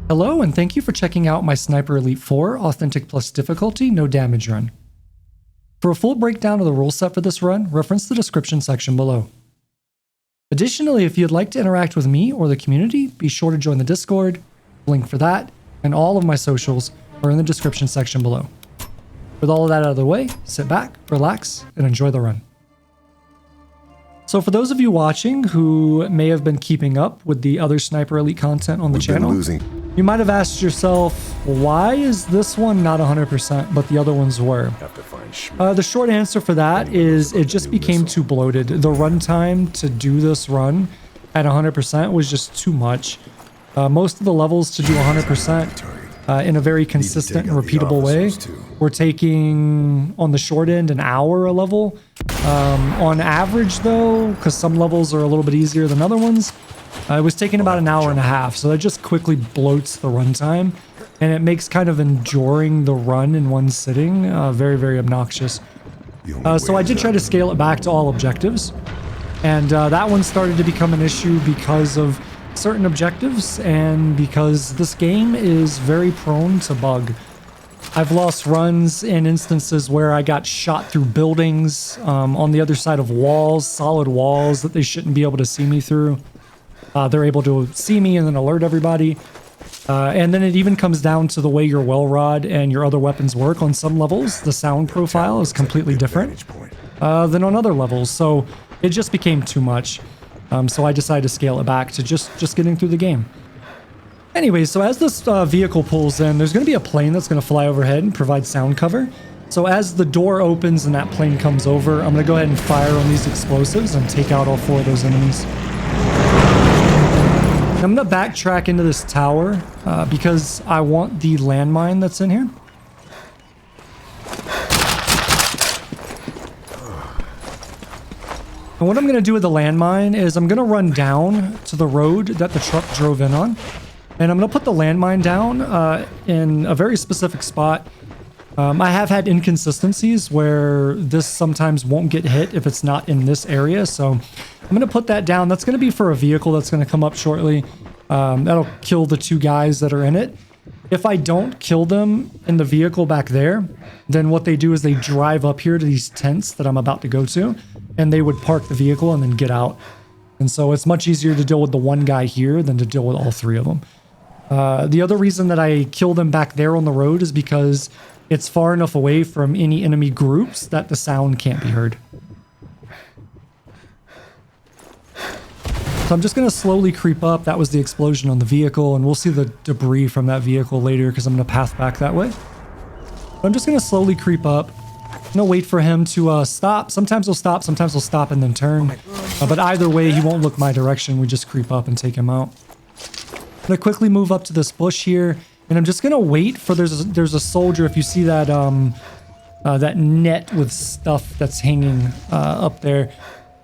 Hello, and thank you for checking out my Sniper Elite 4 Authentic Plus Difficulty No Damage run. For a full breakdown of the rule set for this run, reference the description section below. Additionally, if you'd like to interact with me or the community, be sure to join the Discord. Link for that, and all of my socials are in the description section below. With all of that out of the way, sit back, relax, and enjoy the run. So for those of you watching who may have been keeping up with the other Sniper Elite content on the channel, you might have asked yourself, why is this one not 100%, but the other ones were? The short answer for that is it just became too bloated. The runtime to do this run at 100% was just too much. Most of the levels to do 100% in a very consistent and repeatable way, we're taking on the short end an hour a level. On average though, because some levels are a little bit easier than other ones, it was taking about an hour and a half. So that just quickly bloats the runtime, and it makes kind of enduring the run in one sitting very, very obnoxious. So I did try to scale it back to all objectives, and that one started to become an issue because of certain objectives and because this game is very prone to bug. I've lost runs in instances where I got shot through buildings on the other side of walls, solid walls that they shouldn't be able to see me through. They're able to see me and then alert everybody. And then it even comes down to the way your well rod and your other weapons work. On some levels, the sound profile is completely different than on other levels. So it just became too much. So I decided to scale it back to just getting through the game. Anyway, so as this vehicle pulls in, there's going to be a plane that's going to fly overhead and provide sound cover. So as the door opens and that plane comes over, I'm going to go ahead and fire on these explosives and take out all 4 of those enemies. I'm going to backtrack into this tower because I want the landmine that's in here. And what I'm going to do with the landmine is I'm going to run down to the road that the truck drove in on. And I'm going to put the landmine down in a very specific spot. I have had inconsistencies where this sometimes won't get hit if it's not in this area. So I'm going to put that down. That's going to be for a vehicle that's going to come up shortly. That'll kill the 2 guys that are in it. If I don't kill them in the vehicle back there, then what they do is they drive up here to these tents that I'm about to go to, and they would park the vehicle and then get out. And so it's much easier to deal with the 1 guy here than to deal with all 3 of them. The other reason that I kill them back there on the road is because it's far enough away from any enemy groups that the sound can't be heard. So I'm just going to slowly creep up. That was the explosion on the vehicle, and we'll see the debris from that vehicle later because I'm going to path back that way. But I'm just going to slowly creep up. I'm going to wait for him to stop. Sometimes he'll stop and then turn. But either way, he won't look my direction. We just creep up and take him out. I'm going to quickly move up to this bush here, and I'm just going to wait for there's a soldier. If you see that that net with stuff that's hanging up there,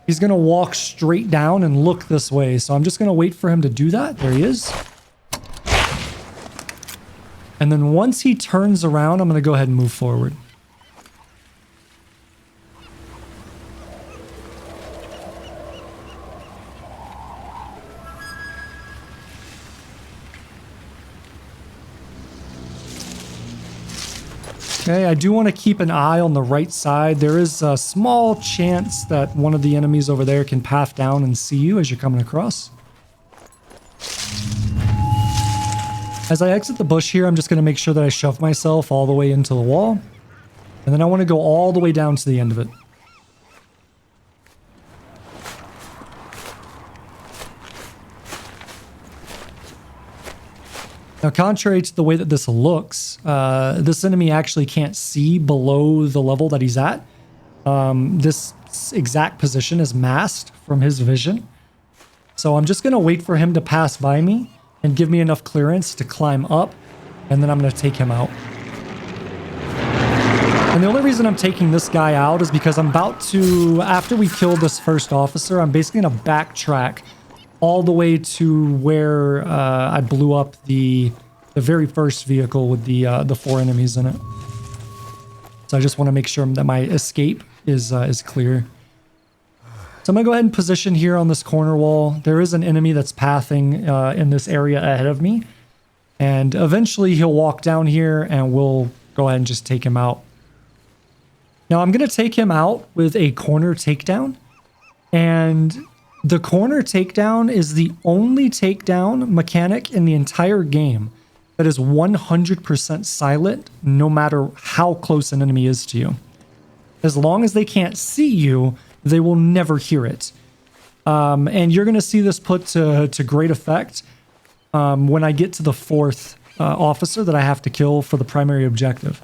he's going to walk straight down and look this way. So I'm just going to wait for him to do that. There he is. And then once he turns around, I'm going to go ahead and move forward. Okay, I do want to keep an eye on the right side. There is a small chance that one of the enemies over there can path down and see you as you're coming across. As I exit the bush here, I'm just going to make sure that I shove myself all the way into the wall. And then I want to go all the way down to the end of it. Now, contrary to the way that this looks, this enemy actually can't see below the level that he's at. This exact position is masked from his vision. So I'm just going to wait for him to pass by me and give me enough clearance to climb up, and then I'm going to take him out. And the only reason I'm taking this guy out is because I'm about to, after we kill this first officer, I'm basically going to backtrack all the way to where I blew up the very first vehicle with the 4 enemies in it. So I just want to make sure that my escape is clear. So I'm going to go ahead and position here on this corner wall. There is an enemy that's pathing in this area ahead of me. And eventually he'll walk down here and we'll go ahead and just take him out. Now I'm going to take him out with a corner takedown. And the corner takedown is the only takedown mechanic in the entire game that is 100% silent no matter how close an enemy is to you. As long as they can't see you, they will never hear it. And you're going to see this put to great effect when I get to the fourth officer that I have to kill for the primary objective.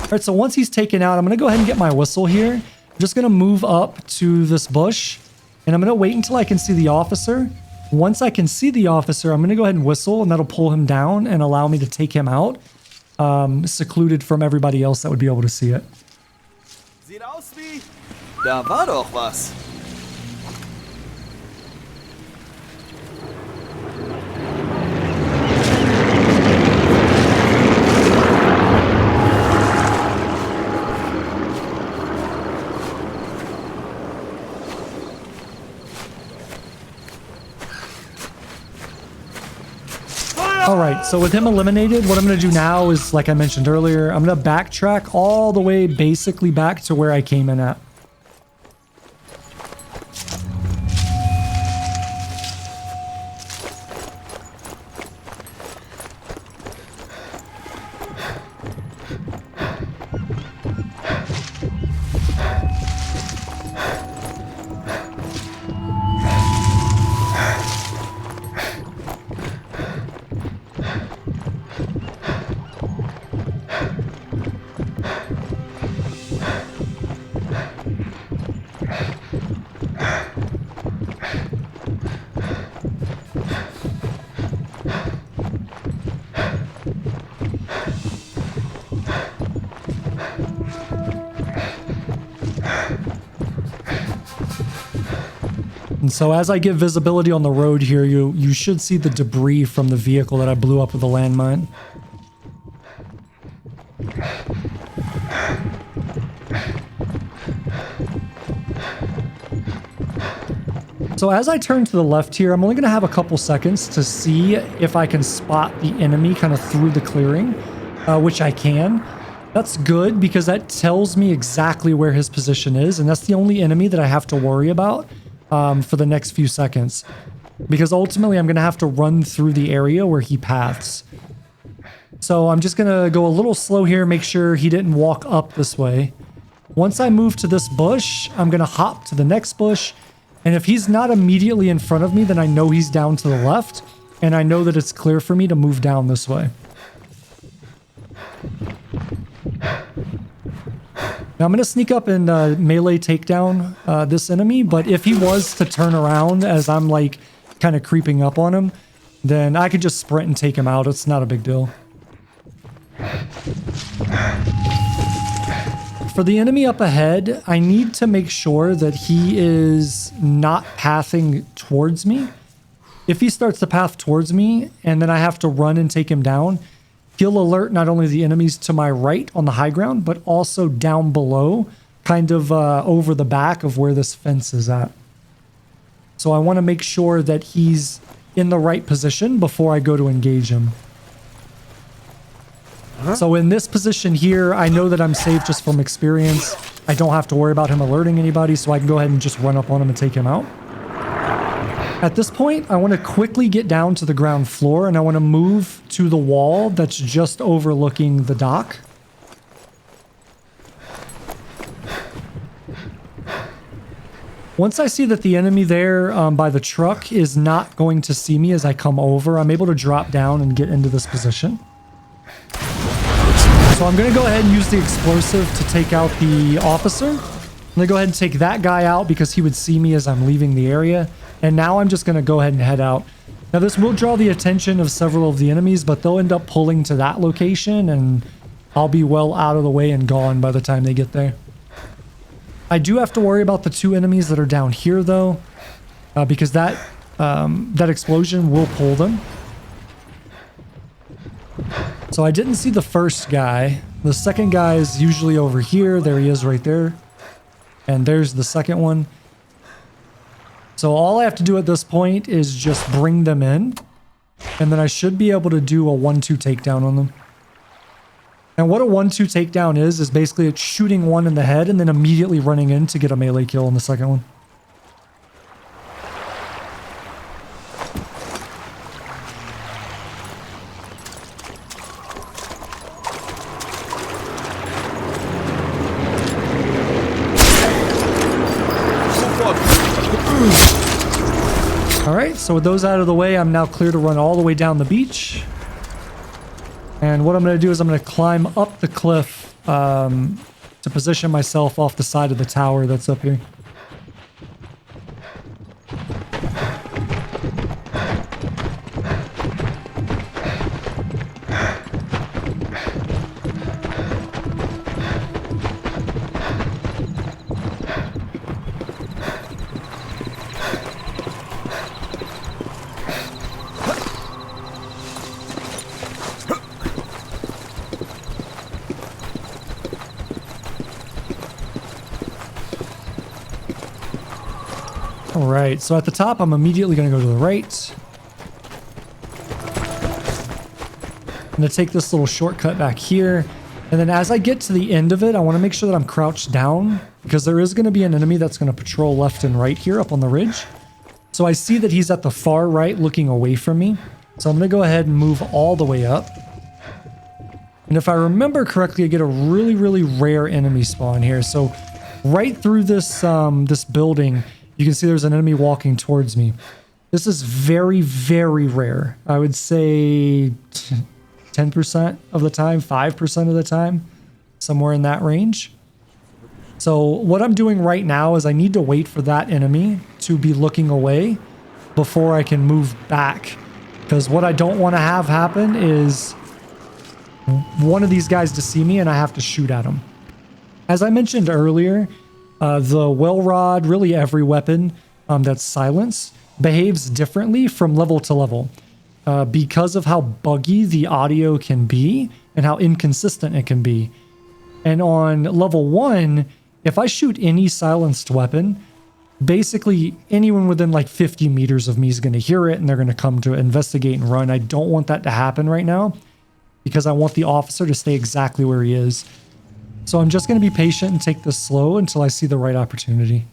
All right, so once he's taken out, I'm going to go ahead and get my whistle here. I'm just going to move up to this bush, and I'm going to wait until I can see the officer. Once I can see the officer, I'm going to go ahead and whistle, and that'll pull him down and allow me to take him out, secluded from everybody else that would be able to see it. Sieht aus wie... Da war doch was. Alright, so with him eliminated, what I'm going to do now is, like I mentioned earlier, I'm going to backtrack all the way basically back to where I came in at. And so as I get visibility on the road here, you should see the debris from the vehicle that I blew up with a landmine. So as I turn to the left here, I'm only going to have a couple seconds to see if I can spot the enemy kind of through the clearing, which I can. That's good because that tells me exactly where his position is, and that's the only enemy that I have to worry about for the next few seconds. Because ultimately I'm going to have to run through the area where he paths. So I'm just going to go a little slow here, make sure he didn't walk up this way. Once I move to this bush, I'm going to hop to the next bush. And if he's not immediately in front of me, then I know he's down to the left. And I know that it's clear for me to move down this way. Now I'm going to sneak up and melee takedown this enemy, but if he was to turn around as I'm like kind of creeping up on him, then I could just sprint and take him out. It's not a big deal. For the enemy up ahead, I need to make sure that he is not pathing towards me. If he starts to path towards me and then I have to run and take him down, he'll alert not only the enemies to my right on the high ground, but also down below, kind of over the back of where this fence is at. So I want to make sure that he's in the right position before I go to engage him. So in this position here, I know that I'm safe just from experience. I don't have to worry about him alerting anybody, so I can go ahead and just run up on him and take him out. At this point, I want to quickly get down to the ground floor, and I want to move to the wall that's just overlooking the dock. Once I see that the enemy there by the truck is not going to see me as I come over, I'm able to drop down and get into this position. So I'm going to go ahead and use the explosive to take out the officer. I'm going to go ahead and take that guy out because he would see me as I'm leaving the area. And now I'm just going to go ahead and head out. Now this will draw the attention of several of the enemies, but they'll end up pulling to that location and I'll be well out of the way and gone by the time they get there. I do have to worry about the two enemies that are down here though, because that explosion will pull them. So I didn't see the first guy. The second guy is usually over here. There he is right there. And there's the second one. So all I have to do at this point is just bring them in, and then I should be able to do a 1-2 takedown on them. And what a 1-2 takedown is basically it's shooting one in the head and then immediately running in to get a melee kill on the second one. Alright, so with those out of the way, I'm now clear to run all the way down the beach. And what I'm going to do is I'm going to climb up the cliff to position myself off the side of the tower that's up here. Alright, so at the top, I'm immediately going to go to the right. I'm going to take this little shortcut back here. And then as I get to the end of it, I want to make sure that I'm crouched down, because there is going to be an enemy that's going to patrol left and right here up on the ridge. So I see that he's at the far right looking away from me. So I'm going to go ahead and move all the way up. And if I remember correctly, I get a really, really rare enemy spawn here. So right through this, this building, you can see there's an enemy walking towards me. This is very, very rare. I would say 10% of the time, 5% of the time, somewhere in that range. So what I'm doing right now is I need to wait for that enemy to be looking away before I can move back. Because what I don't want to have happen is one of these guys to see me and I have to shoot at him. As I mentioned earlier, the well rod, really every weapon that's silenced, behaves differently from level to level because of how buggy the audio can be and how inconsistent it can be. And on level 1, if I shoot any silenced weapon, basically anyone within like 50 meters of me is going to hear it and they're going to come to investigate and run. I don't want that to happen right now because I want the officer to stay exactly where he is. So I'm just going to be patient and take this slow until I see the right opportunity.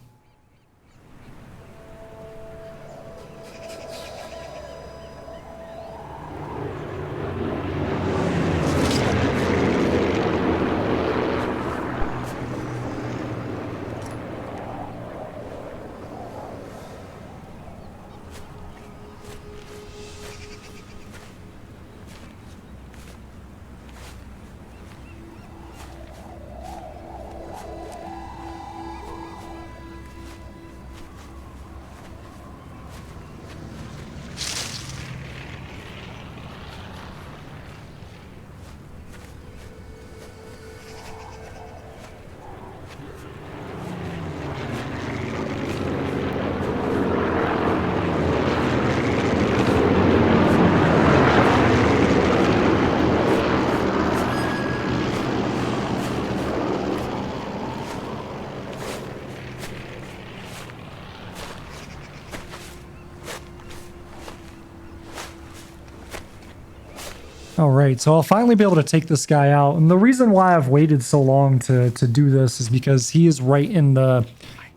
Alright, so I'll finally be able to take this guy out. And the reason why I've waited so long to do this is because he is right in the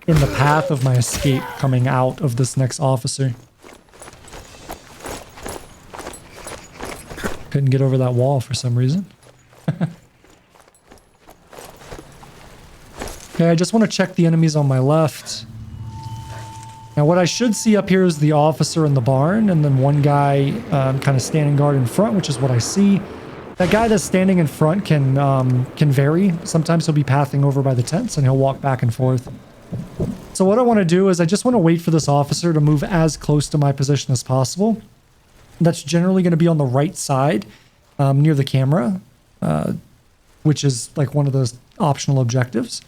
path of my escape coming out of this next officer. Couldn't get over that wall for some reason. Okay, I just want to check the enemies on my left. Now what I should see up here is the officer in the barn and then one guy kind of standing guard in front, which is what I see. That guy that's standing in front can vary. Sometimes he'll be pathing over by the tents and he'll walk back and forth. So what I want to do is I just want to wait for this officer to move as close to my position as possible. That's generally going to be on the right side near the camera, which is like one of those optional objectives.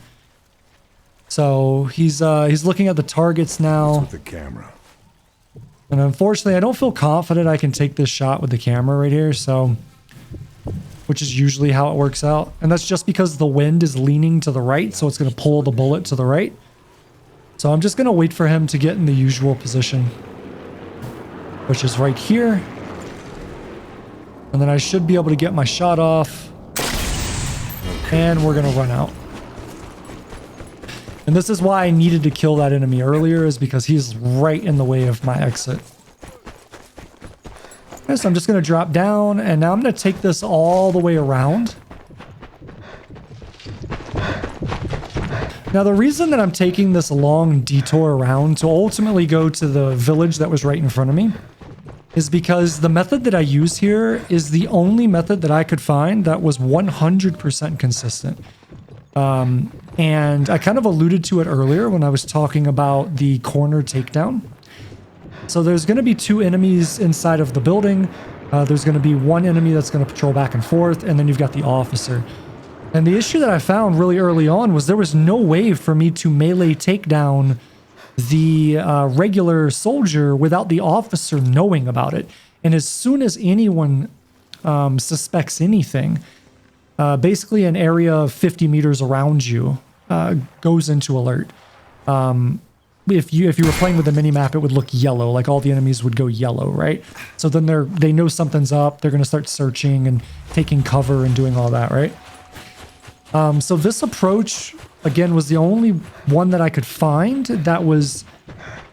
So he's looking at the targets now. With the camera. And unfortunately, I don't feel confident I can take this shot with the camera right here, so which is usually how it works out. And that's just because the wind is leaning to the right, so it's going to pull the bullet to the right. So I'm just going to wait for him to get in the usual position, which is right here. And then I should be able to get my shot off. And we're going to run out. And this is why I needed to kill that enemy earlier, is because he's right in the way of my exit. Okay, so I'm just going to drop down, and now I'm going to take this all the way around. Now, the reason that I'm taking this long detour around to ultimately go to the village that was right in front of me is because the method that I use here is the only method that I could find that was 100% consistent. And I kind of alluded to it earlier when I was talking about the corner takedown. So there's going to be 2 enemies inside of the building. There's going to be 1 enemy that's going to patrol back and forth, and then you've got the officer. And the issue that I found really early on was there was no way for me to melee take down the regular soldier without the officer knowing about it. And as soon as anyone suspects anything, basically an area of 50 meters around you goes into alert. If you were playing with the minimap, it would look yellow, like all the enemies would go yellow, right? So then they know something's up. They're going to start searching and taking cover and doing all that, right? So this approach, again, was the only one that I could find that was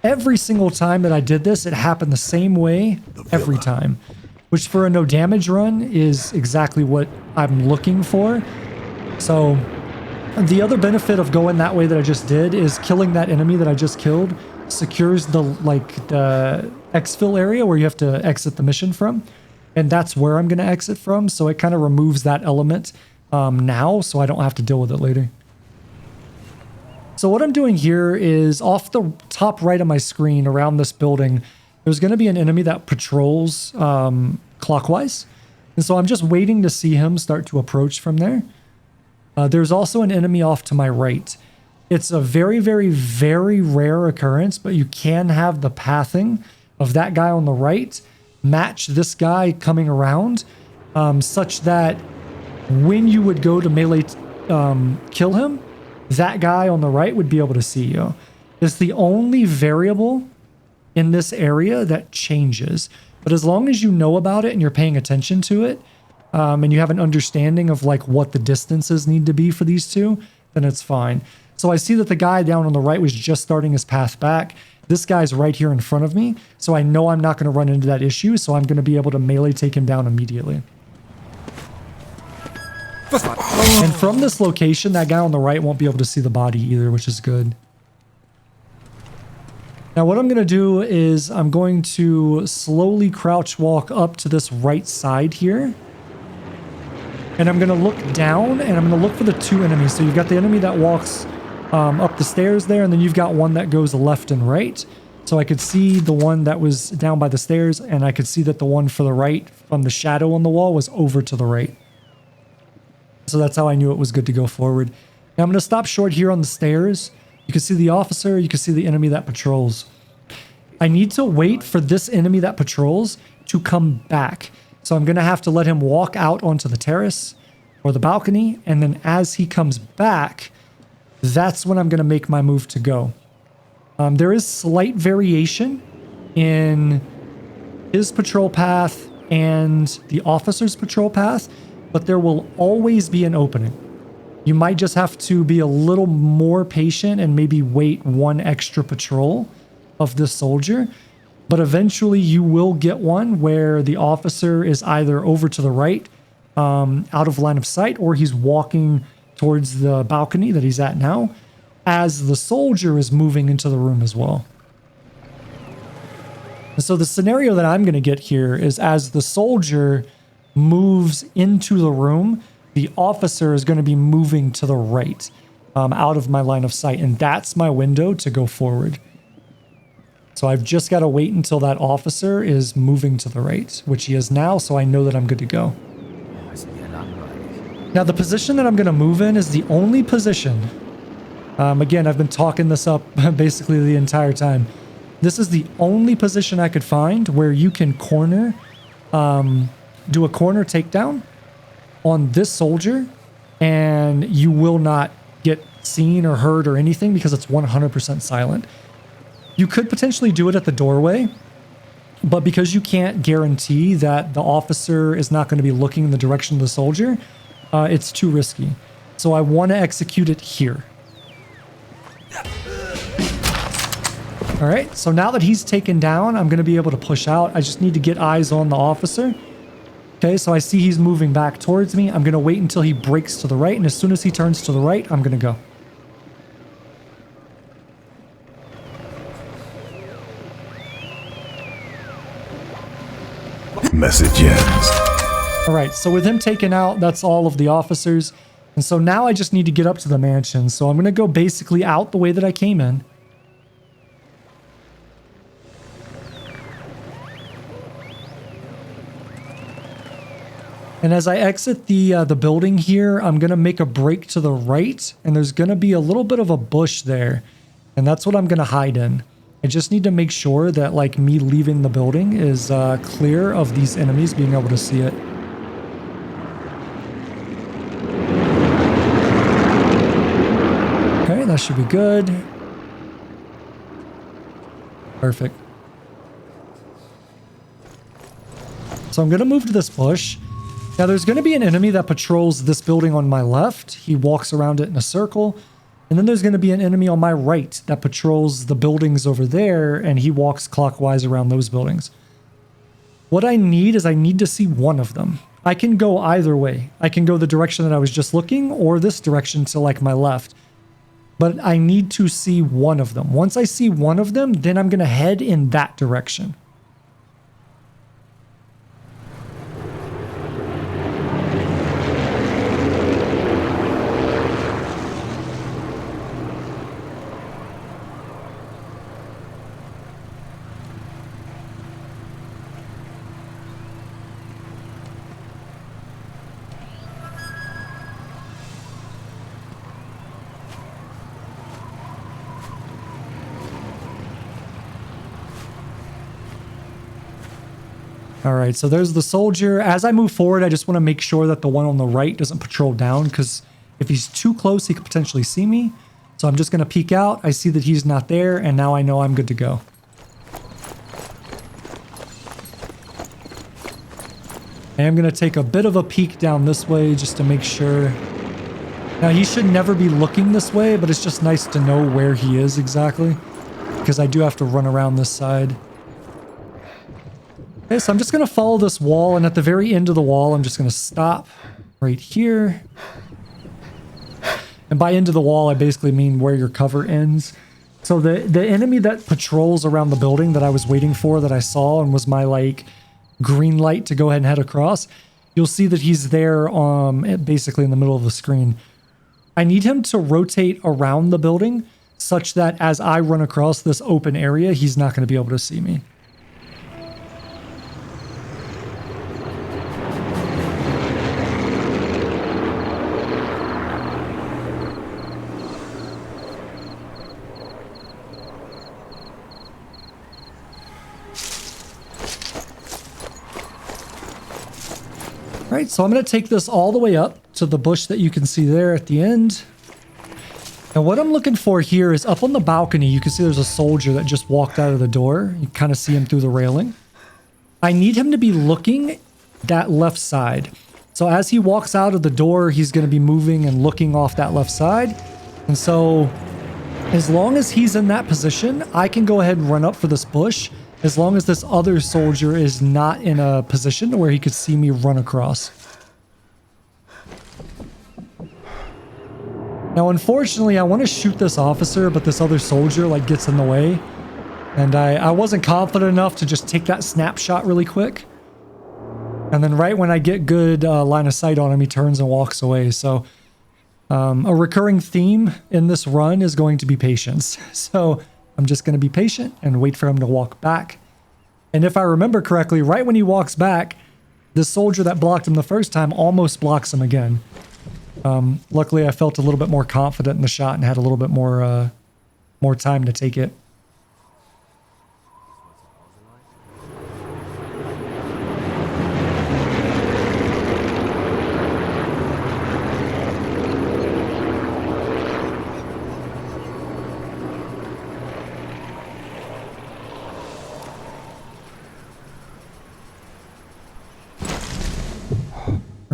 every single time that I did this, it happened the same way every time, which for a no damage run is exactly what I'm looking for. So the other benefit of going that way that I just did is killing that enemy that I just killed secures the exfil area where you have to exit the mission from. And that's where I'm going to exit from. So it kind of removes that element now, so I don't have to deal with it later. So what I'm doing here is off the top right of my screen around this building, there's going to be an enemy that patrols clockwise. And so I'm just waiting to see him start to approach from there. There's also an enemy off to my right. It's a very, very, very rare occurrence, but you can have the pathing of that guy on the right match this guy coming around, such that when you would go to melee kill him, that guy on the right would be able to see you. It's the only variable in this area that changes. But as long as you know about it and you're paying attention to it, and you have an understanding of like what the distances need to be for these two, then it's fine. So I see that the guy down on the right was just starting his path back. This guy's right here in front of me, so I know I'm not going to run into that issue, so I'm going to be able to melee take him down immediately. And from this location, that guy on the right won't be able to see the body either, which is good. Now what I'm going to do is I'm going to slowly crouch walk up to this right side here. And I'm going to look down and I'm going to look for the 2 enemies. So you've got the enemy that walks up the stairs there, and then you've got one that goes left and right. So I could see the one that was down by the stairs, and I could see that the one for the right from the shadow on the wall was over to the right. So that's how I knew it was good to go forward. Now I'm going to stop short here on the stairs. You can see the officer, you can see the enemy that patrols. I need to wait for this enemy that patrols to come back. So I'm going to have to let him walk out onto the terrace or the balcony, and then as he comes back, that's when I'm going to make my move to go. There is slight variation in his patrol path and the officer's patrol path, but there will always be an opening. You might just have to be a little more patient and maybe wait 1 extra patrol of this soldier, but eventually you will get one where the officer is either over to the right, out of line of sight, or he's walking towards the balcony that he's at now, as the soldier is moving into the room as well. And so the scenario that I'm going to get here is as the soldier moves into the room, the officer is going to be moving to the right, out of my line of sight, and that's my window to go forward. So I've just got to wait until that officer is moving to the right, which he is now, so I know that I'm good to go. Now the position that I'm going to move in is the only position. Again, I've been talking this up basically the entire time. This is the only position I could find where you can corner, do a corner takedown on this soldier, and you will not get seen or heard or anything because it's 100% silent. You could potentially do it at the doorway, but because you can't guarantee that the officer is not going to be looking in the direction of the soldier, it's too risky. So I want to execute it here. All right, so now that he's taken down, I'm going to be able to push out. I just need to get eyes on the officer. Okay, so I see he's moving back towards me. I'm going to wait until he breaks to the right, and as soon as he turns to the right, I'm going to go. Message ends. All right, so with him taken out, that's all of the officers. And so now I just need to get up to the mansion. So I'm going to go basically out the way that I came in. And as I exit the building here, I'm going to make a break to the right. And there's going to be a little bit of a bush there. And that's what I'm going to hide in. I just need to make sure that, like, me leaving the building is clear of these enemies being able to see it. Okay, that should be good. Perfect. So I'm going to move to this bush. Now, there's going to be an enemy that patrols this building on my left. He walks around it in a circle. And then there's going to be an enemy on my right that patrols the buildings over there, and he walks clockwise around those buildings. What I need is I need to see one of them. I can go either way. I can go the direction that I was just looking, or this direction to, like, my left. But I need to see one of them. Once I see one of them, then I'm going to head in that direction. All right, so there's the soldier. As I move forward, I just want to make sure that the one on the right doesn't patrol down, because if he's too close, he could potentially see me. So I'm just going to peek out. I see that he's not there, and now I know I'm good to go. I am going to take a bit of a peek down this way just to make sure. Now, he should never be looking this way, but it's just nice to know where he is exactly, because I do have to run around this side. Okay, so I'm just going to follow this wall, and at the very end of the wall, I'm just going to stop right here. And by end of the wall, I basically mean where your cover ends. So the enemy that patrols around the building that I was waiting for, that I saw and was my, like, green light to go ahead and head across, you'll see that he's there basically in the middle of the screen. I need him to rotate around the building such that as I run across this open area, he's not going to be able to see me. Right, so I'm going to take this all the way up to the bush that you can see there at the end. And what I'm looking for here is up on the balcony, you can see there's a soldier that just walked out of the door. You kind of see him through the railing. I need him to be looking that left side. So as he walks out of the door, he's going to be moving and looking off that left side. And so as long as he's in that position, I can go ahead and run up for this bush, as long as this other soldier is not in a position where he could see me run across. Now, unfortunately, I want to shoot this officer, but this other soldier, like, gets in the way. And I wasn't confident enough to just take that snapshot really quick. And then right when I get good line of sight on him, he turns and walks away. So a recurring theme in this run is going to be patience. So I'm just going to be patient and wait for him to walk back. And if I remember correctly, right when he walks back, the soldier that blocked him the first time almost blocks him again. Luckily, I felt a little bit more confident in the shot and had a little bit more time to take it.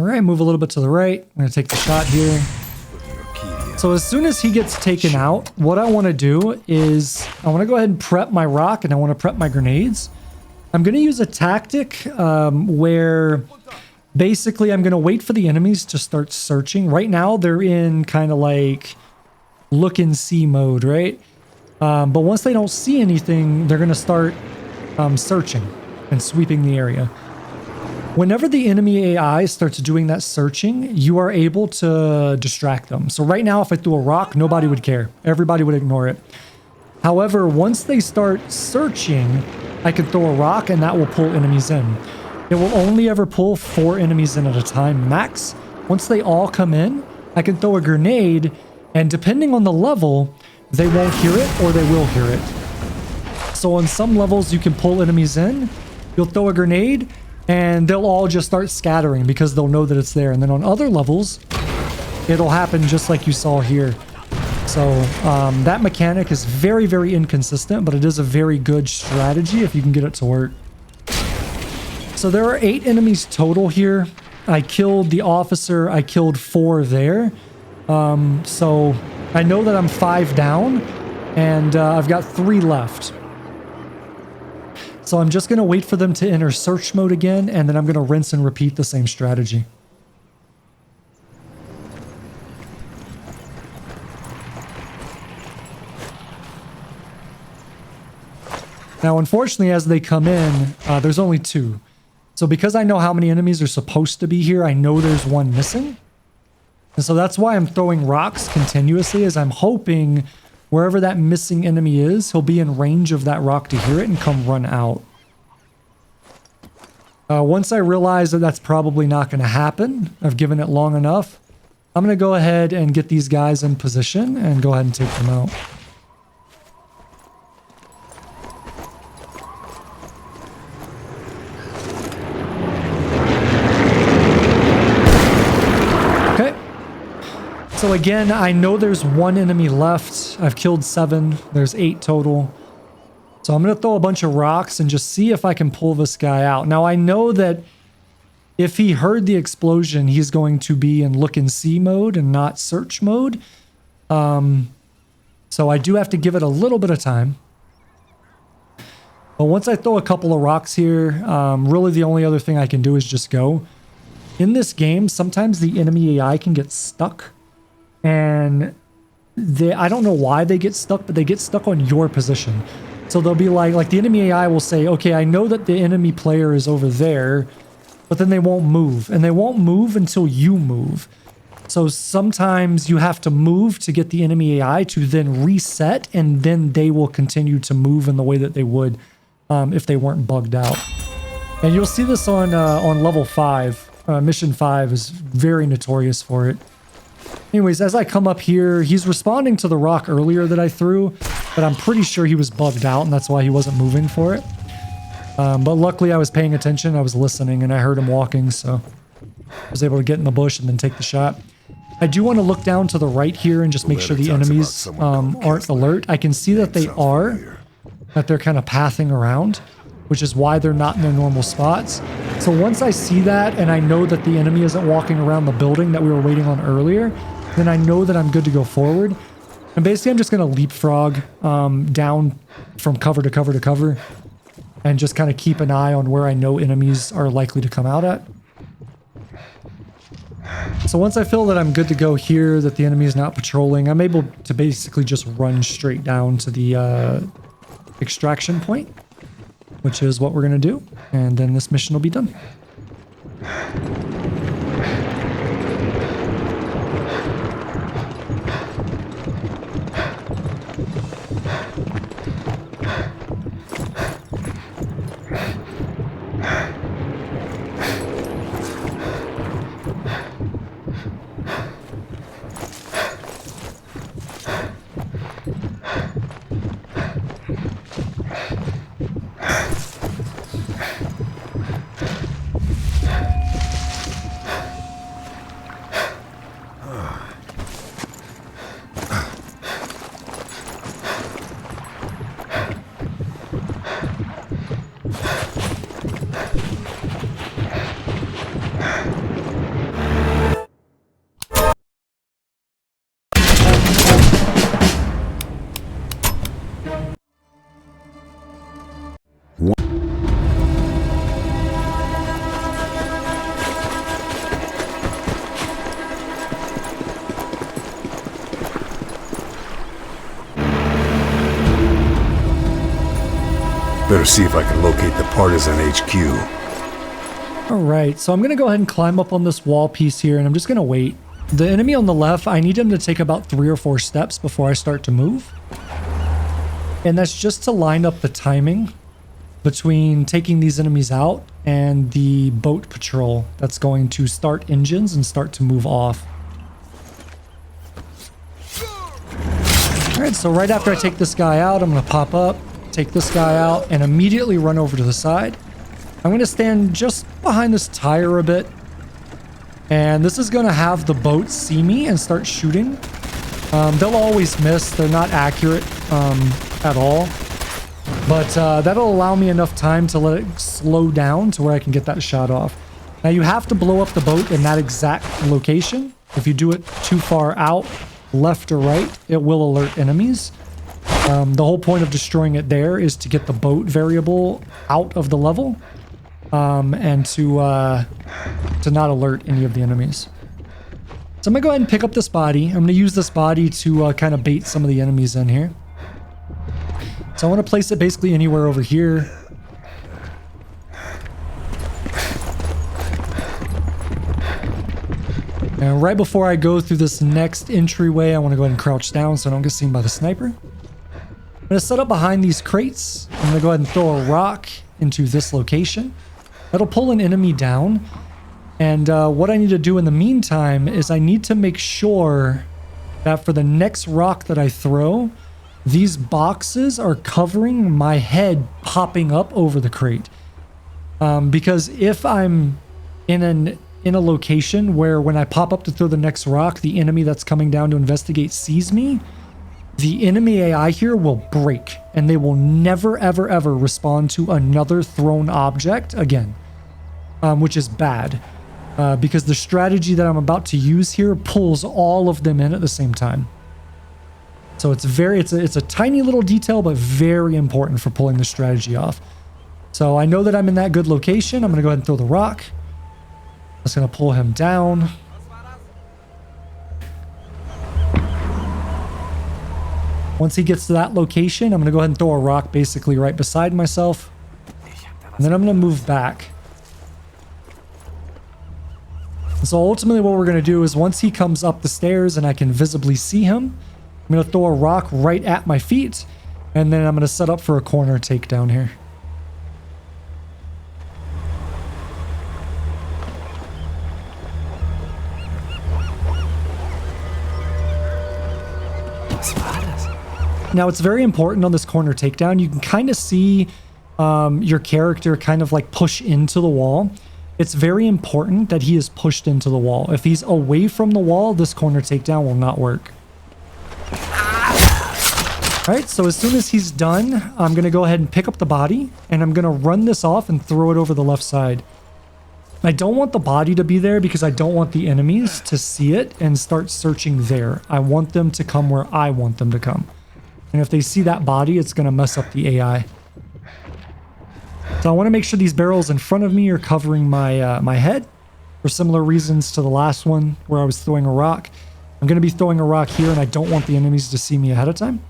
All right, move a little bit to the right. I'm going to take the shot here. So as soon as he gets taken out, what I want to do is I want to go ahead and prep my rock and I want to prep my grenades. I'm going to use a tactic where basically I'm going to wait for the enemies to start searching. Right now they're in kind of like look and see mode, right? But once they don't see anything, they're going to start searching and sweeping the area. Whenever the enemy AI starts doing that searching, you are able to distract them. So right now, if I threw a rock, nobody would care. Everybody would ignore it. However, once they start searching, I can throw a rock and that will pull enemies in. It will only ever pull 4 enemies in at a time max. Once they all come in, I can throw a grenade, and depending on the level, they won't hear it or they will hear it. So on some levels, you can pull enemies in, you'll throw a grenade, and they'll all just start scattering because they'll know that it's there. And then on other levels, it'll happen just like you saw here. So that mechanic is very, very inconsistent, but it is a very good strategy if you can get it to work. So there are 8 enemies total here. I killed the officer. I killed 4 there. So I know that I'm 5 down, and I've got 3 left. So I'm just going to wait for them to enter search mode again, and then I'm going to rinse and repeat the same strategy. Now, unfortunately, as they come in, there's only 2. So because I know how many enemies are supposed to be here, I know there's 1 missing. And so that's why I'm throwing rocks continuously, as I'm hoping wherever that missing enemy is, he'll be in range of that rock to hear it and come run out. Once I realize that that's probably not going to happen, I've given it long enough, I'm going to go ahead and get these guys in position and go ahead and take them out. So again, I know there's 1 enemy left. I've killed 7. There's 8 total. So I'm going to throw a bunch of rocks and just see if I can pull this guy out. Now, I know that if he heard the explosion, he's going to be in look and see mode and not search mode. So I do have to give it a little bit of time. But once I throw a couple of rocks here, really the only other thing I can do is just go. In this game, sometimes the enemy AI can get stuck. And I don't know why they get stuck, but they get stuck on your position. So they'll be like the enemy AI will say, okay, I know that the enemy player is over there, but then they won't move. And they won't move until you move. So sometimes you have to move to get the enemy AI to then reset, and then they will continue to move in the way that they would if they weren't bugged out. And you'll see this on level 5. Mission 5 is very notorious for it. Anyways, as I come up here, he's responding to the rock earlier that I threw, but I'm pretty sure he was bugged out, and that's why he wasn't moving for it. But luckily I was paying attention, I was listening, and I heard him walking, so I was able to get in the bush and then take the shot. I do want to look down to the right here and just make sure the enemies aren't alert. I can see that they are, that they're kind of pathing around, which is why they're not in their normal spots. So once I see that and I know that the enemy isn't walking around the building that we were waiting on earlier, then I know that I'm good to go forward. And basically I'm just going to leapfrog down from cover to cover to cover and just kind of keep an eye on where I know enemies are likely to come out at. So once I feel that I'm good to go here, that the enemy is not patrolling, I'm able to basically just run straight down to the extraction point, which is what we're going to do, and then this mission will be done. Better see if I can locate the partisan HQ. Alright, so I'm going to go ahead and climb up on this wall piece here, and I'm just going to wait. The enemy on the left, I need him to take about 3 or 4 steps before I start to move. And that's just to line up the timing between taking these enemies out and the boat patrol that's going to start engines and start to move off. Alright, so right after I take this guy out, I'm going to pop up, take this guy out, and immediately run over to the side. I'm going to stand just behind this tire a bit. And this is going to have the boat see me and start shooting. They'll always miss. They're not accurate at all. But that'll allow me enough time to let it slow down to where I can get that shot off. Now you have to blow up the boat in that exact location. If you do it too far out, left or right, it will alert enemies. The whole point of destroying it there is to get the boat variable out of the level. And to not alert any of the enemies. So I'm going to go ahead and pick up this body. I'm going to use this body to kind of bait some of the enemies in here. So I want to place it basically anywhere over here. And right before I go through this next entryway, I want to go ahead and crouch down so I don't get seen by the sniper. I'm going to set up behind these crates. I'm going to go ahead and throw a rock into this location. That'll pull an enemy down. And what I need to do in the meantime is I need to make sure that for the next rock that I throw, these boxes are covering my head popping up over the crate. Because if I'm in a location where when I pop up to throw the next rock, the enemy that's coming down to investigate sees me, the enemy AI here will break and they will never, ever, ever respond to another thrown object again. Which is bad, because the strategy that I'm about to use here pulls all of them in at the same time. So it's a tiny little detail, but very important for pulling the strategy off. So I know that I'm in that good location. I'm going to go ahead and throw the rock. That's going to pull him down. Once he gets to that location, I'm going to go ahead and throw a rock basically right beside myself. And then I'm going to move back. So ultimately what we're going to do is once he comes up the stairs and I can visibly see him, I'm going to throw a rock right at my feet, and then I'm going to set up for a corner takedown here. Now it's very important on this corner takedown. You can kind of see your character kind of like push into the wall. It's very important that he is pushed into the wall. If he's away from the wall, this corner takedown will not work. Alright, so as soon as he's done, I'm going to go ahead and pick up the body, and I'm going to run this off and throw it over the left side. I don't want the body to be there because I don't want the enemies to see it and start searching there. I want them to come where I want them to come. And if they see that body, it's going to mess up the AI. So I want to make sure these barrels in front of me are covering my my head for similar reasons to the last one where I was throwing a rock. I'm going to be throwing a rock here, and I don't want the enemies to see me ahead of time.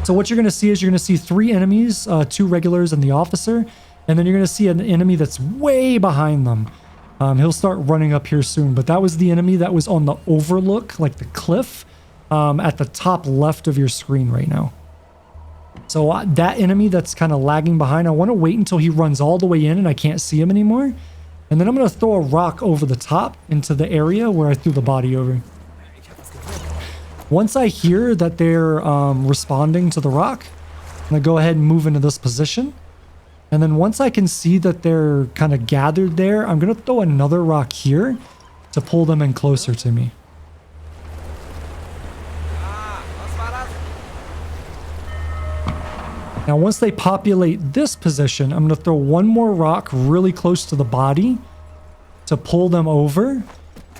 So what you're going to see is you're going to see 3 enemies, 2 regulars and the officer, and then you're going to see an enemy that's way behind them. He'll start running up here soon, but that was the enemy that was on the overlook, like the cliff, at the top left of your screen right now. So that enemy that's kind of lagging behind, I want to wait until he runs all the way in and I can't see him anymore. And then I'm going to throw a rock over the top into the area where I threw the body over. Once I hear that they're responding to the rock, I'm going to go ahead and move into this position. And then once I can see that they're kind of gathered there, I'm going to throw another rock here to pull them in closer to me. Now, once they populate this position, I'm going to throw one more rock really close to the body to pull them over.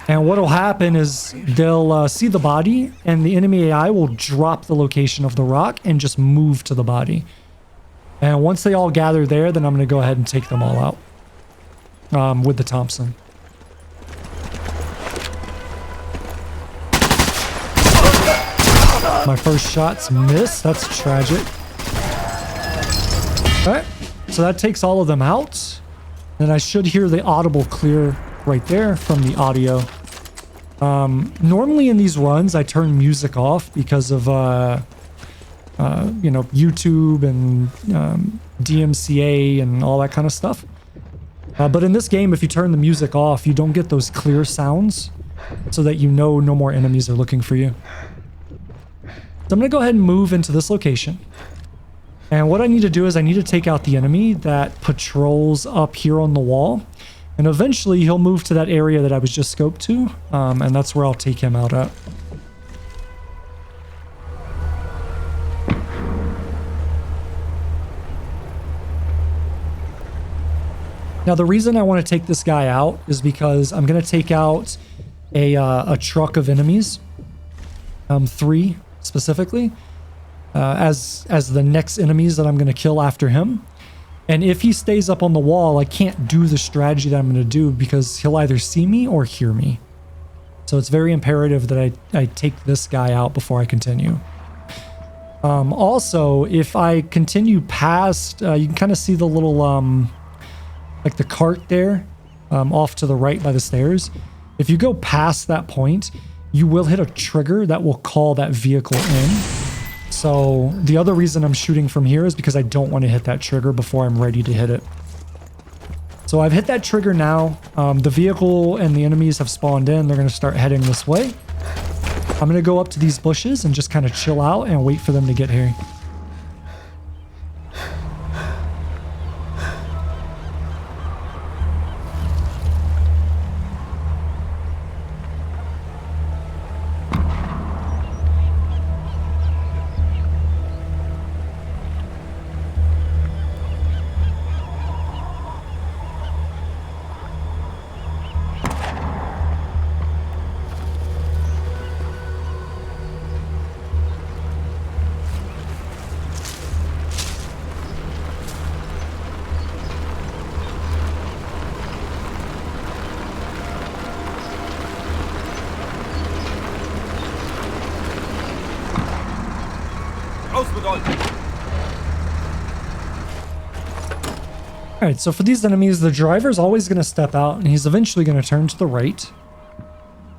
And what will happen is they'll see the body, and the enemy AI will drop the location of the rock and just move to the body. And once they all gather there, then I'm going to go ahead and take them all out with the Thompson. My first shot's missed. That's tragic. Alright, so that takes all of them out. And I should hear the audible clear right there from the audio. Normally in these runs, I turn music off because of, you know, YouTube and DMCA and all that kind of stuff. But in this game, if you turn the music off, you don't get those clear sounds so that you know no more enemies are looking for you. So I'm going to go ahead and move into this location. And what I need to do is I need to take out the enemy that patrols up here on the wall. And eventually he'll move to that area that I was just scoped to. And that's where I'll take him out at. Now the reason I want to take this guy out is because I'm going to take out a truck of enemies. 3 specifically. As the next enemies that I'm going to kill after him. And if he stays up on the wall, I can't do the strategy that I'm going to do because he'll either see me or hear me. So it's very imperative that I take this guy out before I continue. Also, if I continue past, you can kind of see the little, like the cart there, off to the right by the stairs. If you go past that point, you will hit a trigger that will call that vehicle in. So the other reason I'm shooting from here is because I don't want to hit that trigger before I'm ready to hit it. So I've hit that trigger now. The vehicle and the enemies have spawned in. They're going to start heading this way. I'm going to go up to these bushes and just kind of chill out and wait for them to get here. Alright, so for these enemies, the driver's always going to step out and he's eventually going to turn to the right.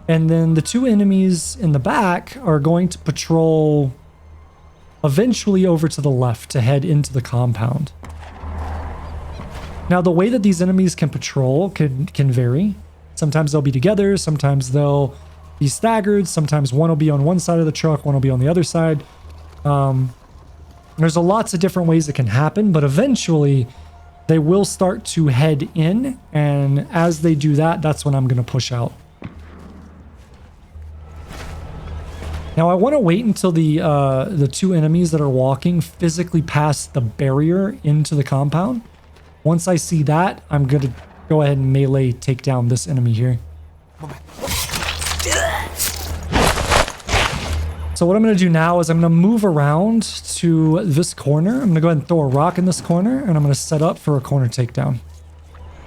And then the 2 enemies in the back are going to patrol eventually over to the left to head into the compound. Now, the way that these enemies can patrol can vary. Sometimes they'll be together, sometimes they'll be staggered, sometimes one will be on one side of the truck, one will be on the other side. There's lots of different ways it can happen, but eventually they will start to head in, and as they do that, that's when I'm going to push out. Now I want to wait until the 2 enemies that are walking physically pass the barrier into the compound. Once I see that, I'm going to go ahead and melee take down this enemy here. So what I'm going to do now is I'm going to move around to this corner. I'm going to go ahead and throw a rock in this corner, and I'm going to set up for a corner takedown.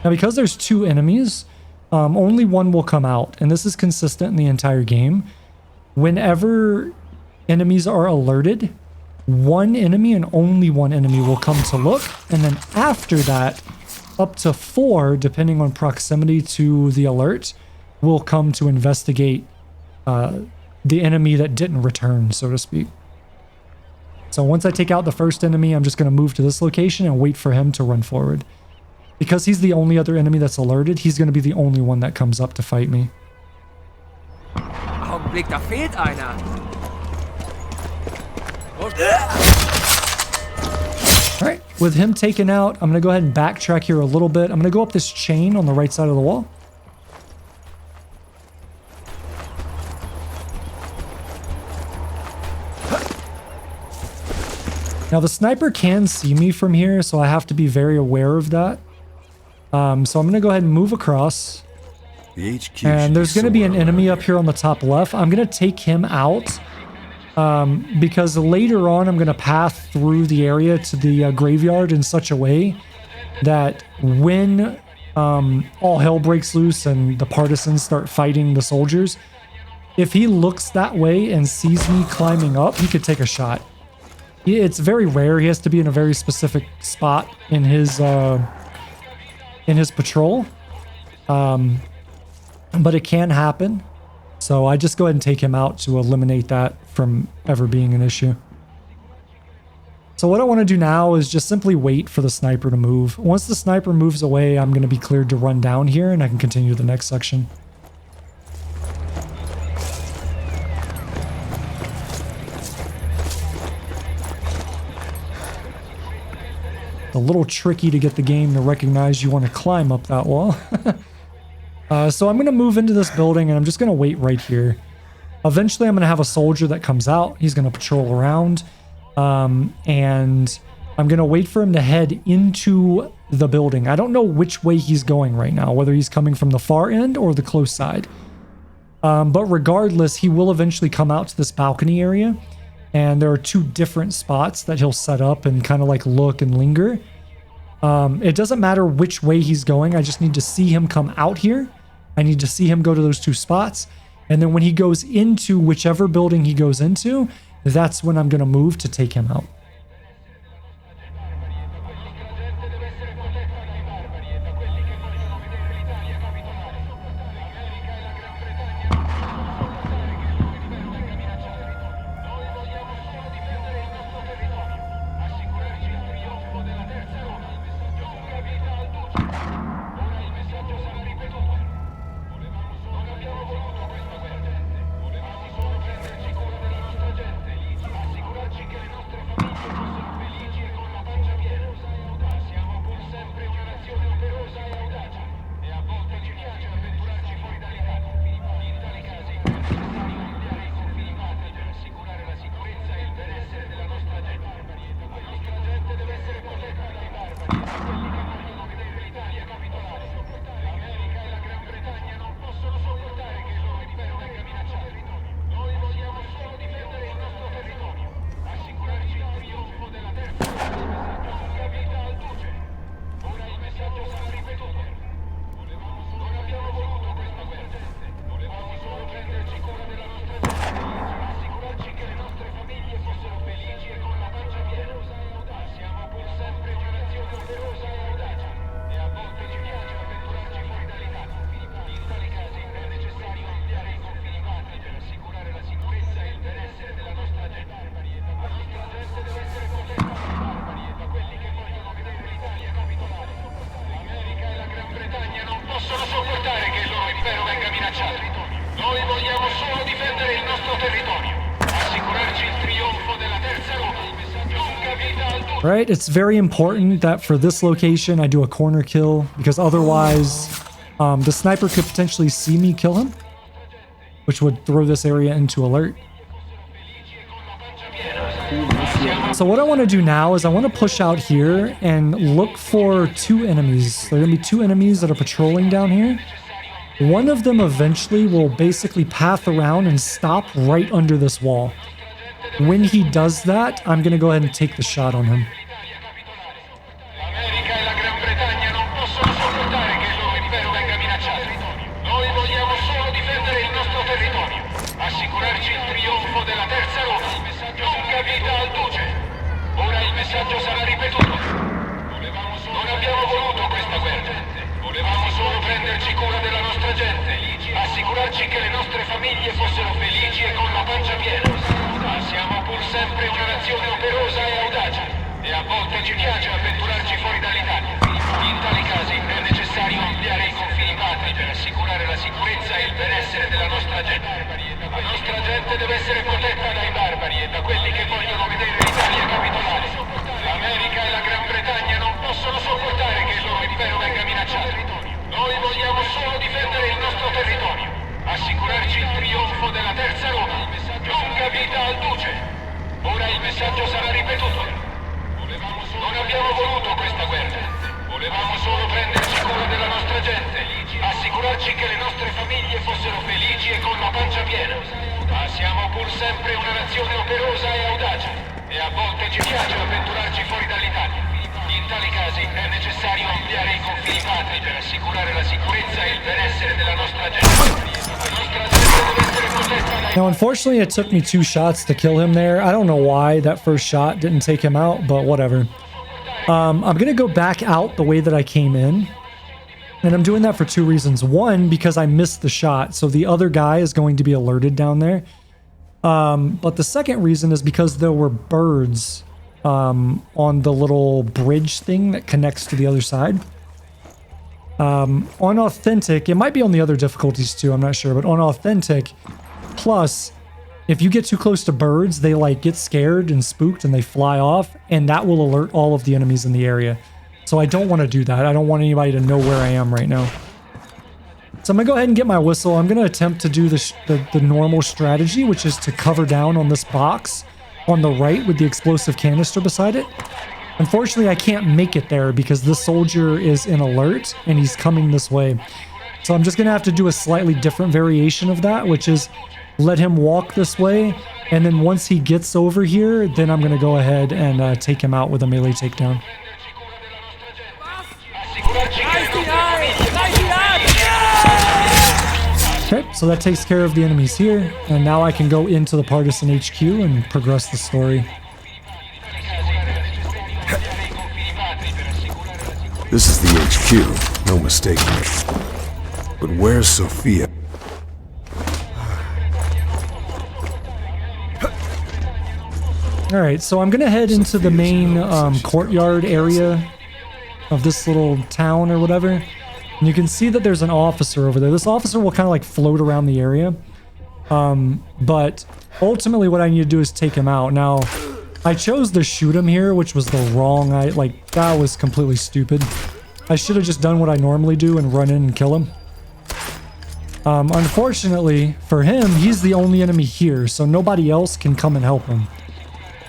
Now, because there's 2 enemies, only one will come out, and this is consistent in the entire game. Whenever enemies are alerted, 1 enemy and only 1 enemy will come to look, and then after that, up to 4, depending on proximity to the alert, will come to investigate the enemy that didn't return, so to speak. So once I take out the first enemy, I'm just going to move to this location and wait for him to run forward. Because he's the only other enemy that's alerted, he's going to be the only one that comes up to fight me. Augenblick, da fehlt einer. Alright, with him taken out, I'm going to go ahead and backtrack here a little bit. I'm going to go up this chain on the right side of the wall. Now the sniper can see me from here, so I have to be very aware of that. So I'm going to go ahead and move across. The HQ and there's going to be an enemy up here on the top left. I'm going to take him out because later on I'm going to pass through the area to the graveyard in such a way that when all hell breaks loose and the partisans start fighting the soldiers, if he looks that way and sees me climbing up, he could take a shot. It's very rare. He has to be in a very specific spot in his patrol. But it can happen. So I just go ahead and take him out to eliminate that from ever being an issue. So what I want to do now is just simply wait for the sniper to move. Once the sniper moves away, I'm going to be cleared to run down here and I can continue the next section. A little tricky to get the game to recognize you want to climb up that wall. So I'm going to move into this building and I'm just going to wait right here. Eventually I'm going to have a soldier that comes out. He's going to patrol around. And I'm going to wait for him to head into the building. I don't know which way he's going right now, whether he's coming from the far end or the close side. But regardless, he will eventually come out to this balcony area. And there are two different spots that he'll set up and kind of like look and linger. It doesn't matter which way he's going. I just need to see him come out here. I need to see him go to those two spots. And then when he goes into whichever building he goes into, that's when I'm going to move to take him out. Right, it's very important that for this location I do a corner kill, because otherwise the sniper could potentially see me kill him, which would throw this area into alert. So what I want to do now is I want to push out here and look for two enemies. There are going to be two enemies that are patrolling down here. One of them eventually will basically path around and stop right under this wall. When he does that, I'm going to go ahead and take the shot on him. Assicurarci che le nostre famiglie fossero felici e con la pancia piena. Ma siamo pur sempre una nazione operosa e audace, e a volte ci piace avventurarci fuori dall'Italia. In tali casi è necessario ampliare i confini patri per assicurare la sicurezza e il benessere della nostra gente. La nostra gente deve essere protetta dai barbari e da quelli che vogliono vedere l'Italia capitolare. L'America e la Gran Bretagna non possono sopportare che il loro impero venga minacciato. Noi vogliamo solo difendere il nostro territorio, assicurarci il trionfo della terza Roma. Lunga vita al Duce. Ora il messaggio sarà ripetuto. Non abbiamo voluto questa guerra. Volevamo solo prenderci cura della nostra gente, assicurarci che le nostre famiglie fossero felici e con la pancia piena. Ma siamo pur sempre una nazione operosa e audace, e a volte ci piace avventurarci fuori dall'Italia. In tali casi è necessario ampliare i confini patri per assicurare la sicurezza e il benessere della nostra gente. La nostra gente deve essere protetta dai Now, unfortunately, it took me 2 shots to kill him there. I don't know why that first shot didn't take him out, but whatever. I'm going to go back out the way that I came in. And I'm doing that for 2 reasons. One, because I missed the shot, so the other guy is going to be alerted down there. But the second reason is because there were birds on the little bridge thing that connects to the other side. On Authentic, it might be on the other difficulties too, I'm not sure, but on Authentic, plus, if you get too close to birds, they like get scared and spooked and they fly off, and that will alert all of the enemies in the area. So I don't want to do that. I don't want anybody to know where I am right now. So I'm going to go ahead and get my whistle. I'm going to attempt to do the normal strategy, which is to cover down on this box on the right with the explosive canister beside it. Unfortunately, I can't make it there because this soldier is in alert and he's coming this way. So I'm just going to have to do a slightly different variation of that, which is let him walk this way. And then once he gets over here, then I'm going to go ahead and take him out with a melee takedown. Okay, so that takes care of the enemies here, and now I can go into the Partisan HQ and progress the story. This is the HQ, no mistaking it. But where's Sophia? Alright, so I'm gonna head into the main courtyard area of this little town or whatever. And you can see that there's an officer over there. This officer will kind of like float around the area. But ultimately what I need to do is take him out. Now, I chose to shoot him here, which was the wrong... that was completely stupid. I should have just done what I normally do and run in and kill him. Unfortunately, for him, he's the only enemy here, so nobody else can come and help him.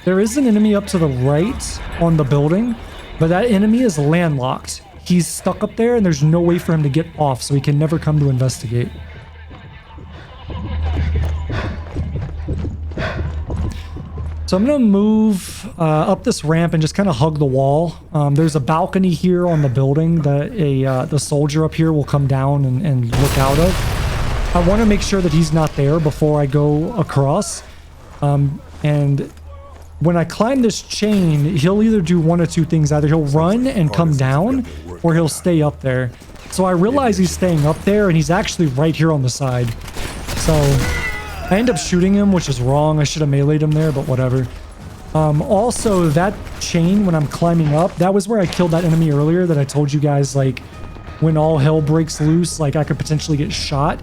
There is an enemy up to the right on the building, but that enemy is landlocked. He's stuck up there and there's no way for him to get off, so he can never come to investigate. So I'm going to move up this ramp and just kind of hug the wall. There's a balcony here on the building that the soldier up here will come down and look out of. I want to make sure that he's not there before I go across. And when I climb this chain, he'll either do one of 2 things. Either he'll run and come down, or he'll stay up there. So I realize he's staying up there, and he's actually right here on the side. So I end up shooting him, which is wrong. I should have meleeed him there, but whatever. Also, that chain, when I'm climbing up, that was where I killed that enemy earlier that I told you guys, like, when all hell breaks loose, like, I could potentially get shot.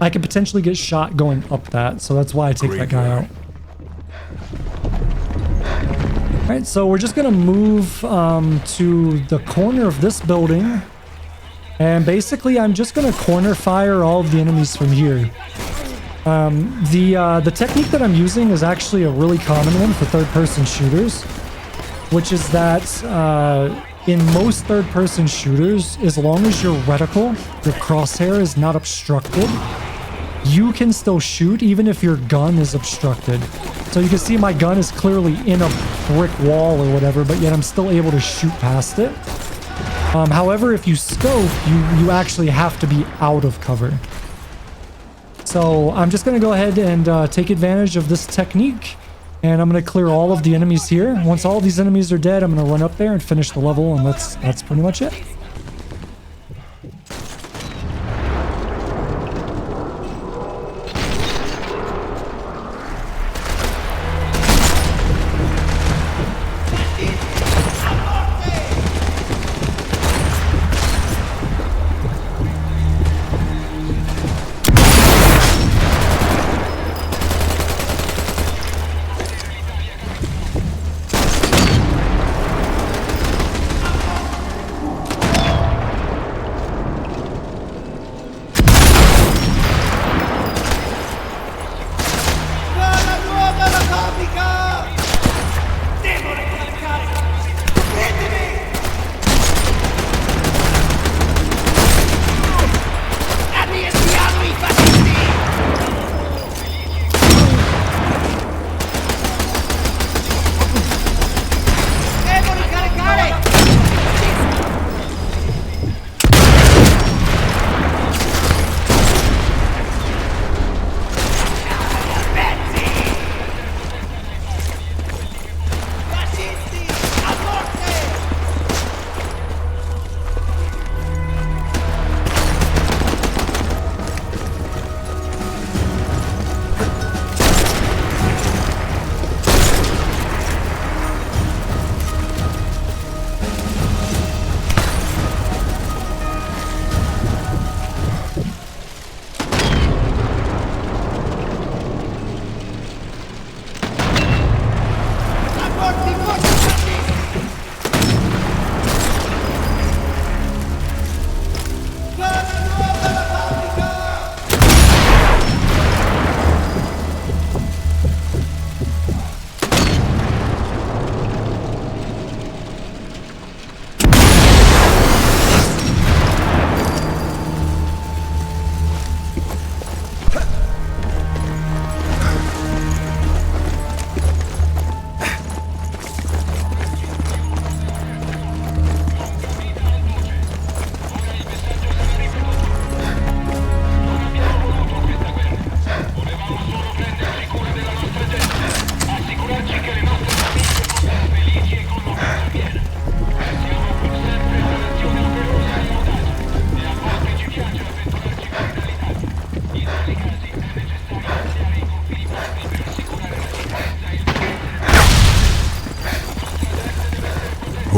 I could potentially get shot going up that, so that's why I take that guy out. Alright, so we're just going to move to the corner of this building. And basically, I'm just going to corner fire all of the enemies from here. The technique that I'm using is actually a really common one for third-person shooters. Which is that in most third-person shooters, as long as your reticle, your crosshair, is not obstructed, you can still shoot even if your gun is obstructed. So you can see my gun is clearly in a brick wall or whatever, but yet I'm still able to shoot past it. However, if you scope, you actually have to be out of cover. So I'm just going to go ahead and take advantage of this technique, and I'm going to clear all of the enemies here. Once all these enemies are dead, I'm going to run up there and finish the level, and that's pretty much it.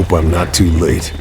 Hope I'm not too late.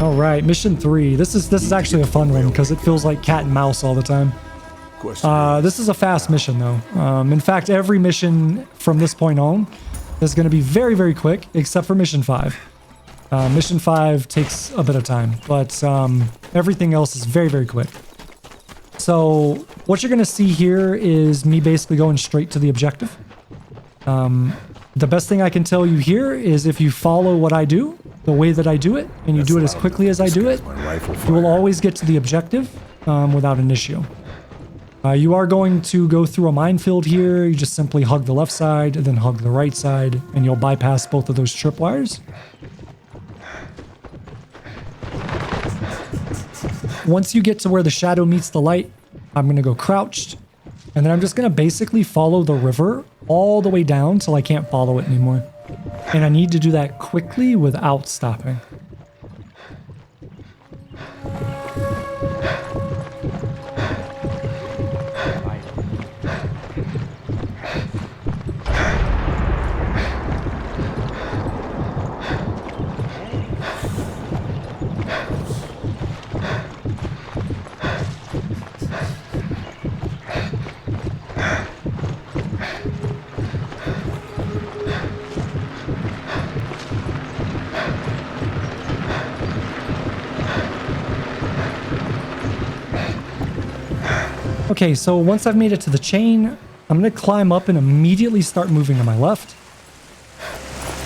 Alright, mission 3. This is actually a fun one because it feels like cat and mouse all the time. This is a fast mission though. In fact, every mission from this point on is going to be very, very quick, except for mission 5. Mission 5 takes a bit of time, but everything else is very, very quick. So what you're going to see here is me basically going straight to the objective. The best thing I can tell you here is if you follow what I do, the way that I do it, and you do it as quickly as I do it, you will always get to the objective without an issue. You are going to go through a minefield here. You just simply hug the left side, and then hug the right side, and you'll bypass both of those tripwires. Once you get to where the shadow meets the light, I'm going to go crouched, and then I'm just going to basically follow the river all the way down till I can't follow it anymore. And I need to do that quickly without stopping. Okay, so once I've made it to the chain, I'm going to climb up and immediately start moving to my left.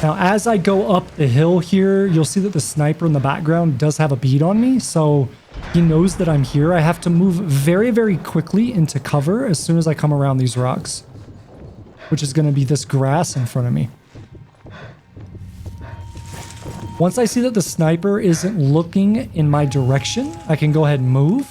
Now, as I go up the hill here, you'll see that the sniper in the background does have a bead on me, so he knows that I'm here. I have to move very, very quickly into cover as soon as I come around these rocks, which is going to be this grass in front of me. Once I see that the sniper isn't looking in my direction, I can go ahead and move.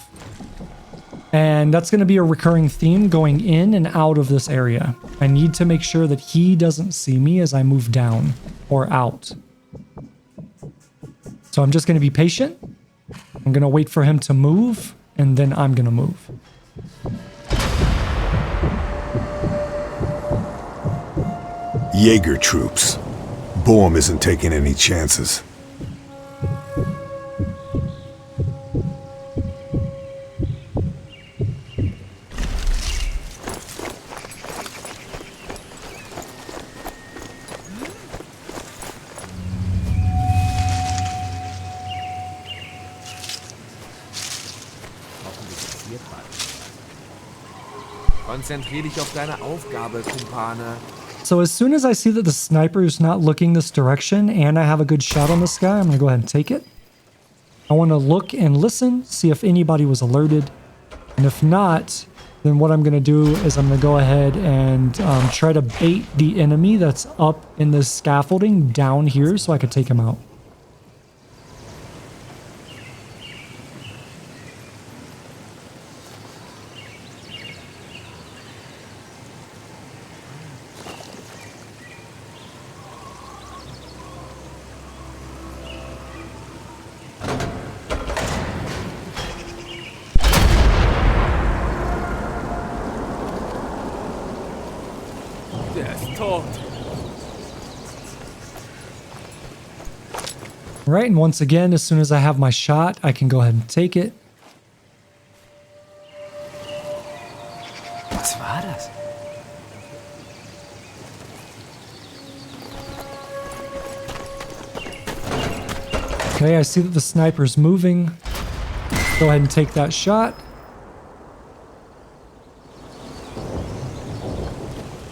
And that's going to be a recurring theme going in and out of this area. I need to make sure that he doesn't see me as I move down or out. So I'm just going to be patient. I'm going to wait for him to move, and then I'm going to move. Jaeger troops. Boehm isn't taking any chances. Konzentrier dich auf deine Aufgabe, Kumpane. So as soon as I see that the sniper is not looking this direction and I have a good shot on this guy, I'm going to go ahead and take it. I want to look and listen, see if anybody was alerted. And if not, then what I'm going to do is I'm going to go ahead and try to bait the enemy that's up in this scaffolding down here so I could take him out. Right, and once again, as soon as I have my shot, I can go ahead and take it. Was war das? Okay, I see that the sniper's moving. Go ahead and take that shot.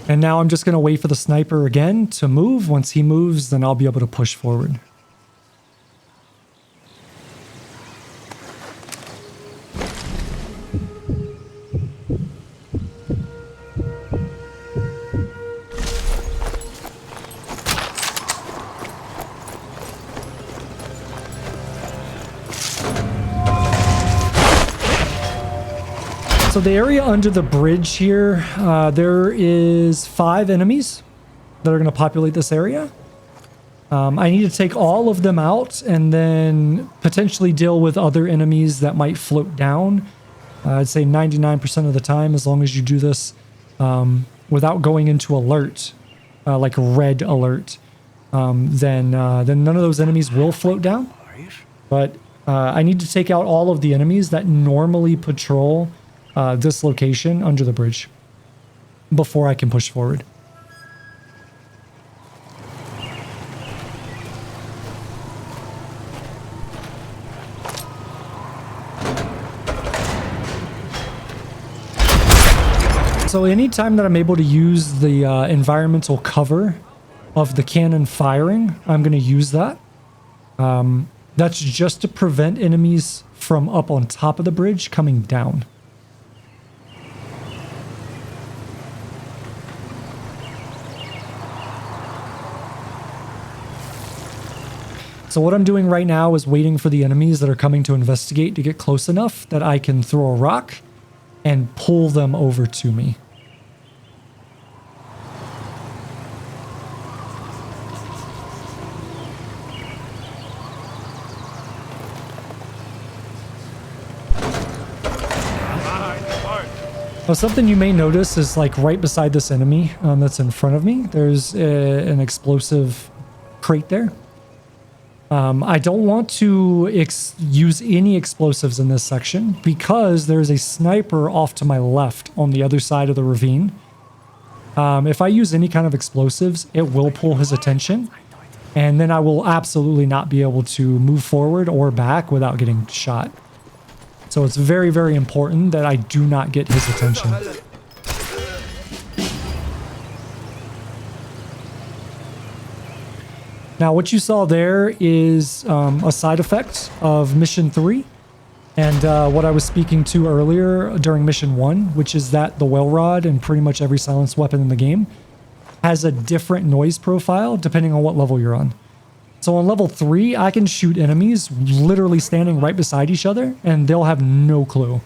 And now I'm just going to wait for the sniper again to move. Once he moves, then I'll be able to push forward. So the area under the bridge here, there is 5 enemies that are going to populate this area. I need to take all of them out and then potentially deal with other enemies that might float down. I'd say 99% of the time, as long as you do this without going into alert, like red alert, then none of those enemies will float down. But I need to take out all of the enemies that normally patrol this location under the bridge before I can push forward. So anytime that I'm able to use the environmental cover of the cannon firing, I'm going to use that. That's just to prevent enemies from up on top of the bridge coming down. So what I'm doing right now is waiting for the enemies that are coming to investigate to get close enough that I can throw a rock and pull them over to me. Now, something you may notice is like right beside this enemy that's in front of me, there's an explosive crate there. I don't want to use any explosives in this section because there's a sniper off to my left on the other side of the ravine. If I use any kind of explosives, it will pull his attention, and then I will absolutely not be able to move forward or back without getting shot. So it's very, very important that I do not get his attention. Now, what you saw there is a side effect of Mission 3 and what I was speaking to earlier during Mission 1, which is that the well rod and pretty much every silenced weapon in the game has a different noise profile depending on what level you're on. So on level 3, I can shoot enemies literally standing right beside each other and they'll have no clue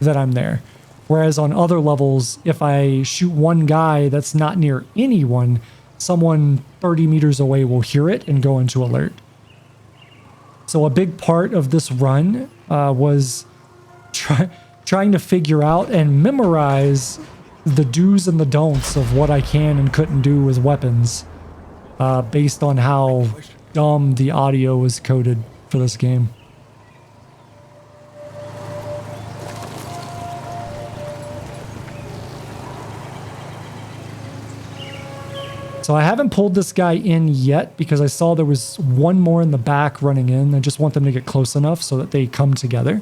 that I'm there. Whereas on other levels, if I shoot one guy that's not near anyone, someone 30 meters away will hear it and go into alert. So a big part of this run was trying to figure out and memorize the do's and the don'ts of what I can and couldn't do with weapons based on how dumb the audio was coded for this game. So I haven't pulled this guy in yet because I saw there was one more in the back running in. I just want them to get close enough so that they come together.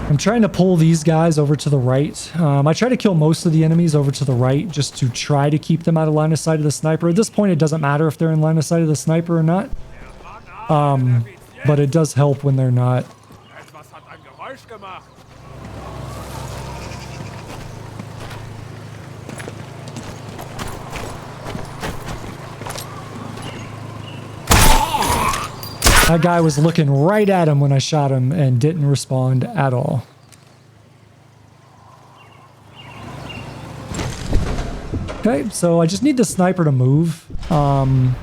I'm trying to pull these guys over to the right. I try to kill most of the enemies over to the right just to try to keep them out of line of sight of the sniper. At this point, it doesn't matter if they're in line of sight of the sniper or not. But it does help when they're not. That guy was looking right at him when I shot him and didn't respond at all. Okay, so I just need the sniper to move. And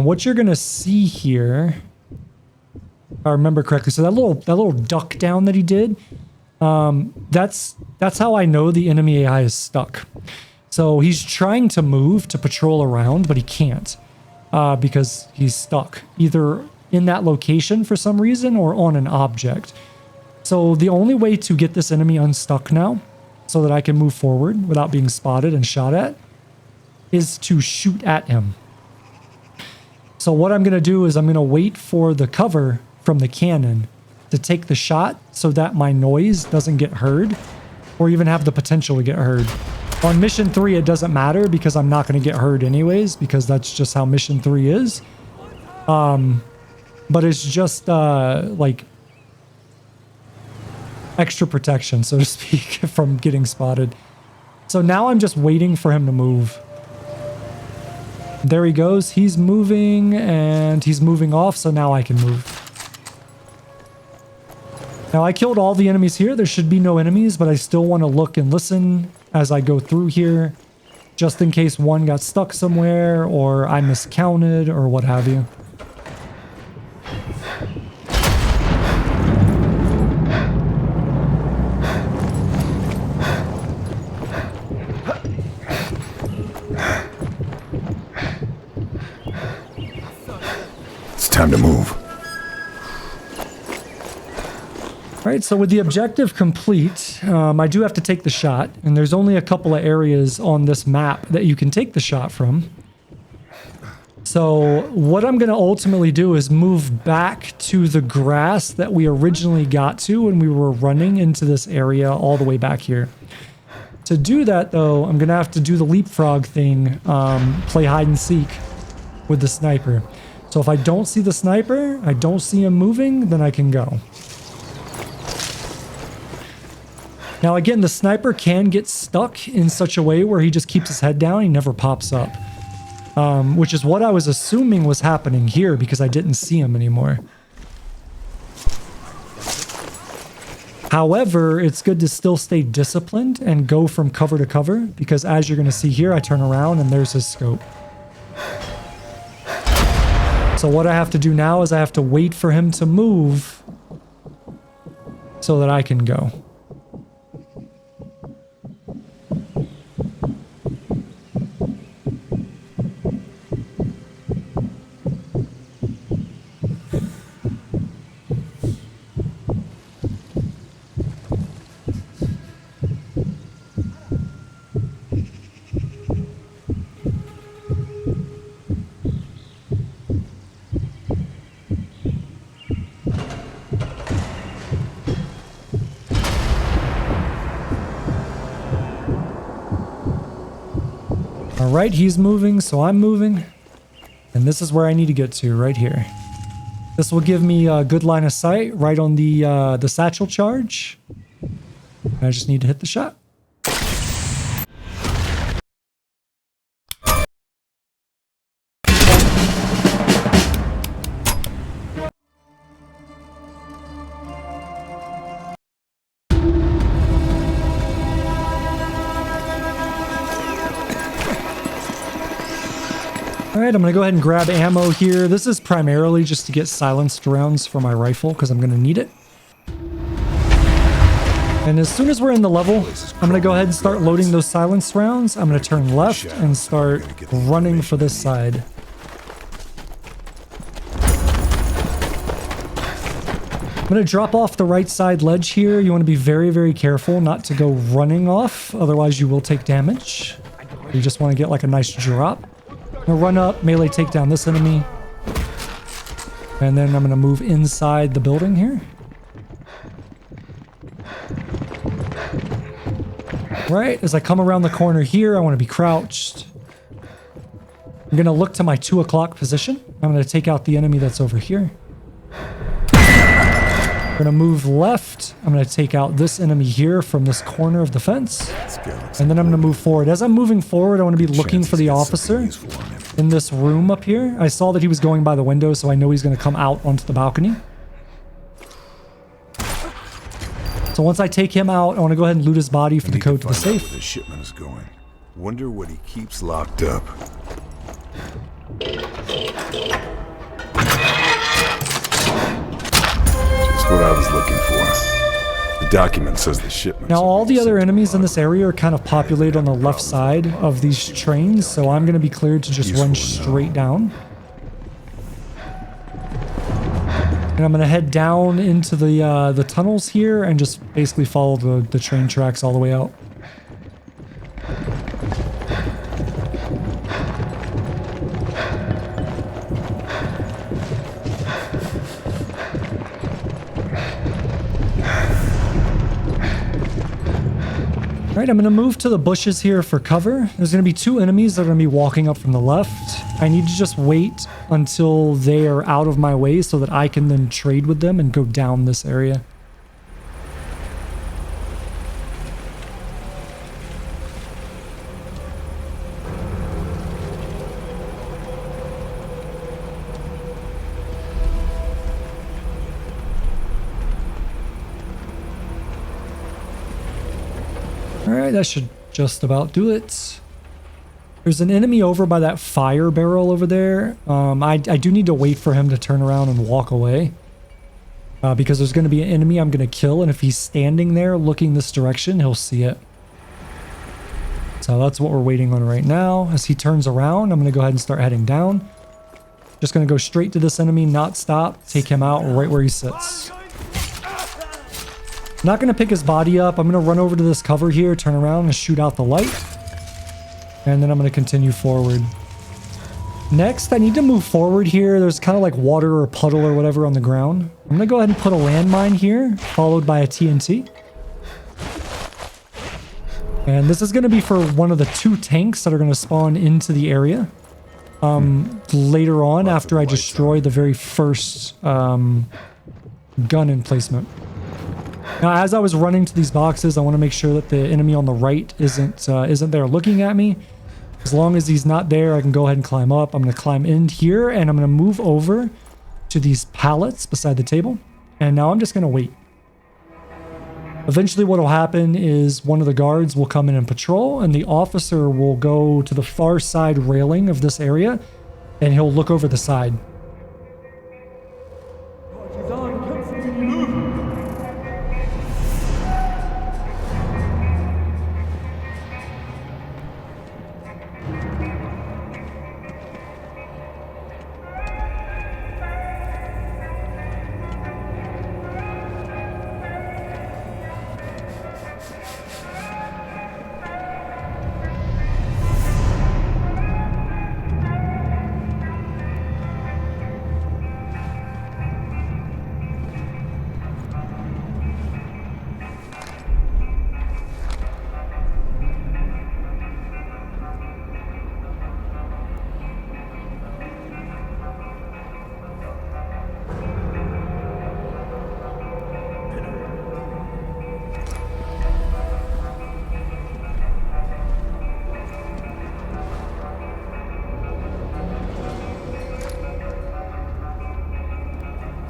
what you're gonna see here, if I remember correctly, so that little duck down that he did, that's how I know the enemy AI is stuck. So he's trying to move to patrol around, but he can't because he's stuck either in that location for some reason or on an object. So the only way to get this enemy unstuck now so that I can move forward without being spotted and shot at is to shoot at him. So what I'm going to do is I'm going to wait for the cover from the cannon to take the shot so that my noise doesn't get heard or even have the potential to get heard. On Mission 3, it doesn't matter because I'm not going to get heard anyways because that's just how Mission 3 is. but it's just like extra protection, so to speak, from getting spotted. So now I'm just waiting for him to move. There he goes. He's moving and he's moving off, so now I can move. Now I killed all the enemies here. There should be no enemies, but I still want to look and listen as I go through here, just in case one got stuck somewhere or I miscounted or what have you. It's time to move. All right, so with the objective complete, I do have to take the shot, and there's only a couple of areas on this map that you can take the shot from. So what I'm going to ultimately do is move back to the grass that we originally got to when we were running into this area all the way back here. To do that, though, I'm going to have to do the leapfrog thing, play hide and seek with the sniper. So if I don't see the sniper, I don't see him moving, then I can go. Now again, the sniper can get stuck in such a way where he just keeps his head down, he never pops up. Which is what I was assuming was happening here because I didn't see him anymore. However, it's good to still stay disciplined and go from cover to cover because as you're going to see here, I turn around and there's his scope. So what I have to do now is I have to wait for him to move so that I can go. Alright, he's moving, so I'm moving. And this is where I need to get to, right here. This will give me a good line of sight right on the satchel charge. I just need to hit the shot. Alright, I'm going to go ahead and grab ammo here. This is primarily just to get silenced rounds for my rifle because I'm going to need it. And as soon as we're in the level, I'm going to go ahead and start loading those silenced rounds. I'm going to turn left and start running for this side. I'm going to drop off the right side ledge here. You want to be very, very careful not to go running off, otherwise you will take damage. You just want to get like a nice drop. I'm gonna run up, melee take down this enemy. And then I'm gonna move inside the building here. Right, as I come around the corner here, I want to be crouched. I'm gonna look to my 2 o'clock position. I'm gonna take out the enemy that's over here. I'm gonna move left. I'm gonna take out this enemy here from this corner of the fence. And then I'm gonna move forward. As I'm moving forward, I want to be looking for the officer in this room up here. I saw that he was going by the window, so I know he's gonna come out onto the balcony. So once I take him out, I want to go ahead and loot his body for the code to the safe. Where the shipment is going. Wonder what he keeps locked up. Just what I was looking for. The document says the shipment. Now all the other enemies in this area are kind of populated on the left side of these trains, so I'm going to be cleared to just run straight down. And I'm going to head down into the tunnels here and just basically follow the train tracks all the way out. Alright, I'm going to move to the bushes here for cover. There's going to be 2 enemies that are going to be walking up from the left. I need to just wait until they are out of my way so that I can then trade with them and go down this area. Alright, that should just about do it. There's an enemy over by that fire barrel over there. I do need to wait for him to turn around and walk away. Because there's going to be an enemy I'm going to kill, and if he's standing there looking this direction, he'll see it. So that's what we're waiting on right now. As he turns around, I'm going to go ahead and start heading down. Just going to go straight to this enemy, not stop, take him out right where he sits. Not going to pick his body up. I'm going to run over to this cover here, turn around and shoot out the light. And then I'm going to continue forward. Next, I need to move forward here. There's kind of like water or puddle or whatever on the ground. I'm going to go ahead and put a landmine here, followed by a TNT. And this is going to be for one of the 2 tanks that are going to spawn into the area. Later on, after I destroy the very first gun emplacement. Now, as I was running to these boxes, I want to make sure that the enemy on the right isn't there looking at me. As long as he's not there, I can go ahead and climb up. I'm going to climb in here, and I'm going to move over to these pallets beside the table. And now I'm just going to wait. Eventually, what will happen is one of the guards will come in and patrol, and the officer will go to the far side railing of this area, and he'll look over the side.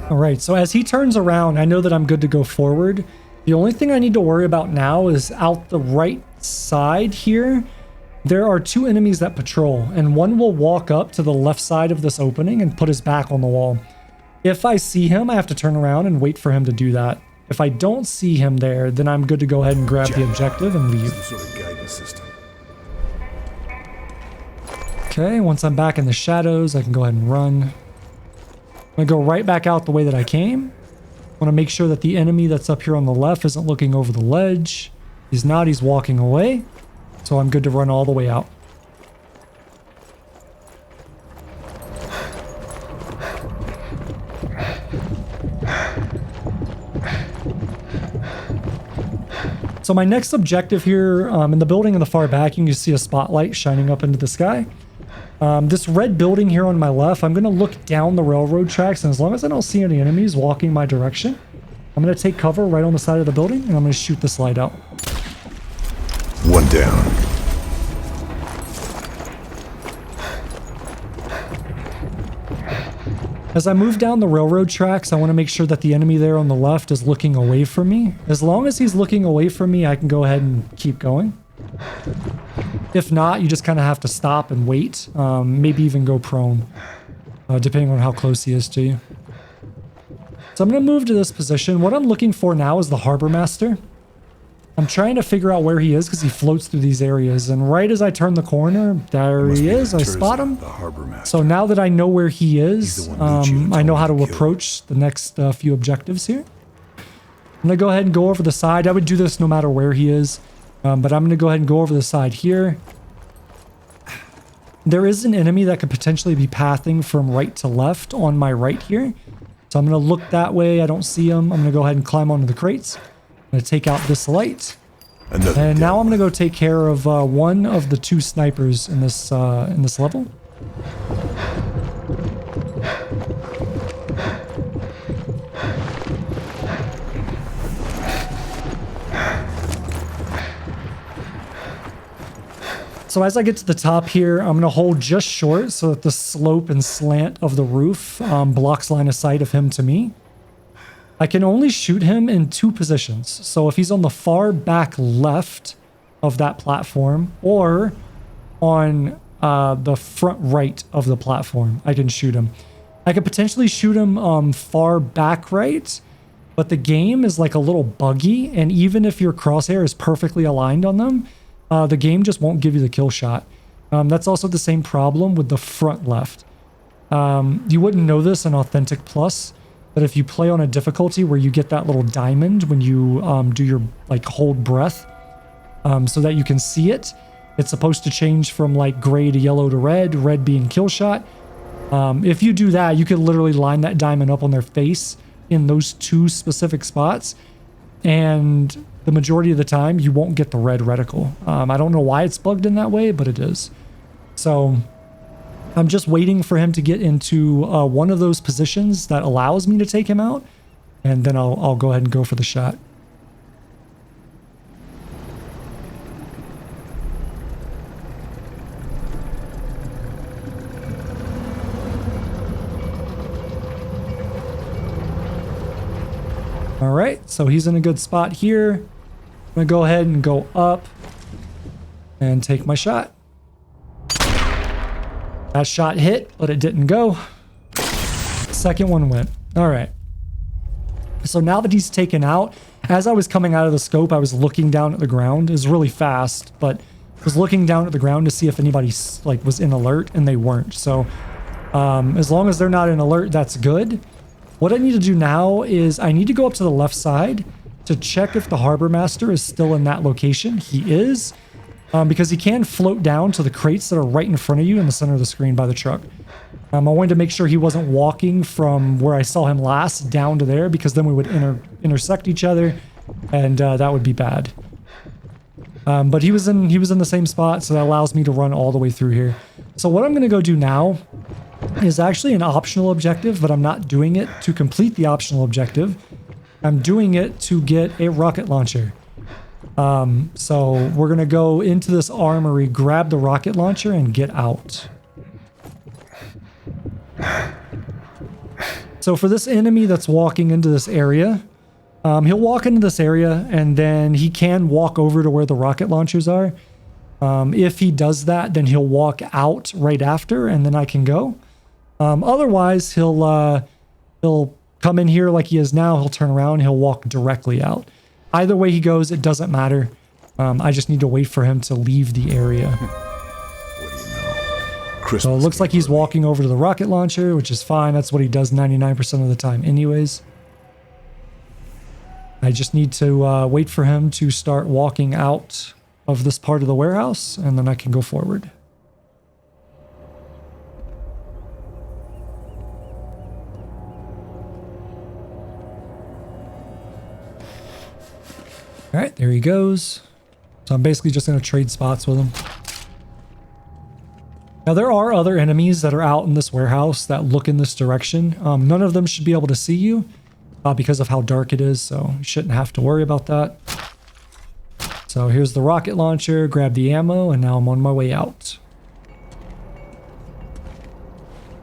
Alright, so as he turns around, I know that I'm good to go forward. The only thing I need to worry about now is out the right side here. There are 2 enemies that patrol, and one will walk up to the left side of this opening and put his back on the wall. If I see him, I have to turn around and wait for him to do that. If I don't see him there, then I'm good to go ahead and grab the objective and leave. Some sort of guidance system. Okay, once I'm back in the shadows, I can go ahead and run. I'm going to go right back out the way that I came. I want to make sure that the enemy that's up here on the left isn't looking over the ledge. He's not, he's walking away. So I'm good to run all the way out. So my next objective here, in the building in the far back, you can see a spotlight shining up into the sky. This red building here on my left, I'm going to look down the railroad tracks, and as long as I don't see any enemies walking my direction, I'm going to take cover right on the side of the building, and I'm going to shoot this light out. One down. As I move down the railroad tracks, I want to make sure that the enemy there on the left is looking away from me. As long as he's looking away from me, I can go ahead and keep going. If not, you just kind of have to stop and wait. Maybe even go prone, depending on how close he is to you. So I'm going to move to this position. What I'm looking for now is the Harbor Master. I'm trying to figure out where he is because he floats through these areas. And right as I turn the corner, there he is. I spot him. So now that I know where he is, I know how to approach the next few objectives here. I'm going to go ahead and go over the side. I would do this no matter where he is. But I'm going to go ahead and go over the side here. There is an enemy that could potentially be pathing from right to left on my right here. So I'm going to look that way. I don't see him. I'm going to go ahead and climb onto the crates. I'm going to take out this light. Another And now dead I'm gonna go take care of one of the 2 snipers in this level. So as I get to the top here, I'm gonna hold just short so that the slope and slant of the roof blocks line of sight of him to me. I can only shoot him in 2 positions. So if he's on the far back left of that platform or on the front right of the platform, I can shoot him. I could potentially shoot him far back right, but the game is like a little buggy, and even if your crosshair is perfectly aligned on them, the game just won't give you the kill shot. That's also the same problem with the front left. You wouldn't know this in Authentic Plus, but if you play on a difficulty where you get that little diamond when you do your like hold breath, so that you can see it, it's supposed to change from like gray to yellow to red being kill shot. If you do that, you could literally line that diamond up on their face in those 2 specific spots, and the majority of the time you won't get the red reticle. I don't know why it's bugged in that way, but it is. So I'm just waiting for him to get into one of those positions that allows me to take him out, and then I'll go ahead and go for the shot. All right, so he's in a good spot here. I'm gonna go ahead and go up and take my shot. That shot hit, but it didn't go. Second one went. All right. So now that he's taken out, as I was coming out of the scope, I was looking down at the ground. It was really fast, but I was looking down at the ground to see if anybody like was in alert, and they weren't. So as long as they're not in alert, that's good. What I need to do now is I need to go up to the left side to check if the harbor master is still in that location. He is, because he can float down to the crates that are right in front of you in the center of the screen by the truck. I wanted to make sure he wasn't walking from where I saw him last down to there, because then we would intersect each other, and that would be bad. But he was in the same spot, so that allows me to run all the way through here. So what I'm going to go do now is actually an optional objective, but I'm not doing it to complete the optional objective. I'm doing it to get a rocket launcher. So we're going to go into this armory, grab the rocket launcher, and get out. So for this enemy that's walking into this area, he'll walk into this area, and then he can walk over to where the rocket launchers are. If he does that, then he'll walk out right after, and then I can go. Otherwise, he'll come in here like he is now. He'll turn around. He'll walk directly out. Either way he goes, it doesn't matter. I just need to wait for him to leave the area. What do you know? So it looks like he's walking over to the rocket launcher, which is fine. That's what he does 99% of the time anyways. I just need to wait for him to start walking out of this part of the warehouse, and then I can go forward. All right, there he goes. So I'm basically just going to trade spots with him. Now there are other enemies that are out in this warehouse that look in this direction. None of them should be able to see you because of how dark it is, so you shouldn't have to worry about that. So here's the rocket launcher, grab the ammo, and now I'm on my way out.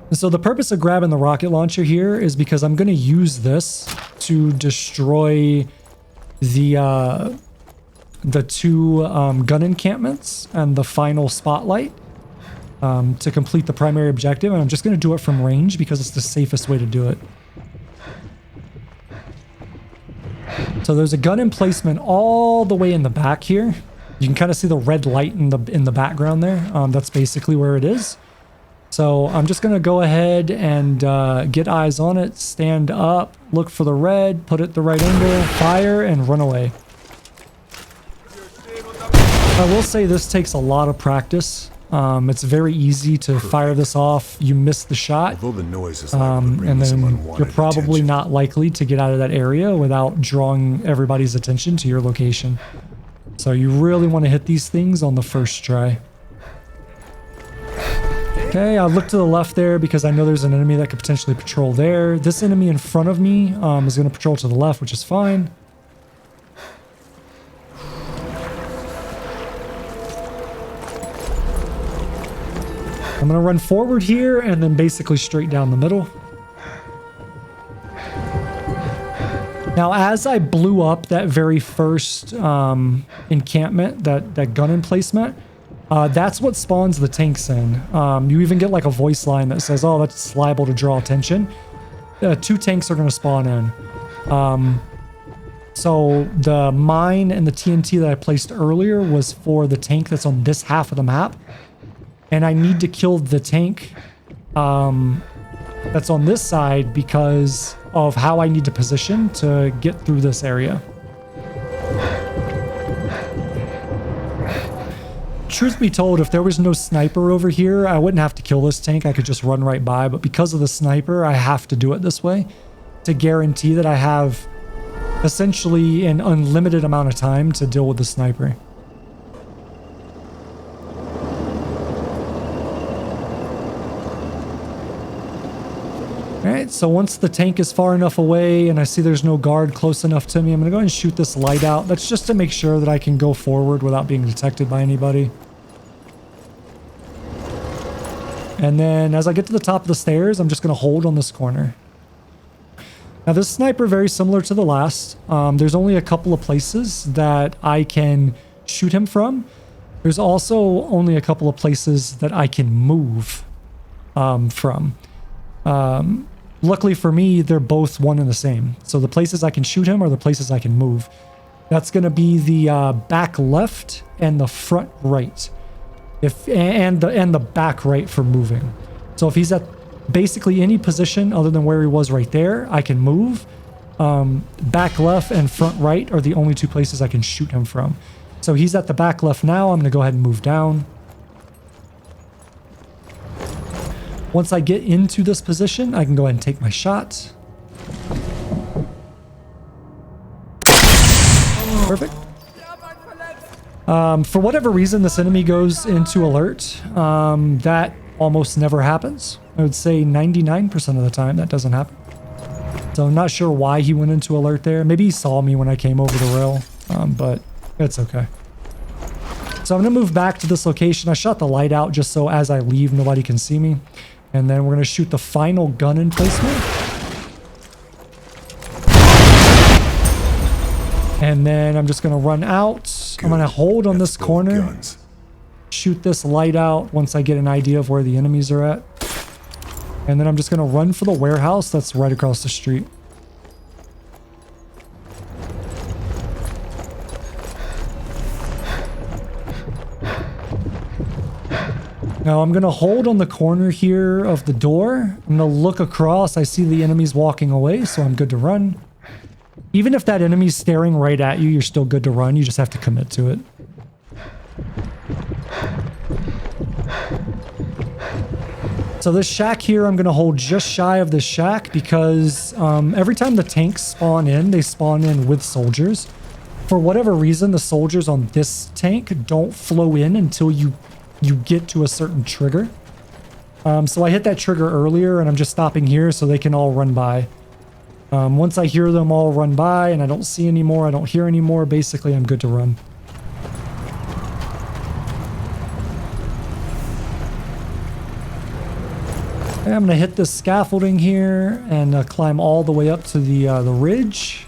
And so the purpose of grabbing the rocket launcher here is because I'm going to use this to destroy the 2 gun encampments and the final spotlight to complete the primary objective. And I'm just going to do it from range because it's the safest way to do it. So there's a gun emplacement all the way in the back here. You can kind of see the red light in the background there. That's basically where it is. So I'm just going to go ahead and get eyes on it, stand up, look for the red, put it the right angle, fire, and run away. I will say this takes a lot of practice. It's very easy to fire this off. You miss the shot, Although the noise is and then you're probably not likely to get out of that area without drawing everybody's attention to your location. So you really want to hit these things on the first try. Okay, I look to the left there because I know there's an enemy that could potentially patrol there. This enemy in front of me is going to patrol to the left, which is fine. I'm going to run forward here and then basically straight down the middle. Now, as I blew up that very first encampment, that gun emplacement, that's what spawns the tanks in. You even get like a voice line that says, oh, that's liable to draw attention. 2 tanks are going to spawn in. So the mine and the TNT that I placed earlier was for the tank that's on this half of the map. And I need to kill the tank that's on this side because of how I need to position to get through this area. Truth be told, if there was no sniper over here, I wouldn't have to kill this tank. I could just run right by. But because of the sniper, I have to do it this way to guarantee that I have essentially an unlimited amount of time to deal with the sniper. Alright, so once the tank is far enough away and I see there's no guard close enough to me, I'm going to go ahead and shoot this light out. That's just to make sure that I can go forward without being detected by anybody. And then as I get to the top of the stairs, I'm just going to hold on this corner. Now this sniper, very similar to the last. There's only a couple of places that I can shoot him from. There's also only a couple of places that I can move from. Luckily for me, they're both one and the same. So the places I can shoot him are the places I can move. That's going to be the back left and the front right. And the back right for moving. So if he's at basically any position other than where he was right there, I can move. Back left and front right are the only 2 places I can shoot him from. So he's at the back left now. I'm going to go ahead and move down. Once I get into this position, I can go ahead and take my shot. Perfect. For whatever reason, this enemy goes into alert. That almost never happens. I would say 99% of the time that doesn't happen. So I'm not sure why he went into alert there. Maybe he saw me when I came over the rail, but it's okay. So I'm going to move back to this location. I shot the light out just so as I leave, nobody can see me. And then we're going to shoot the final gun emplacement. And then I'm just going to run out. I'm going to hold on this corner. Shoot this light out once I get an idea of where the enemies are at. And then I'm just going to run for the warehouse that's right across the street. Now I'm going to hold on the corner here of the door. I'm going to look across. I see the enemies walking away, so I'm good to run. Even if that enemy's staring right at you, you're still good to run. You just have to commit to it. So this shack here, I'm going to hold just shy of this shack because every time the tanks spawn in, they spawn in with soldiers. For whatever reason, the soldiers on this tank don't flow in until you get to a certain trigger. So I hit that trigger earlier and I'm just stopping here so they can all run by. Once I hear them all run by and I don't see anymore, I don't hear anymore, basically I'm good to run. Okay, I'm going to hit this scaffolding here and climb all the way up to the ridge.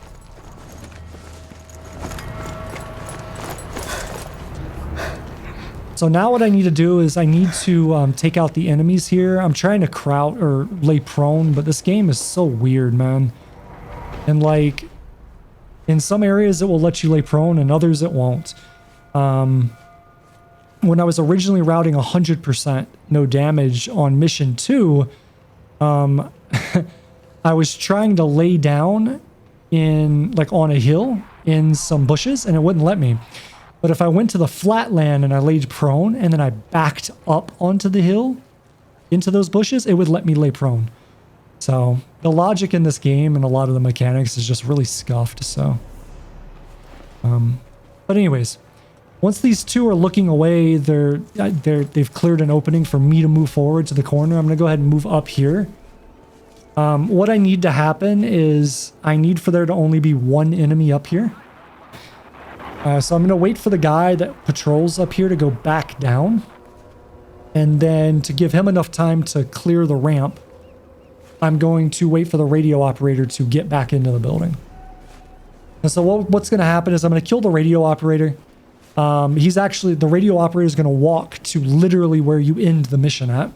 So now what I need to do is I need to take out the enemies here. I'm trying to crouch or lay prone, but this game is so weird, man. And like, in some areas it will let you lay prone and others it won't. When I was originally routing 100% no damage on mission 2, I was trying to lay down in like on a hill in some bushes and it wouldn't let me. But if I went to the flat land and I laid prone and then I backed up onto the hill into those bushes, it would let me lay prone. So the logic in this game and a lot of the mechanics is just really scuffed. So, but anyways, Once these two are looking away, they've cleared an opening for me to move forward to the corner. I'm going to go ahead and move up here. What I need to happen is I need for there to only be one enemy up here. So I'm going to wait for the guy that patrols up here to go back down. And then to give him enough time to clear the ramp, I'm going to wait for the radio operator to get back into the building. And so what's going to happen is I'm going to kill the radio operator. The radio operator is going to walk to literally where you end the mission at.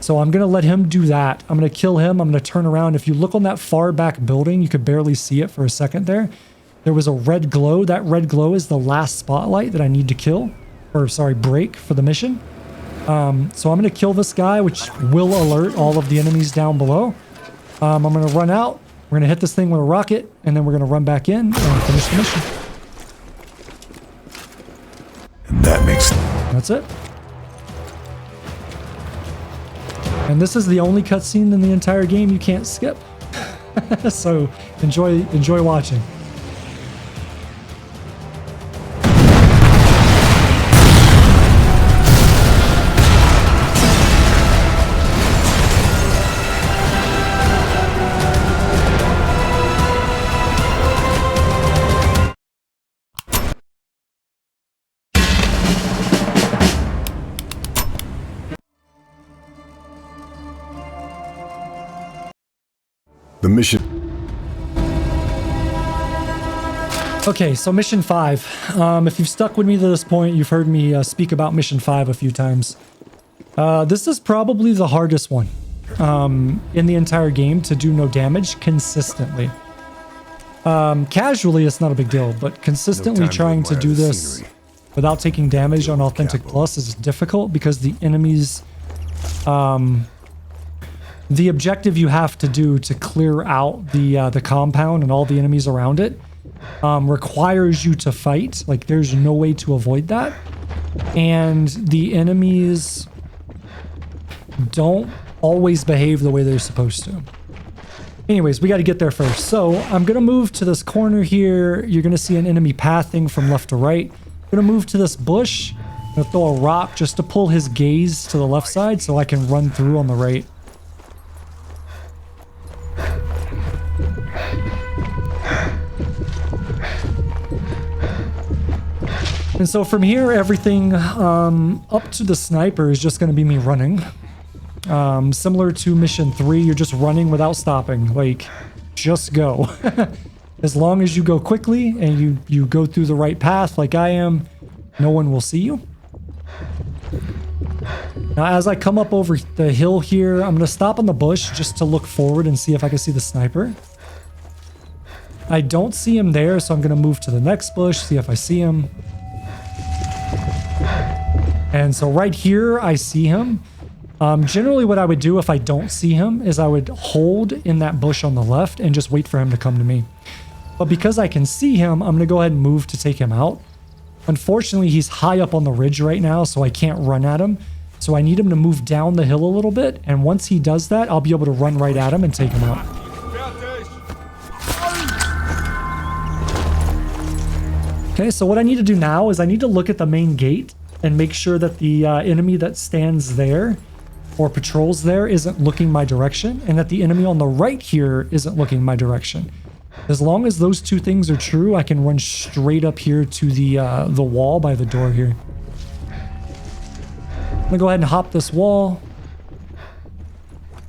So I'm going to let him do that. I'm going to kill him. I'm going to turn around. If you look on that far back building, you could barely see it for a second there. There was a red glow. That red glow is the last spotlight that I need to kill. Or, sorry, break for the mission. So I'm going to kill this guy, which will alert all of the enemies down below. I'm going to run out. We're going to hit this thing with a rocket. And then we're going to run back in and finish the mission. And that makes... That's it. And this is the only cutscene in the entire game you can't skip. So enjoy watching. The mission... Okay, so mission 5. If you've stuck with me to this point, you've heard me speak about mission 5 a few times. This is probably the hardest one in the entire game to do no damage consistently. Casually, it's not a big deal, but consistently trying to do this without taking damage on Authentic Plus is difficult because the enemies... the objective you have to do to clear out the compound and all the enemies around it requires you to fight. Like, there's no way to avoid that. And the enemies don't always behave the way they're supposed to. Anyways, we got to get there first. So I'm going to move to this corner here. You're going to see an enemy pathing from left to right. I'm going to move to this bush. I'm going to throw a rock just to pull his gaze to the left side so I can run through on the right. And so from here, everything up to the sniper is just going to be me running. Similar to mission 3, you're just running without stopping. Like, just go. As long as you go quickly and you go through the right path like I am, no one will see you. Now, as I come up over the hill here, I'm going to stop on the bush just to look forward and see if I can see the sniper. I don't see him there, so I'm going to move to the next bush, see if I see him. And so right here, I see him. Generally, what I would do if I don't see him is I would hold in that bush on the left and just wait for him to come to me. But because I can see him, I'm going to go ahead and move to take him out. Unfortunately, he's high up on the ridge right now, so I can't run at him. So I need him to move down the hill a little bit. And once he does that, I'll be able to run right at him and take him out. Okay, so what I need to do now is I need to look at the main gate and make sure that the enemy that stands there or patrols there isn't looking my direction, and that the enemy on the right here isn't looking my direction. As long as those two things are true, I can run straight up here to the wall by the door here. I'm gonna go ahead and hop this wall,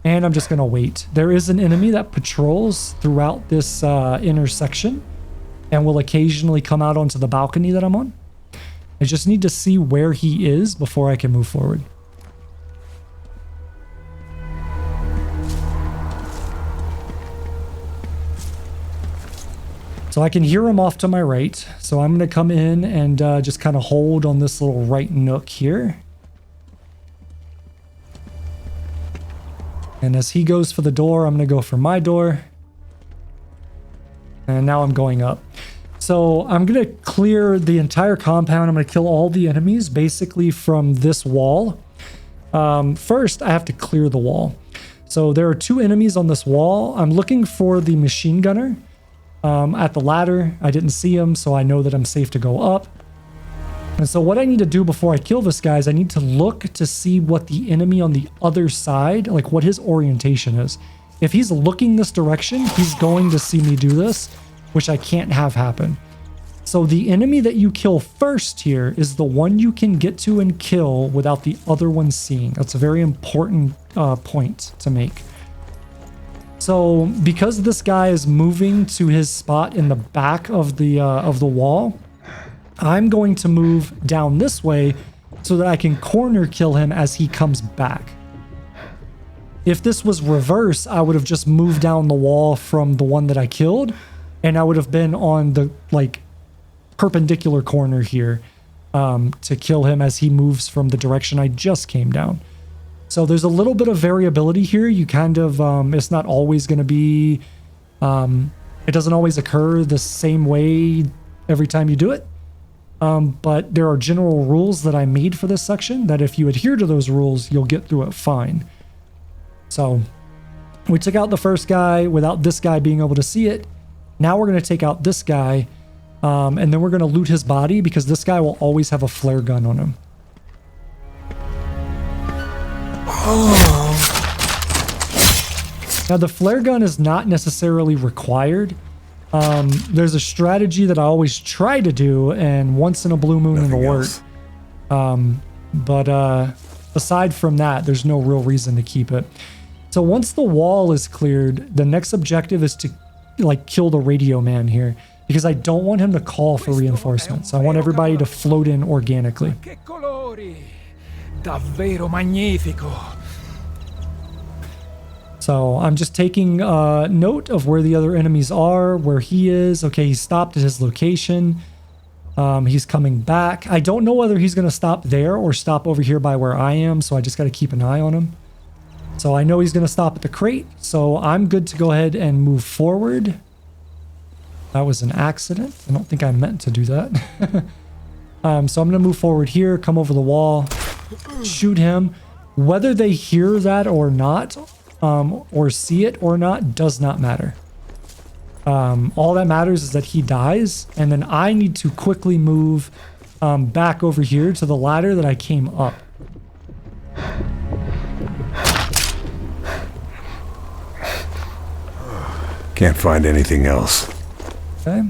and I'm just gonna wait. There is an enemy that patrols throughout this intersection and will occasionally come out onto the balcony that I'm on. I just need to see where he is before I can move forward. So I can hear him off to my right. So I'm going to come in and just kind of hold on this little right nook here. And as he goes for the door, I'm going to go for my door. And now I'm going up. So I'm going to clear the entire compound. I'm going to kill all the enemies basically from this wall. First, I have to clear the wall. So there are two enemies on this wall. I'm looking for the machine gunner at the ladder. I didn't see him, so I know that I'm safe to go up. And so what I need to do before I kill this guy is I need to look to see what the enemy on the other side, like what his orientation is. If he's looking this direction, he's going to see me do this, which I can't have happen. So the enemy that you kill first here is the one you can get to and kill without the other one seeing. That's a very important point to make. So because this guy is moving to his spot in the back of the wall, I'm going to move down this way so that I can corner kill him as he comes back. If this was reverse, I would have just moved down the wall from the one that I killed, and I would have been on the like perpendicular corner here to kill him as he moves from the direction I just came down. So there's a little bit of variability here. You kind of, it's not always going to be, it doesn't always occur the same way every time you do it. But there are general rules that I made for this section that if you adhere to those rules, you'll get through it fine. So we took out the first guy without this guy being able to see it. Now we're going to take out this guy, and then we're going to loot his body because this guy will always have a flare gun on him. Now the flare gun is not necessarily required. There's a strategy that I always try to do, and once in a blue moon it'll work. But aside from that, there's no real reason to keep it. So once the wall is cleared, the next objective is to like kill the radio man here, because I don't want him to call for reinforcements. I want everybody to float in organically. Davvero magnifico. So I'm just taking note of where the other enemies are, where he is. Okay, he stopped at his location. He's coming back. I don't know whether he's going to stop there or stop over here by where I am, so I just got to keep an eye on him. So I know he's going to stop at the crate, so I'm good to go ahead and move forward. That was an accident. I don't think I meant to do that. So I'm going to move forward here, come over the wall, shoot him. Whether they hear that or not, or see it or not, does not matter. All that matters is that he dies, and then I need to quickly move back over here to the ladder that I came up. Can't find anything else. Okay.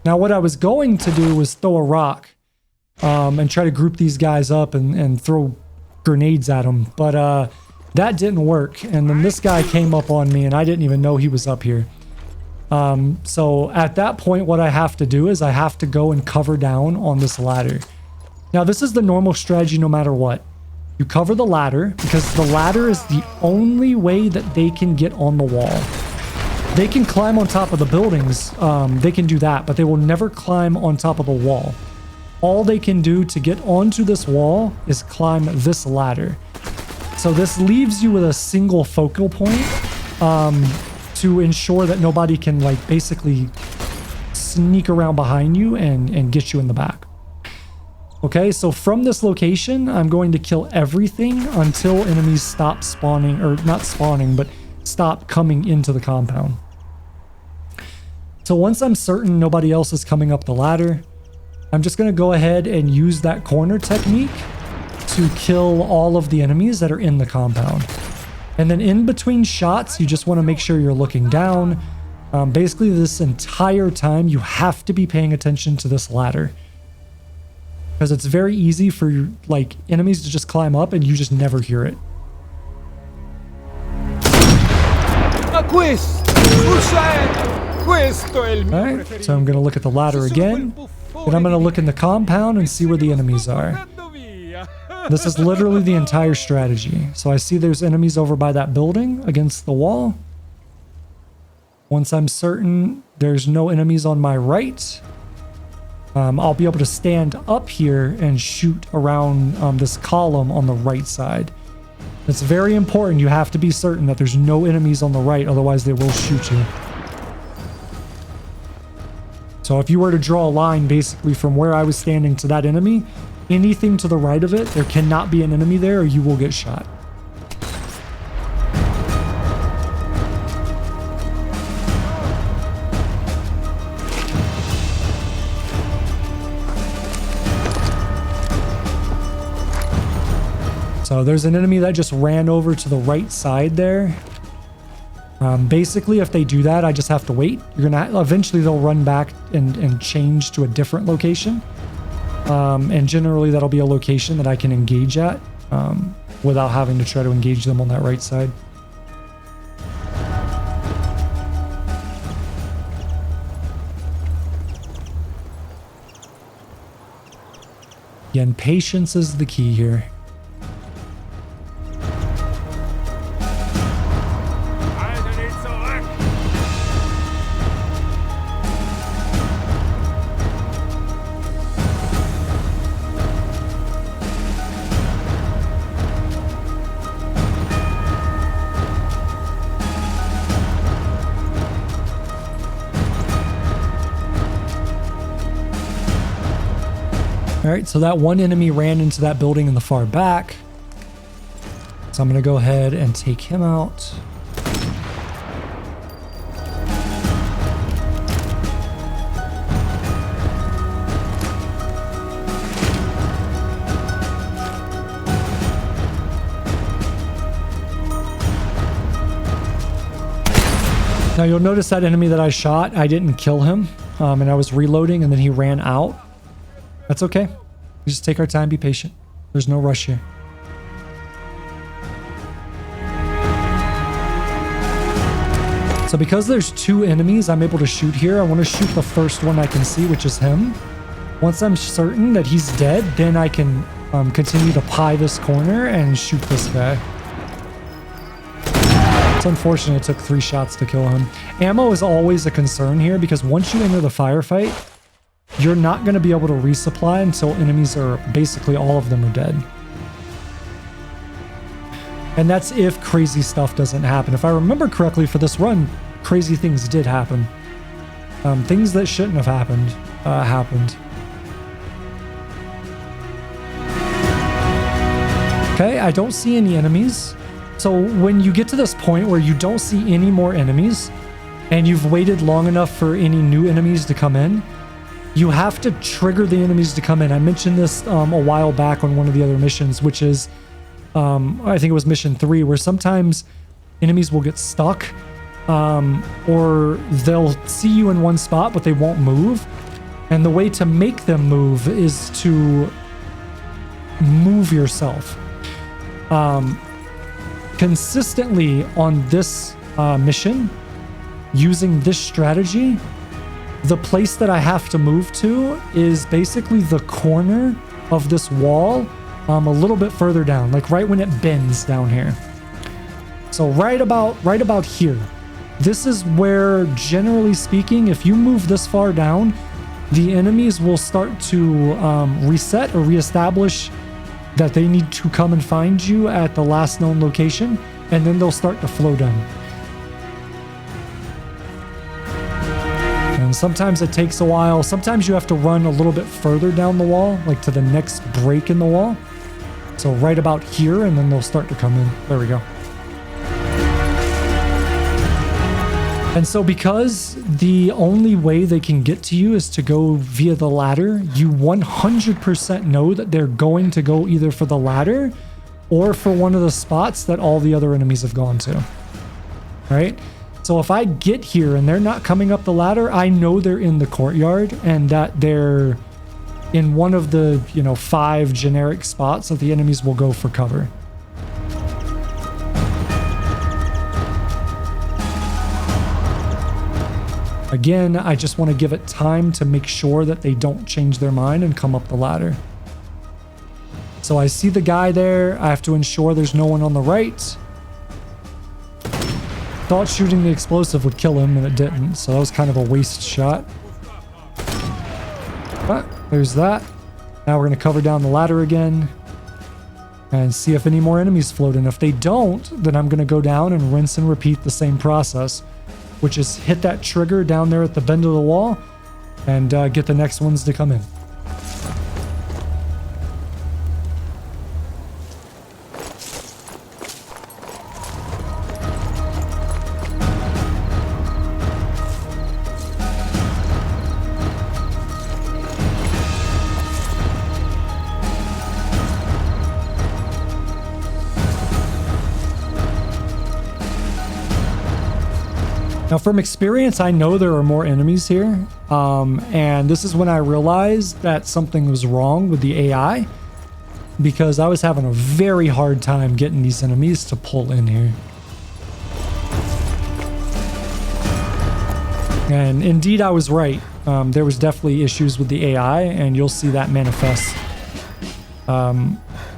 Now what I was going to do was throw a rock and try to group these guys up and throw grenades at them, but that didn't work. And then this guy came up on me and I didn't even know he was up here. So at that point, what I have to do is I have to go and cover down on this ladder. Now this is the normal strategy no matter what. You cover the ladder because the ladder is the only way that they can get on the wall. They can climb on top of the buildings, they can do that, but they will never climb on top of the wall. All they can do to get onto this wall is climb this ladder. So this leaves you with a single focal point to ensure that nobody can like basically sneak around behind you and get you in the back. Okay, so from this location, I'm going to kill everything until enemies stop spawning, or not spawning, but stop coming into the compound. So once I'm certain nobody else is coming up the ladder, I'm just going to go ahead and use that corner technique to kill all of the enemies that are in the compound. And then in between shots, you just want to make sure you're looking down. Basically, this entire time, you have to be paying attention to this ladder, because it's very easy for like enemies to just climb up and you just never hear it. Alright, so I'm going to look at the ladder again, and I'm going to look in the compound and see where the enemies are. This is literally the entire strategy. So I see there's enemies over by that building against the wall. Once I'm certain there's no enemies on my right, I'll be able to stand up here and shoot around this column on the right side. It's very important. You have to be certain that there's no enemies on the right, otherwise they will shoot you. So if you were to draw a line basically from where I was standing to that enemy, anything to the right of it, there cannot be an enemy there or you will get shot. So there's an enemy that just ran over to the right side there. Basically, if they do that, I just have to wait. You're gonna eventually they'll run back and change to a different location. And generally that'll be a location that I can engage at without having to try to engage them on that right side. Again, patience is the key here. Alright, so that one enemy ran into that building in the far back. So I'm going to go ahead and take him out. Now you'll notice that enemy that I shot, I didn't kill him, and I was reloading and then he ran out. That's okay. We just take our time, be patient. There's no rush here. So because there's two enemies I'm able to shoot here, I want to shoot the first one I can see, which is him. Once I'm certain that he's dead, then I can continue to pie this corner and shoot this guy. It's unfortunate it took 3 shots to kill him. Ammo is always a concern here because once you enter the firefight, you're not going to be able to resupply until enemies are basically all of them are dead. And that's if crazy stuff doesn't happen. If I remember correctly for this run, crazy things did happen. Things that shouldn't have happened, happened. Okay, I don't see any enemies. So when you get to this point where you don't see any more enemies, and you've waited long enough for any new enemies to come in, you have to trigger the enemies to come in. I mentioned this a while back on one of the other missions, which is, I think it was mission 3, where sometimes enemies will get stuck, or they'll see you in one spot, but they won't move. And the way to make them move is to move yourself. Consistently on this mission, using this strategy, the place that I have to move to is basically the corner of this wall, a little bit further down, like right when it bends down here. So right about here. This is where, generally speaking, if you move this far down, the enemies will start to reset or reestablish that they need to come and find you at the last known location, and then they'll start to flow down. And sometimes it takes a while. Sometimes you have to run a little bit further down the wall, like to the next break in the wall. So right about here, and then they'll start to come in. There we go. And so because the only way they can get to you is to go via the ladder, you 100% know that they're going to go either for the ladder or for one of the spots that all the other enemies have gone to. Right? So if I get here and they're not coming up the ladder, I know they're in the courtyard and that they're in one of the, 5 generic spots that the enemies will go for cover. Again, I just want to give it time to make sure that they don't change their mind and come up the ladder. So I see the guy there. I have to ensure there's no one on the right. Thought shooting the explosive would kill him, and it didn't. So that was kind of a waste shot. But there's that. Now we're going to cover down the ladder again and see if any more enemies float in. If they don't, then I'm going to go down and rinse and repeat the same process, which is hit that trigger down there at the bend of the wall and get the next ones to come in. Now, from experience, I know there are more enemies here. And this is when I realized that something was wrong with the AI, because I was having a very hard time getting these enemies to pull in here. And indeed, I was right. There was definitely issues with the AI, and you'll see that manifest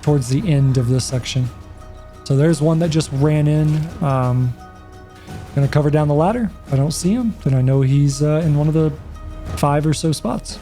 towards the end of this section. So there's one that just ran in. Gonna cover down the ladder. If I don't see him, then I know he's in one of the 5 or so spots.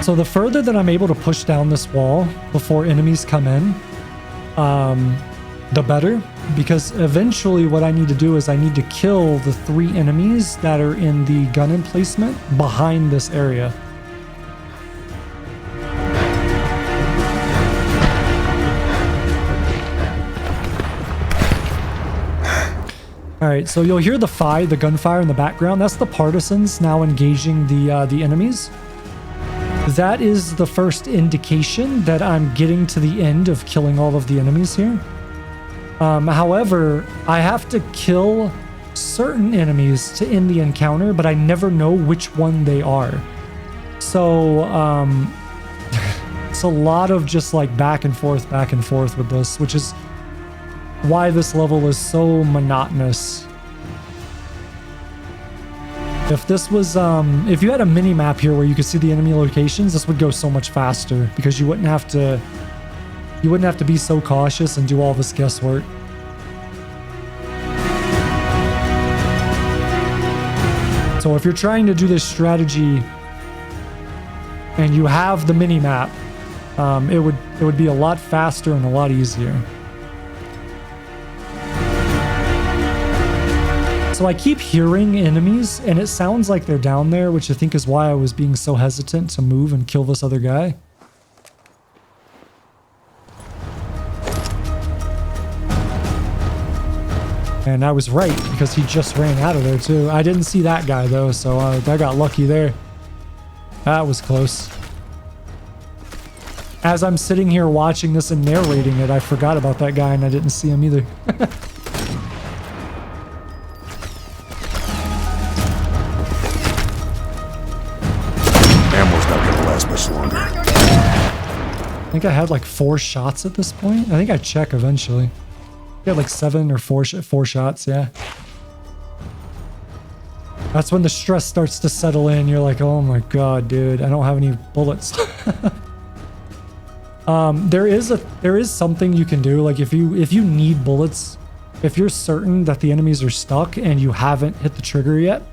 So the further that I'm able to push down this wall before enemies come in, the better. Because eventually what I need to do is I need to kill the 3 enemies that are in the gun emplacement behind this area. Alright, so you'll hear the gunfire in the background. That's the partisans now engaging the enemies. That is the first indication that I'm getting to the end of killing all of the enemies here. However, I have to kill certain enemies to end the encounter, but I never know which one they are. So, it's a lot of just like back and forth with this, which is why this level is so monotonous. If this was, if you had a mini map here where you could see the enemy locations, this would go so much faster because you wouldn't have to be so cautious and do all this guesswork. So if you're trying to do this strategy and you have the mini map, it would be a lot faster and a lot easier. So I keep hearing enemies, and it sounds like they're down there, which I think is why I was being so hesitant to move and kill this other guy. And I was right, because he just ran out of there too. I didn't see that guy though, so I got lucky there. That was close. As I'm sitting here watching this and narrating it, I forgot about that guy and I didn't see him either. Ammo's not gonna last much longer. I think I had like 4 shots at this point. I think I check eventually. I had like 7 or 4 shots, yeah. That's when the stress starts to settle in. You're like, oh my god, dude, I don't have any bullets. There is something you can do. Like if you need bullets, if you're certain that the enemies are stuck and you haven't hit the trigger yet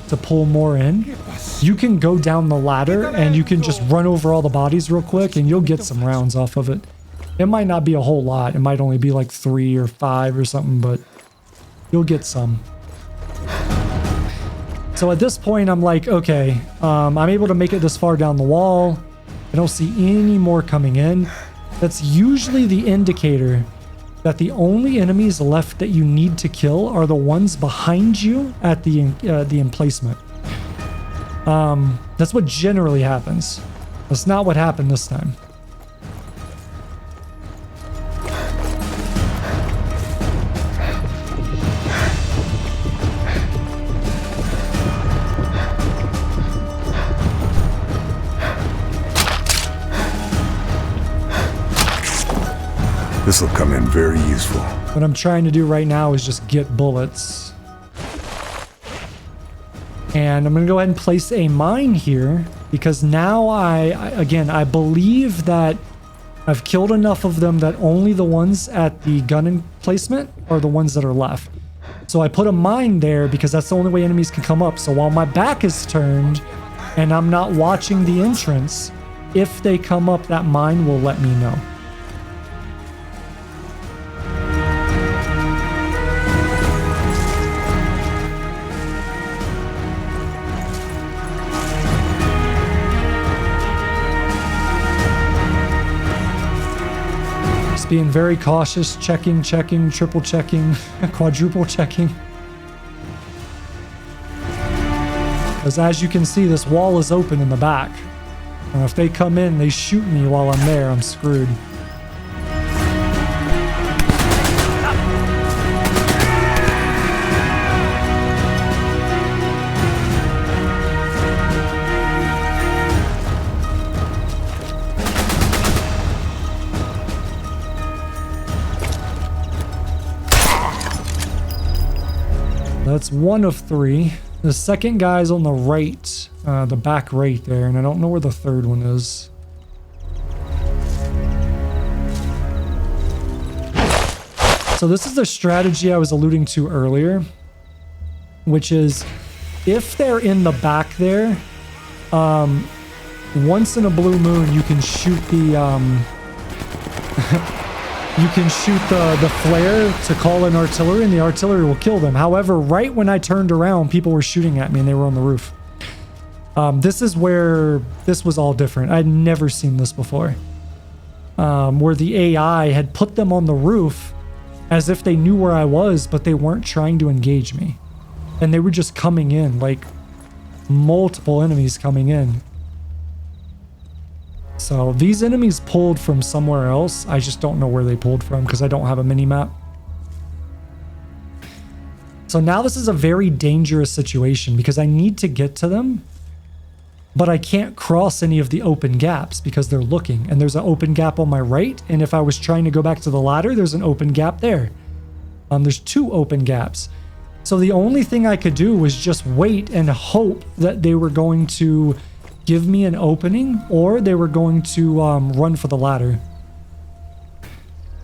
to pull more in, you can go down the ladder and you can just run over all the bodies real quick and you'll get some rounds off of it. It might not be a whole lot. It might only be like 3 or 5 or something, but you'll get some. So at this point, I'm like, okay, I'm able to make it this far down the wall. I don't see any more coming in. That's usually the indicator that the only enemies left that you need to kill are the ones behind you at the emplacement. That's what generally happens. That's not what happened this time. This will come in very useful. What I'm trying to do right now is just get bullets. And I'm going to go ahead and place a mine here because now I believe that I've killed enough of them that only the ones at the gun emplacement are the ones that are left. So I put a mine there because that's the only way enemies can come up. So while my back is turned and I'm not watching the entrance, if they come up, that mine will let me know. Being very cautious, checking, triple checking, quadruple checking. Because as you can see, this wall is open in the back. And if they come in, they shoot me while I'm there, I'm screwed. That's one of three. The second guy's on the right, the back right there, and I don't know where the third one is. So this is the strategy I was alluding to earlier, which is if they're in the back there, once in a blue moon, you can shoot the you can shoot the flare to call in artillery, and the artillery will kill them. However, right when I turned around, people were shooting at me and they were on the roof. This is where this was all different. I'd never seen this before. Where the AI had put them on the roof as if they knew where I was, but they weren't trying to engage me. And they were just coming in, like multiple enemies coming in. So these enemies pulled from somewhere else. I just don't know where they pulled from because I don't have a mini-map. So now this is a very dangerous situation because I need to get to them, but I can't cross any of the open gaps because they're looking. And there's an open gap on my right, and if I was trying to go back to the ladder, there's an open gap there. There's two open gaps. So the only thing I could do was just wait and hope that they were going to give me an opening, or they were going to run for the ladder.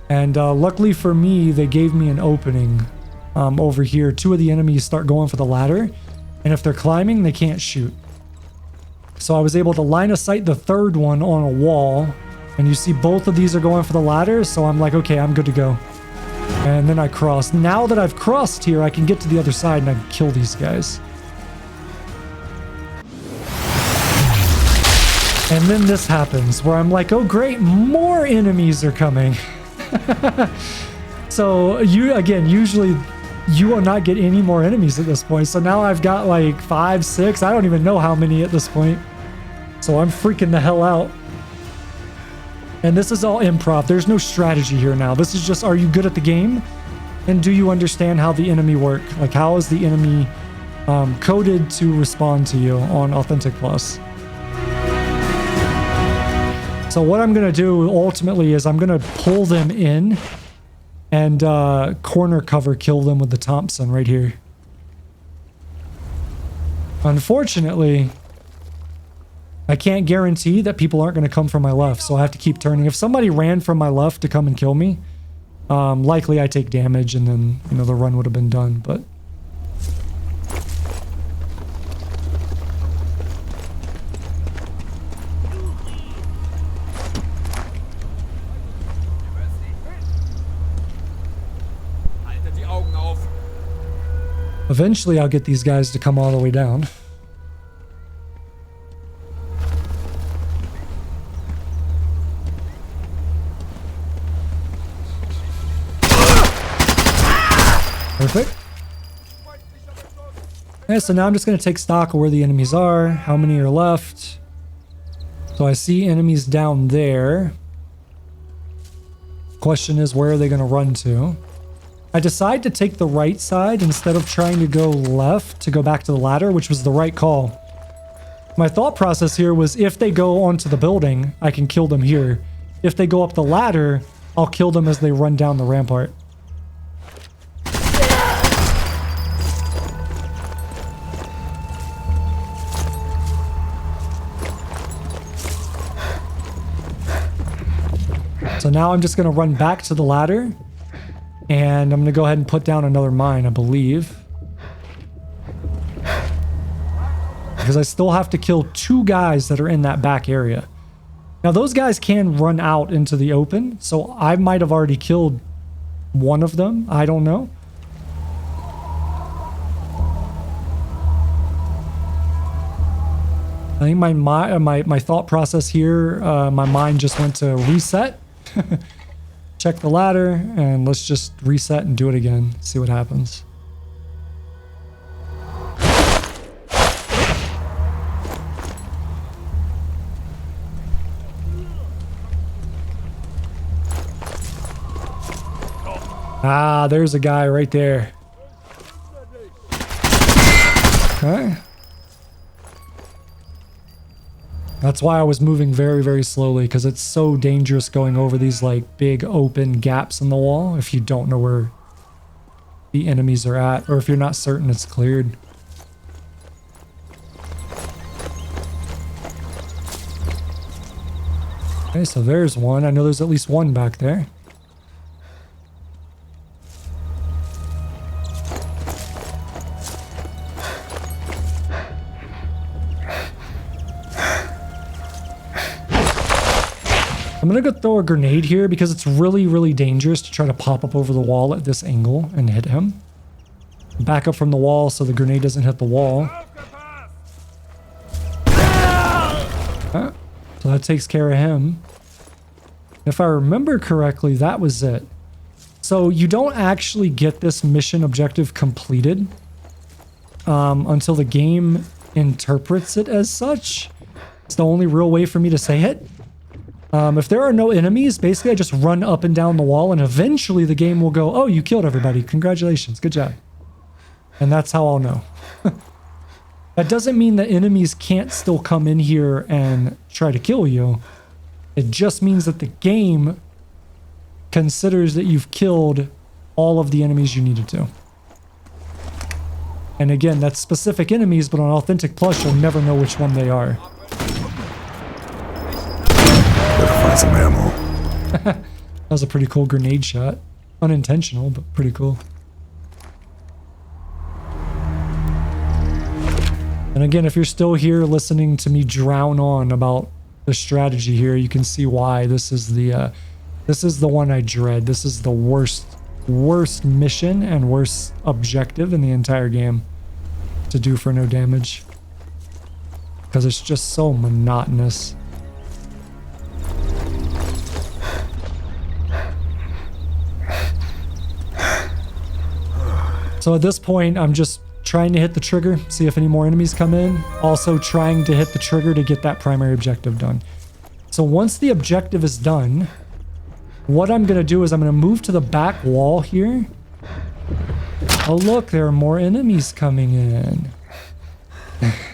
And luckily for me, they gave me an opening over here. Two of the enemies start going for the ladder, and if they're climbing, they can't shoot. So I was able to line of sight the third one on a wall, and you see both of these are going for the ladder, so I'm like, okay, I'm good to go. And then I crossed. Now that I've crossed here, I can get to the other side and I can kill these guys. And then this happens where I'm like, oh great, more enemies are coming. So usually you will not get any more enemies at this point. So now I've got like 5, 6, I don't even know how many at this point. So I'm freaking the hell out. And this is all improv. There's no strategy here now. This is just, are you good at the game? And do you understand how the enemy work? Like, how is the enemy coded to respond to you on Authentic Plus? So what I'm going to do ultimately is I'm going to pull them in and corner cover kill them with the Thompson right here. Unfortunately, I can't guarantee that people aren't going to come from my left, so I have to keep turning. If somebody ran from my left to come and kill me, likely I take damage and then, you know, the run would have been done, but... Eventually, I'll get these guys to come all the way down. Perfect. Yeah, so now I'm just going to take stock of where the enemies are, how many are left. So I see enemies down there. Question is, where are they going to run to? I decide to take the right side instead of trying to go left to go back to the ladder, which was the right call. My thought process here was if they go onto the building, I can kill them here. If they go up the ladder, I'll kill them as they run down the rampart. So now I'm just going to run back to the ladder. And I'm going to go ahead and put down another mine, I believe. Because I still have to kill 2 guys that are in that back area. Now those guys can run out into the open. So I might have already killed one of them. I don't know. I think my thought process here, my mind just went to reset. Check the ladder, and let's just reset and do it again. See what happens. Ah, there's a guy right there. Okay. That's why I was moving very, very slowly, because it's so dangerous going over these like big open gaps in the wall if you don't know where the enemies are at, or if you're not certain it's cleared. Okay, so there's one. I know there's at least one back there. I'm gonna go throw a grenade here because it's really, really dangerous to try to pop up over the wall at this angle and hit him. Back up from the wall so the grenade doesn't hit the wall. Okay. So that takes care of him. If I remember correctly, that was it. So you don't actually get this mission objective completed until the game interprets it as such. It's the only real way for me to say it. If there are no enemies, basically I just run up and down the wall, and eventually the game will go, oh, you killed everybody. Congratulations. Good job. And that's how I'll know. That doesn't mean that enemies can't still come in here and try to kill you. It just means that the game considers that you've killed all of the enemies you needed to. And again, that's specific enemies, but on Authentic Plus, you'll never know which one they are. Find some ammo. That was a pretty cool grenade shot. Unintentional, but pretty cool. And again, if you're still here listening to me drown on about the strategy here, you can see why this is the one I dread. This is the worst mission and worst objective in the entire game to do for no damage. Because it's just so monotonous. So at this point, I'm just trying to hit the trigger, see if any more enemies come in. Also trying to hit the trigger to get that primary objective done. So once the objective is done, what I'm going to do is I'm going to move to the back wall here. Oh, look, there are more enemies coming in.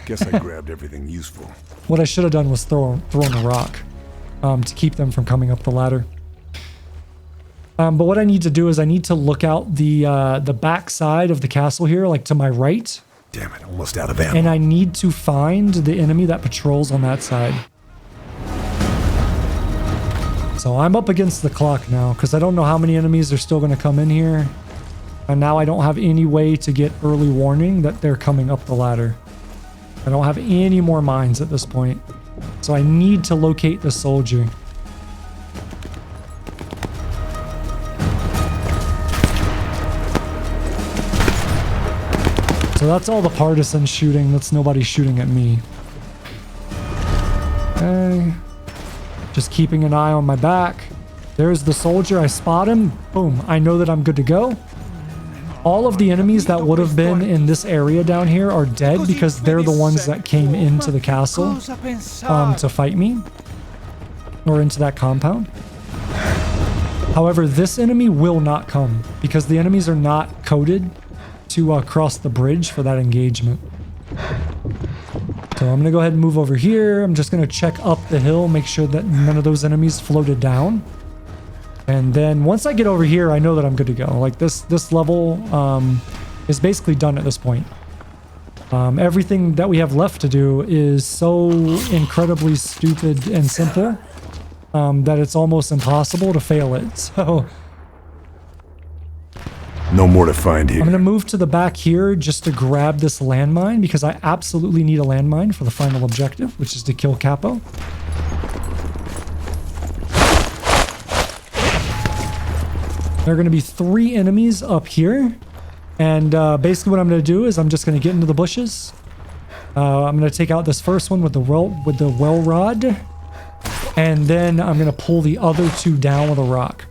Guess I grabbed everything useful. What I should have done was thrown a rock to keep them from coming up the ladder. But what I need to do is I need to look out the back side of the castle here, like to my right. Damn it, almost out of ammo. And I need to find the enemy that patrols on that side. So I'm up against the clock now, because I don't know how many enemies are still going to come in here. And now I don't have any way to get early warning that they're coming up the ladder. I don't have any more mines at this point. So I need to locate the soldier. So that's all the partisan shooting. That's nobody shooting at me. Okay. Just keeping an eye on my back. There's the soldier. I spot him. Boom. I know that I'm good to go. All of the enemies that would have been in this area down here are dead because they're the ones that came into the castle to fight me. Or into that compound. However, this enemy will not come because the enemies are not coded to cross the bridge for that engagement. So I'm going to go ahead and move over here. I'm just going to check up the hill, make sure that none of those enemies floated down. And then once I get over here, I know that I'm good to go. Like this level is basically done at this point. Everything that we have left to do is so incredibly stupid and simple that it's almost impossible to fail it. So No more to find here. I'm going to move to the back here just to grab this landmine because I absolutely need a landmine for the final objective, which is to kill Capo. There are going to be 3 enemies up here. And basically what I'm going to do is I'm just going to get into the bushes. I'm going to take out this first one with the well rod. And then I'm going to pull the other 2 down with a rock.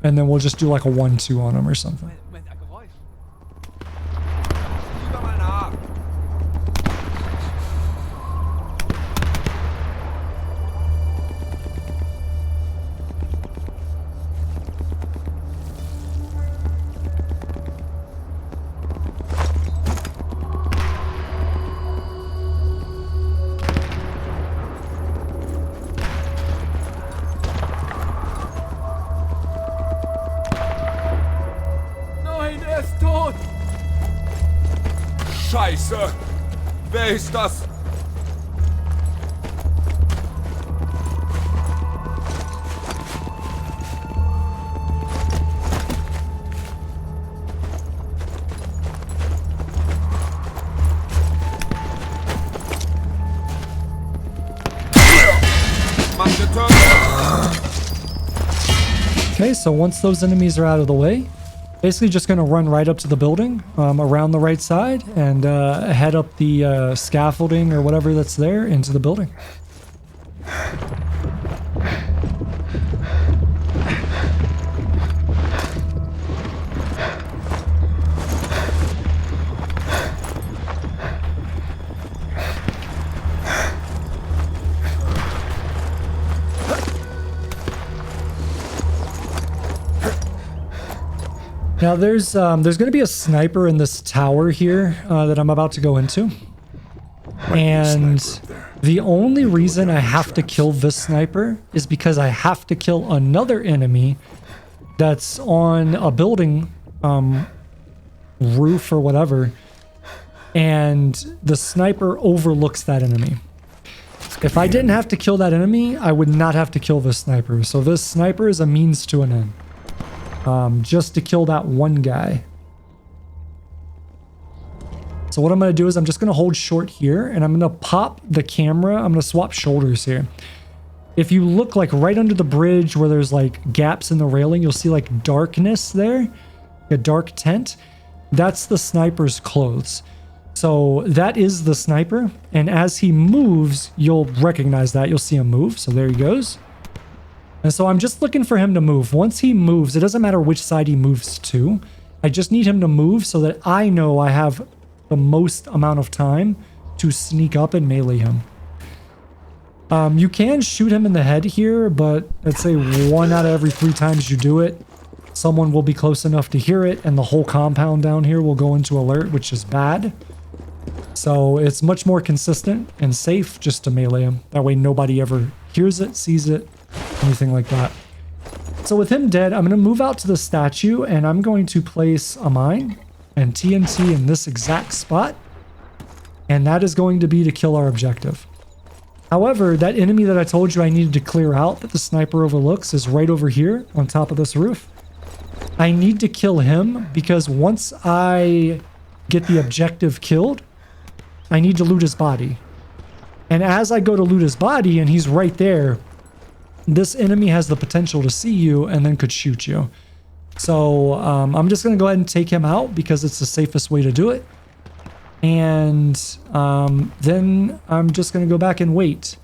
And then we'll just do like a 1-2 on them or something. Lieber mal nach. Nein, er ist tot! Scheiße! Wer ist das? Mann getötet! Okay, so once those enemies are out of the way, basically just going to run right up to the building around the right side and head up the scaffolding or whatever that's there into the building. Now there's going to be a sniper in this tower here that I'm about to go into. And the only reason I have to kill this sniper is because I have to kill another enemy that's on a building roof or whatever. And the sniper overlooks that enemy. If I didn't have to kill that enemy, I would not have to kill this sniper. So this sniper is a means to an end. Just to kill that one guy. So what I'm going to do is I'm just going to hold short here and I'm going to pop the camera. I'm going to swap shoulders here. If you look like right under the bridge where there's like gaps in the railing, you'll see like darkness there, a dark tent. That's the sniper's clothes. So that is the sniper. And as he moves, you'll recognize that. You'll see him move. So there he goes. And so I'm just looking for him to move. Once he moves, it doesn't matter which side he moves to. I just need him to move so that I know I have the most amount of time to sneak up and melee him. You can shoot him in the head here, but let's say 1 out of every 3 times you do it, someone will be close enough to hear it and the whole compound down here will go into alert, which is bad. So it's much more consistent and safe just to melee him. That way nobody ever hears it, sees it, anything like that. So with him dead, I'm going to move out to the statue and I'm going to place a mine and TNT in this exact spot. And that is going to be to kill our objective. However, that enemy that I told you I needed to clear out that the sniper overlooks is right over here on top of this roof. I need to kill him because once I get the objective killed, I need to loot his body. And as I go to loot his body and he's right there, this enemy has the potential to see you and then could shoot you. So I'm just going to go ahead and take him out because it's the safest way to do it. And then I'm just going to go back and wait.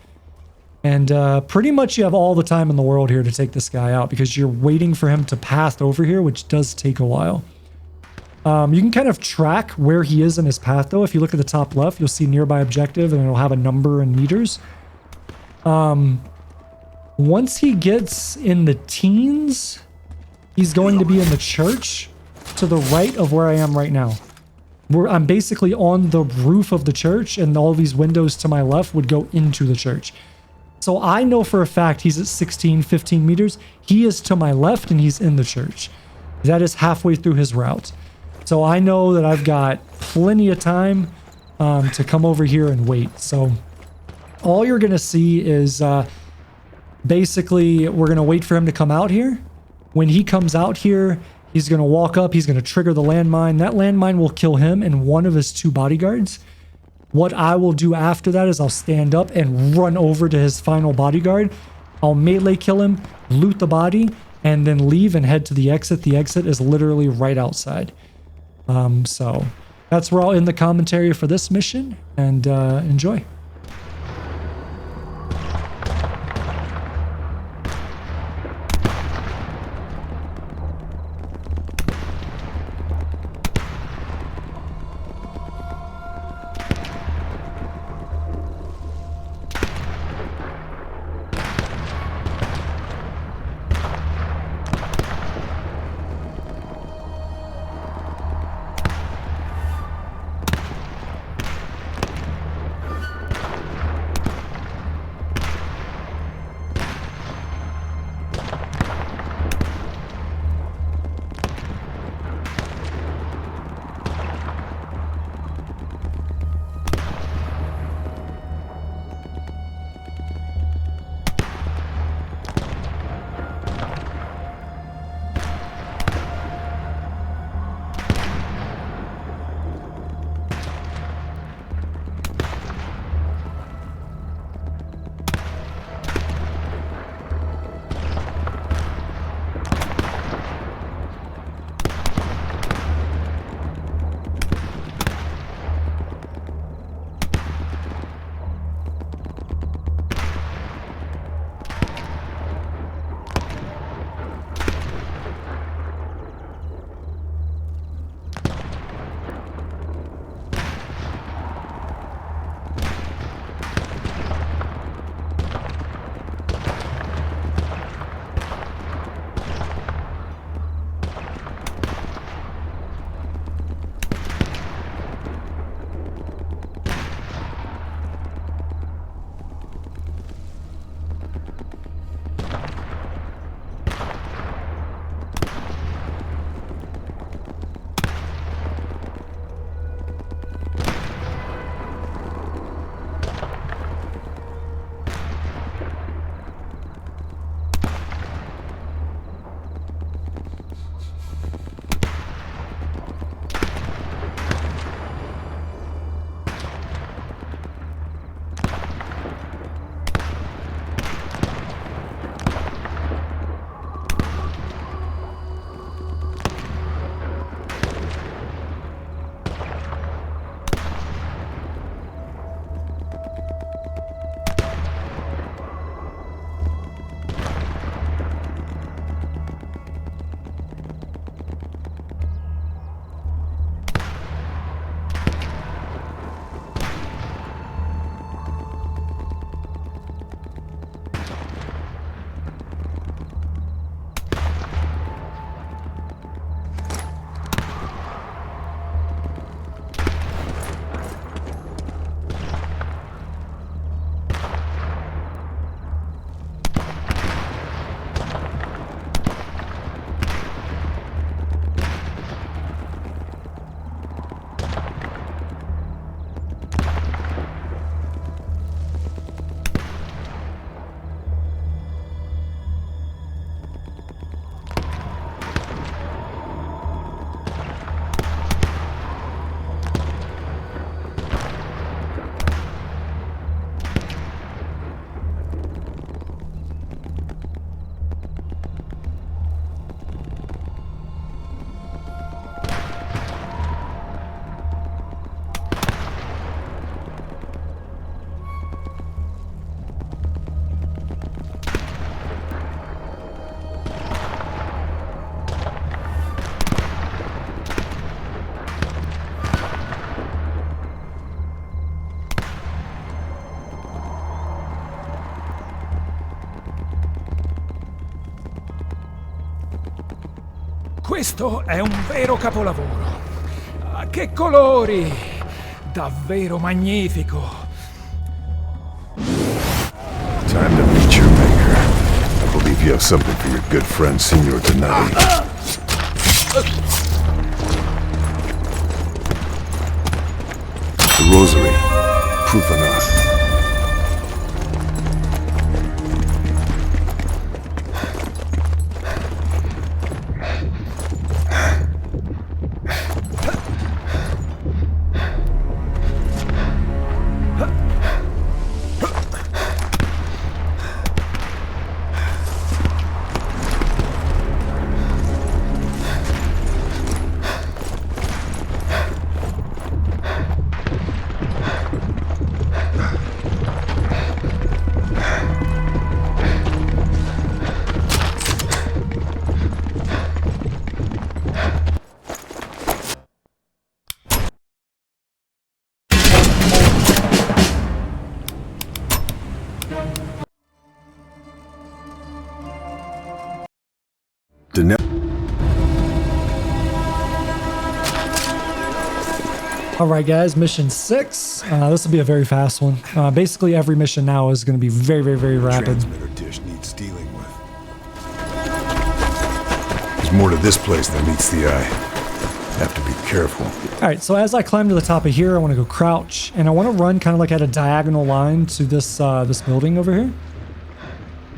And pretty much you have all the time in the world here to take this guy out because you're waiting for him to pass over here, which does take a while. You can kind of track where he is in his path though. If you look at the top left, you'll see nearby objective and it'll have a number in meters. Once he gets in the teens, he's going to be in the church to the right of where I am right now. I'm basically on the roof of the church and all these windows to my left would go into the church. So I know for a fact he's at 16, 15 meters. He is to my left and he's in the church. That is halfway through his route. So I know that I've got plenty of time to come over here and wait. So all you're going to see is basically, we're going to wait for him to come out here. When he comes out here, he's going to walk up. He's going to trigger the landmine. That landmine will kill him and one of his 2 bodyguards. What I will do after that is I'll stand up and run over to his final bodyguard. I'll melee kill him, loot the body, and then leave and head to the exit. The exit is literally right outside. So that's where I'll end the commentary for this mission, and enjoy. Questo è un vero capolavoro. Ah, che colori! Davvero magnifico! Time to meet your maker. I believe you have something for your good friend, Signor Donati. The rosary. Proof enough. Alright guys, mission 6. This will be a very fast one. Basically every mission now is going to be very, very, very rapid. Transmitter dish needs dealing with. There's more to this place than meets the eye. Have to be careful. Alright, so as I climb to the top of here, I want to go crouch, and I want to run kind of like at a diagonal line to this this building over here.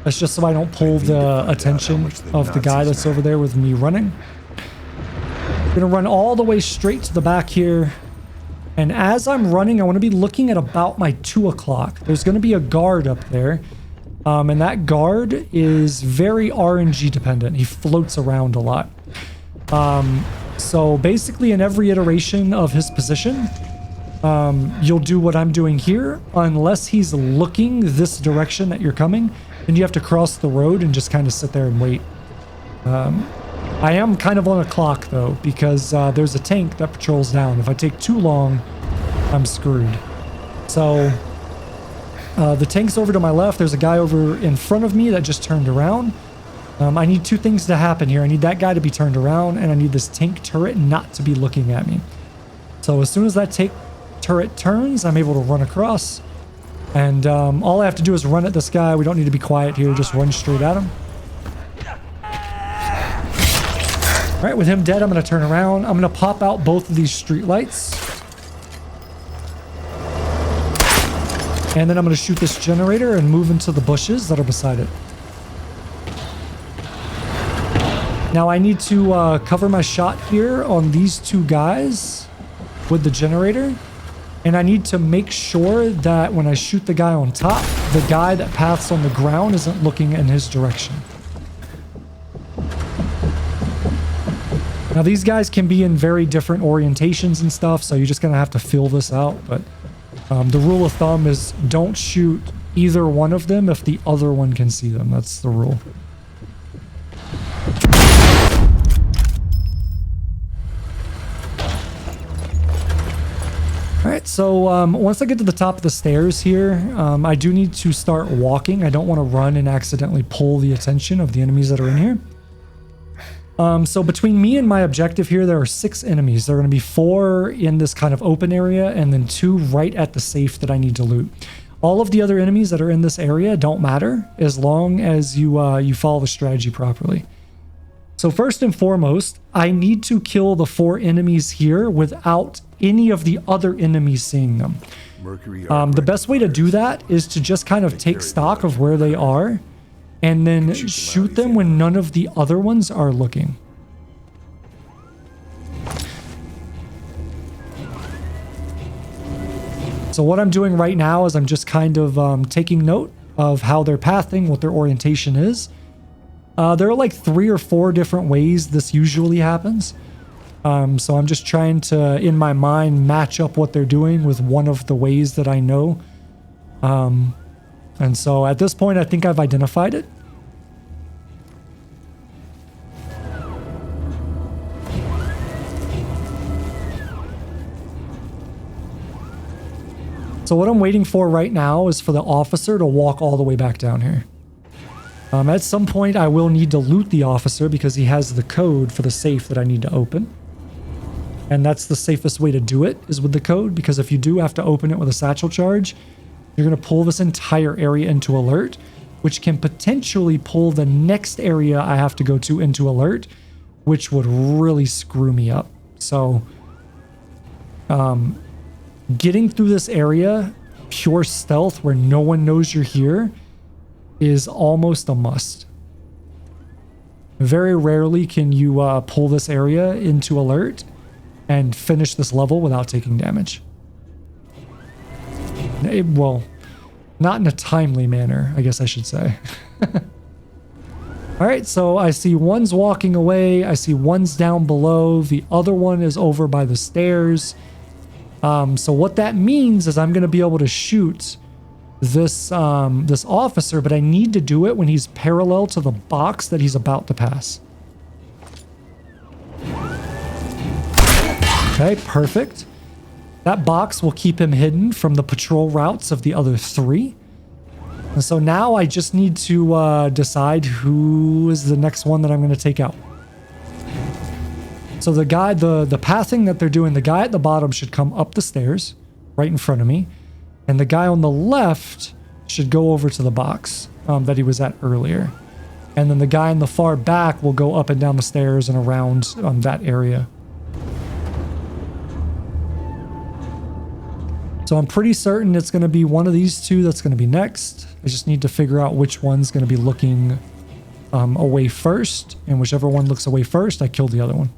That's just so I don't pull the attention of the guy that's over there with me running. I'm going to run all the way straight to the back here. And as I'm running, I want to be looking at about my 2 o'clock. There's going to be a guard up there. And that guard is very RNG dependent. He floats around a lot. So basically in every iteration of his position, you'll do what I'm doing here. Unless he's looking this direction that you're coming, then you have to cross the road and just kind of sit there and wait. I am kind of on a clock though, because there's a tank that patrols down. If I take too long, I'm screwed. So the tank's over to my left. There's a guy over in front of me that just turned around. I need 2 things to happen here. I need that guy to be turned around, and I need this tank turret not to be looking at me. So as soon as that tank turret turns, I'm able to run across. And all I have to do is run at this guy. We don't need to be quiet here. Just run straight at him. All right, with him dead, I'm going to turn around. I'm going to pop out both of these street lights. And then I'm going to shoot this generator and move into the bushes that are beside it. Now I need to cover my shot here on these 2 guys with the generator. And I need to make sure that when I shoot the guy on top, the guy that paths on the ground isn't looking in his direction. Now these guys can be in very different orientations and stuff, so you're just going to have to feel this out. But the rule of thumb is don't shoot either one of them if the other one can see them. That's the rule. Alright, so once I get to the top of the stairs here, I do need to start walking. I don't want to run and accidentally pull the attention of the enemies that are in here. So between me and my objective here, there are 6 enemies. There are going to be 4 in this kind of open area, and then 2 right at the safe that I need to loot. All of the other enemies that are in this area don't matter as long as you follow the strategy properly. So first and foremost, I need to kill the 4 enemies here without any of the other enemies seeing them. The best way to do that is to just kind of take stock of where they are and then shoot them when none of the other ones are looking. So what I'm doing right now is I'm just kind of taking note of how they're pathing, what their orientation is. There are like 3 or 4 different ways this usually happens. So I'm just trying to, in my mind, match up what they're doing with one of the ways that I know. And so at this point, I think I've identified it. So what I'm waiting for right now is for the officer to walk all the way back down here. At some point, I will need to loot the officer because he has the code for the safe that I need to open. And that's the safest way to do it, is with the code, because if you do have to open it with a satchel charge, you're going to pull this entire area into alert, which can potentially pull the next area I have to go to into alert, which would really screw me up. So, getting through this area, pure stealth where no one knows you're here, is almost a must. Very rarely can you pull this area into alert and finish this level without taking damage. Well, not in a timely manner, I guess I should say. Alright, so I see one's walking away, I see one's down below, the other one is over by the stairs. So what that means is I'm going to be able to shoot this this officer, but I need to do it when he's parallel to the box that he's about to pass. Okay, perfect. That box will keep him hidden from the patrol routes of the other 3. And so now I just need to decide who is the next one that I'm going to take out. So the guy, the pathing that they're doing, the guy at the bottom should come up the stairs right in front of me. And the guy on the left should go over to the box that he was at earlier. And then the guy in the far back will go up and down the stairs and around that area. So I'm pretty certain it's going to be one of these two that's going to be next. I just need to figure out which one's going to be looking away first. And whichever one looks away first, I kill the other one.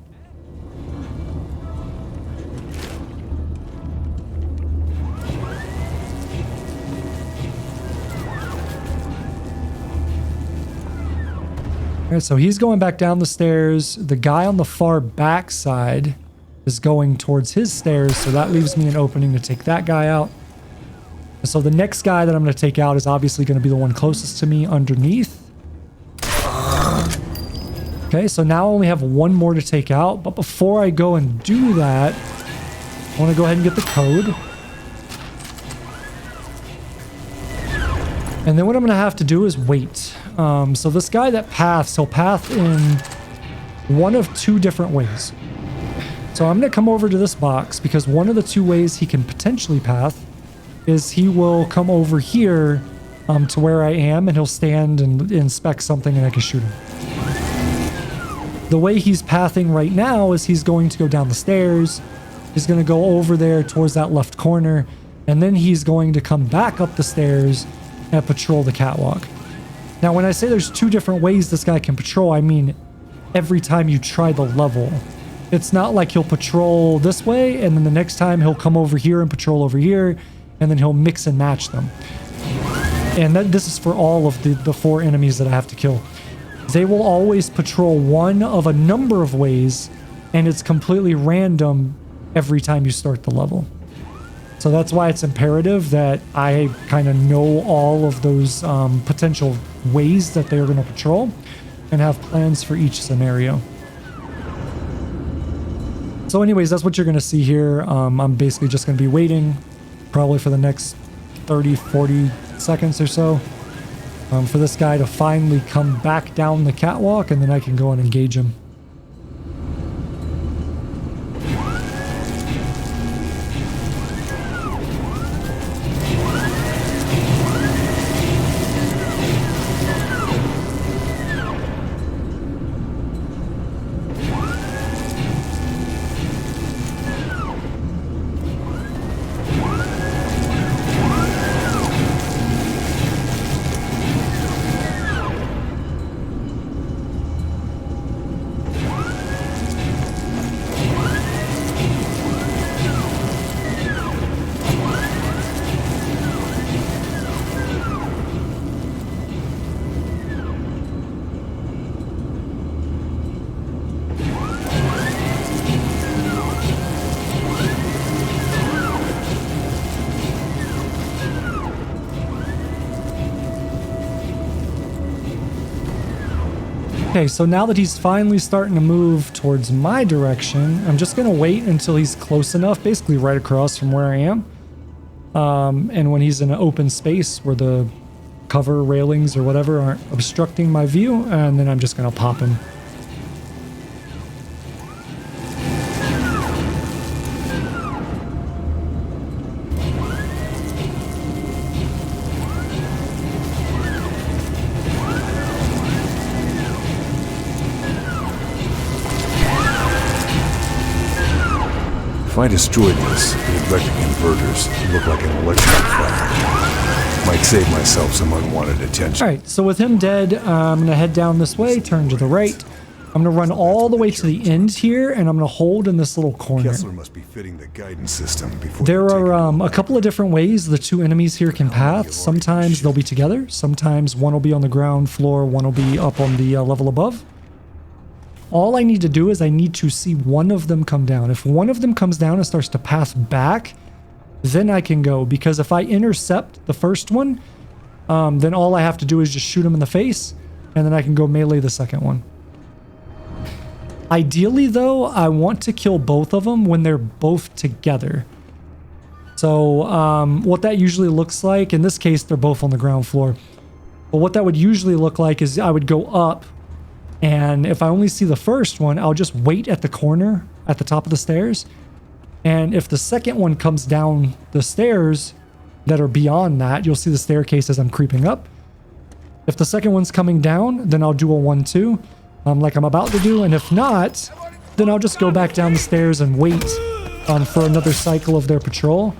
All right, so he's going back down the stairs. The guy on the far back side is going towards his stairs, so that leaves me an opening to take that guy out. So the next guy that I'm going to take out is obviously going to be the one closest to me underneath. Okay, so now I only have one more to take out, but before I go and do that, I want to go ahead and get the code. And then what I'm going to have to do is wait. So this guy that paths, he'll path in one of two different ways. So I'm going to come over to this box because one of the two ways he can potentially path is he will come over here to where I am and he'll stand and inspect something and I can shoot him. The way he's pathing right now is he's going to go down the stairs. He's going to go over there towards that left corner and then he's going to come back up the stairs and patrol the catwalk. Now, when I say there's two different ways this guy can patrol, I mean every time you try the level. It's not like he'll patrol this way, and then the next time he'll come over here and patrol over here, and then he'll mix and match them. And this is for all of the four enemies that I have to kill. They will always patrol one of a number of ways, and it's completely random every time you start the level. So that's why it's imperative that I kind of know all of those potential ways that they're going to patrol and have plans for each scenario. So anyways, that's what you're going to see here. I'm basically just going to be waiting probably for the next 30, 40 seconds or so for this guy to finally come back down the catwalk and then I can go and engage him. Okay, so now that he's finally starting to move towards my direction, I'm just going to wait until he's close enough, basically right across from where I am. And when he's in an open space where the cover railings or whatever aren't obstructing my view, and then I'm just going to pop him. If I destroyed this, the electric inverters would look like an electric fire. Might save myself some unwanted attention. Alright, so with him dead, I'm going to head down this way, turn to the right. I'm going to run all the way to the end here, and I'm going to hold in this little corner. Kessler must be fitting the guidance system before There are a couple of different ways the two enemies here can path. Sometimes they'll be together. Sometimes one will be on the ground floor, one will be up on the level above. All I need to do is I need to see one of them come down. If one of them comes down and starts to path back, then I can go. Because if I intercept the first one, then all I have to do is just shoot him in the face, and then I can go melee the second one. Ideally, though, I want to kill both of them when they're both together. So what that usually looks like, in this case, they're both on the ground floor. But what that would usually look like is I would go up And if I only see the first one, I'll just wait at the corner at the top of the stairs. And if the second one comes down the stairs that are beyond that, you'll see the staircase as I'm creeping up. If the second one's coming down, then I'll do a 1-2, like I'm about to do. And if not, then I'll just go back down the stairs and wait for another cycle of their patrol.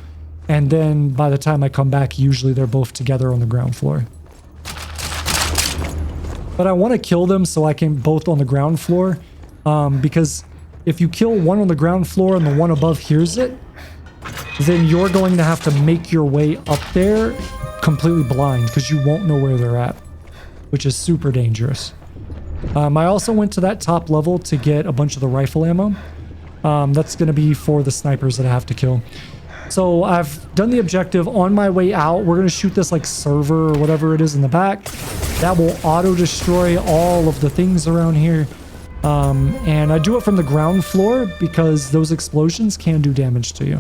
And then by the time I come back, usually they're both together on the ground floor. But I want to kill them so I can both on the ground floor, because if you kill one on the ground floor and the one above hears it, then you're going to have to make your way up there completely blind because you won't know where they're at, which is super dangerous. I also went to that top level to get a bunch of the rifle ammo. That's going to be for the snipers that I have to kill. So I've done the objective. On my way out, we're going to shoot this like server or whatever it is in the back. That will auto-destroy all of the things around here. And I do it from the ground floor because those explosions can do damage to you.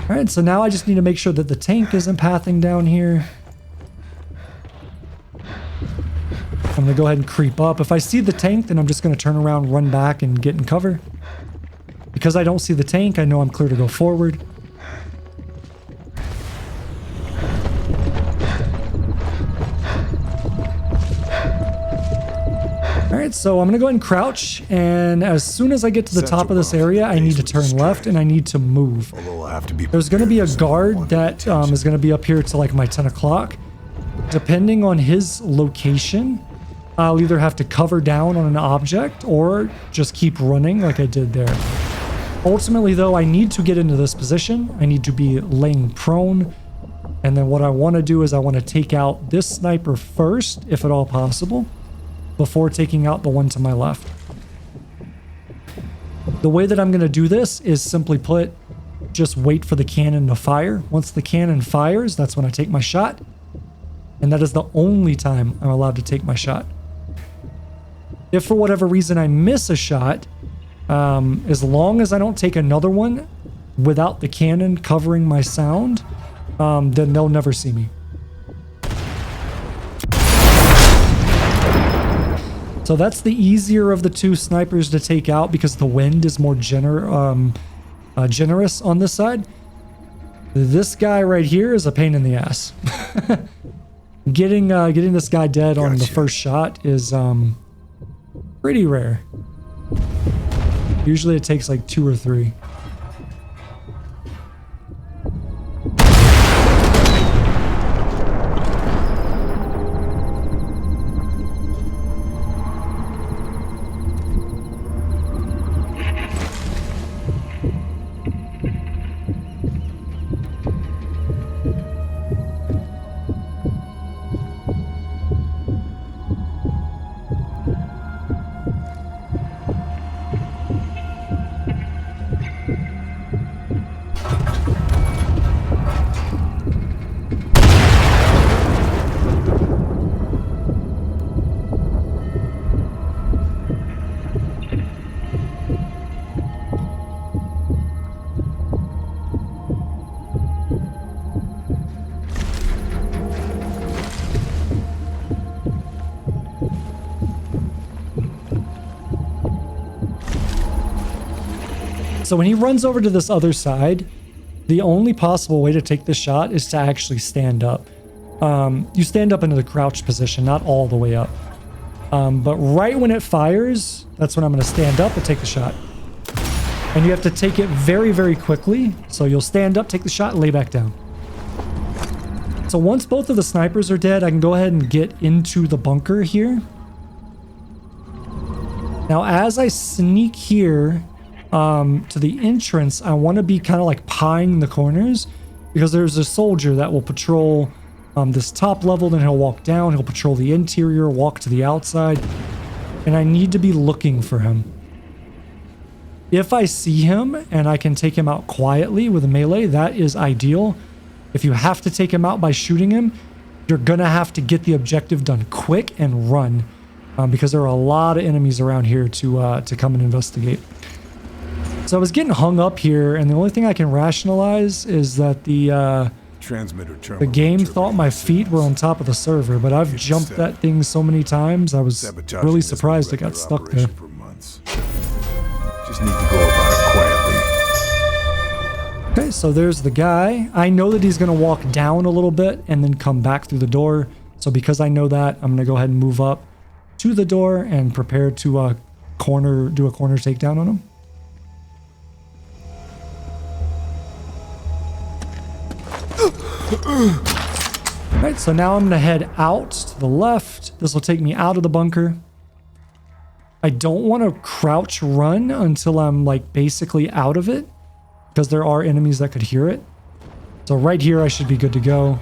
Alright, so now I just need to make sure that the tank isn't pathing down here. I'm going to go ahead and creep up. If I see the tank, then I'm just going to turn around, run back, and get in cover. Because I don't see the tank, I know I'm clear to go forward. Alright, so I'm going to go ahead and crouch, and as soon as I get to the top of this area, I need to turn left, and I need to move. There's going to be a guard that is going to be up here to like my 10 o'clock. Depending on his location, I'll either have to cover down on an object or just keep running like I did there. Ultimately, though, I need to get into this position. I need to be laying prone. And then what I want to do is I want to take out this sniper first, if at all possible, before taking out the one to my left. The way that I'm going to do this is simply put, just wait for the cannon to fire. Once the cannon fires, that's when I take my shot. And that is the only time I'm allowed to take my shot. If for whatever reason I miss a shot, as long as I don't take another one without the cannon covering my sound, then they'll never see me. So that's the easier of the two snipers to take out because the wind is more generous on this side. This guy right here is a pain in the ass. Getting this guy dead on the first shot is pretty rare. Usually it takes like 2 or 3. So when he runs over to this other side, the only possible way to take this shot is to actually stand up. You stand up into the crouched position, not all the way up. But right when it fires, that's when I'm going to stand up and take the shot. And you have to take it very, very quickly. So you'll stand up, take the shot, lay back down. So once both of the snipers are dead, I can go ahead and get into the bunker here. Now, as I sneak here to the entrance, I want to be kind of like pieing the corners because there's a soldier that will patrol this top level, then he'll walk down, he'll patrol the interior, walk to the outside, and I need to be looking for him. If I see him and I can take him out quietly with a melee, that is ideal. If you have to take him out by shooting him, you're gonna have to get the objective done quick and run, because there are a lot of enemies around here to come and investigate. So I was getting hung up here, and the only thing I can rationalize is that the Transmitter terminal. The game thought my feet were on top of the server, but I've jumped that thing so many times, I was really surprised it got stuck there. For months. Just need to go about it quietly. Okay, so there's the guy. I know that he's going to walk down a little bit and then come back through the door. So because I know that, I'm going to go ahead and move up to the door and prepare to do a corner takedown on him. Alright, so now I'm going to head out to the left. This will take me out of the bunker. I don't want to crouch run until I'm like basically out of it, because there are enemies that could hear it. So right here I should be good to go.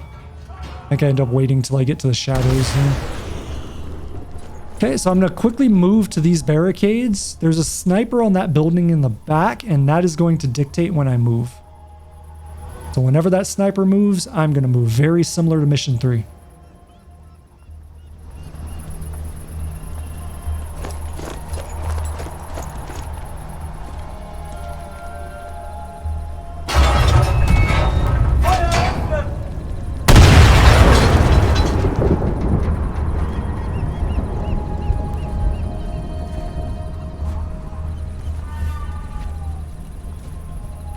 I think I end up waiting till I get to the shadows here. Okay, so I'm going to quickly move to these barricades. There's a sniper on that building in the back, and that is going to dictate when I move. So whenever that sniper moves, I'm going to move, very similar to Mission 3.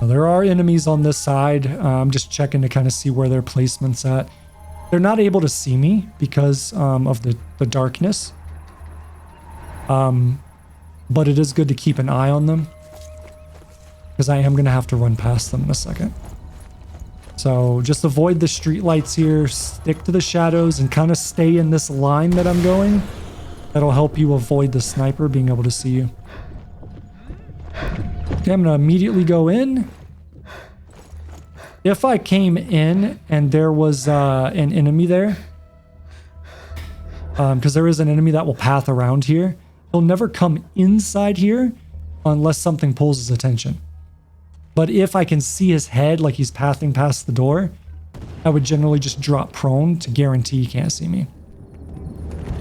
There are enemies on this side. I'm just checking to kind of see where their placement's at. They're not able to see me because of the darkness. But it is good to keep an eye on them, because I am going to have to run past them in a second. So just avoid the street lights here, stick to the shadows, and kind of stay in this line that I'm going. That'll help you avoid the sniper being able to see you. Okay, I'm going to immediately go in. If I came in and there was an enemy there, because there is an enemy that will path around here, he'll never come inside here unless something pulls his attention. But if I can see his head like he's pathing past the door, I would generally just drop prone to guarantee he can't see me.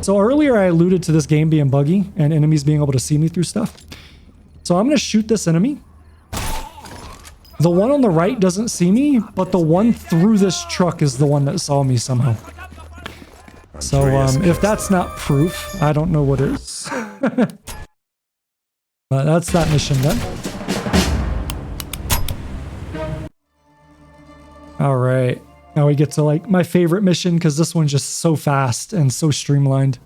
So earlier I alluded to this game being buggy and enemies being able to see me through stuff. So I'm going to shoot this enemy. The one on the right doesn't see me, but the one through this truck is the one that saw me somehow. So if that's not proof, I don't know what is. But that's that mission done. All right. Now we get to like my favorite mission, because this one's just so fast and so streamlined.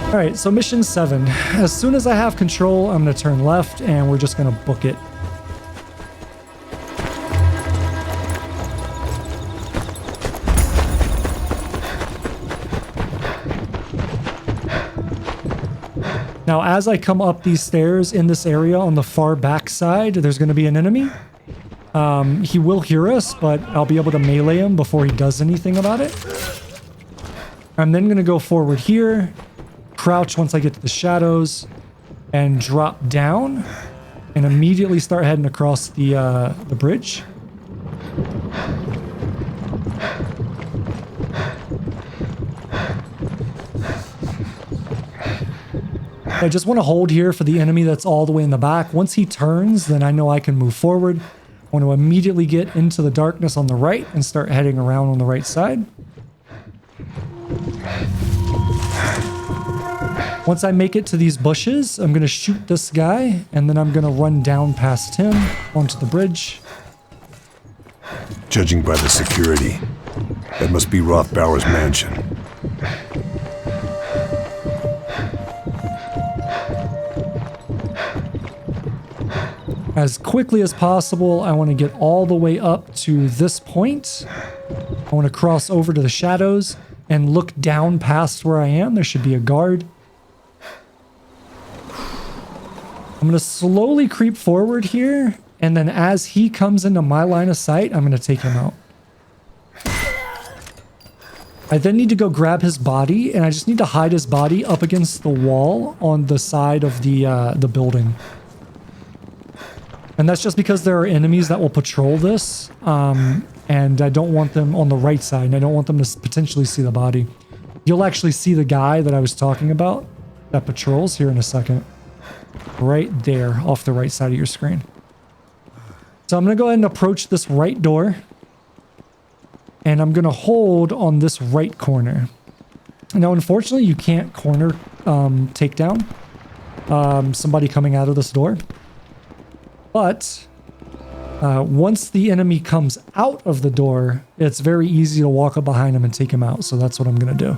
All right, so mission 7. As soon as I have control, I'm going to turn left and we're just going to book it. Now, as I come up these stairs in this area on the far back side, there's going to be an enemy. He will hear us, but I'll be able to melee him before he does anything about it. I'm then going to go forward here, crouch once I get to the shadows, and drop down, and immediately start heading across the bridge. I just want to hold here for the enemy that's all the way in the back. Once he turns, then I know I can move forward. I want to immediately get into the darkness on the right and start heading around on the right side. Once I make it to these bushes, I'm going to shoot this guy, and then I'm going to run down past him onto the bridge. Judging by the security, that must be Rothbauer's mansion. As quickly as possible, I want to get all the way up to this point. I want to cross over to the shadows and look down past where I am. There should be a guard. I'm going to slowly creep forward here, and then as he comes into my line of sight, I'm going to take him out. I then need to go grab his body, and I just need to hide his body up against the wall on the side of the building. And that's just because there are enemies that will patrol this, and I don't want them on the right side, and I don't want them to potentially see the body. You'll actually see the guy that I was talking about that patrols here in a second. Right there, off the right side of your screen. So I'm going to go ahead and approach this right door. And I'm going to hold on this right corner. Now, unfortunately, you can't corner takedown somebody coming out of this door. But once the enemy comes out of the door, it's very easy to walk up behind him and take him out. So that's what I'm going to do.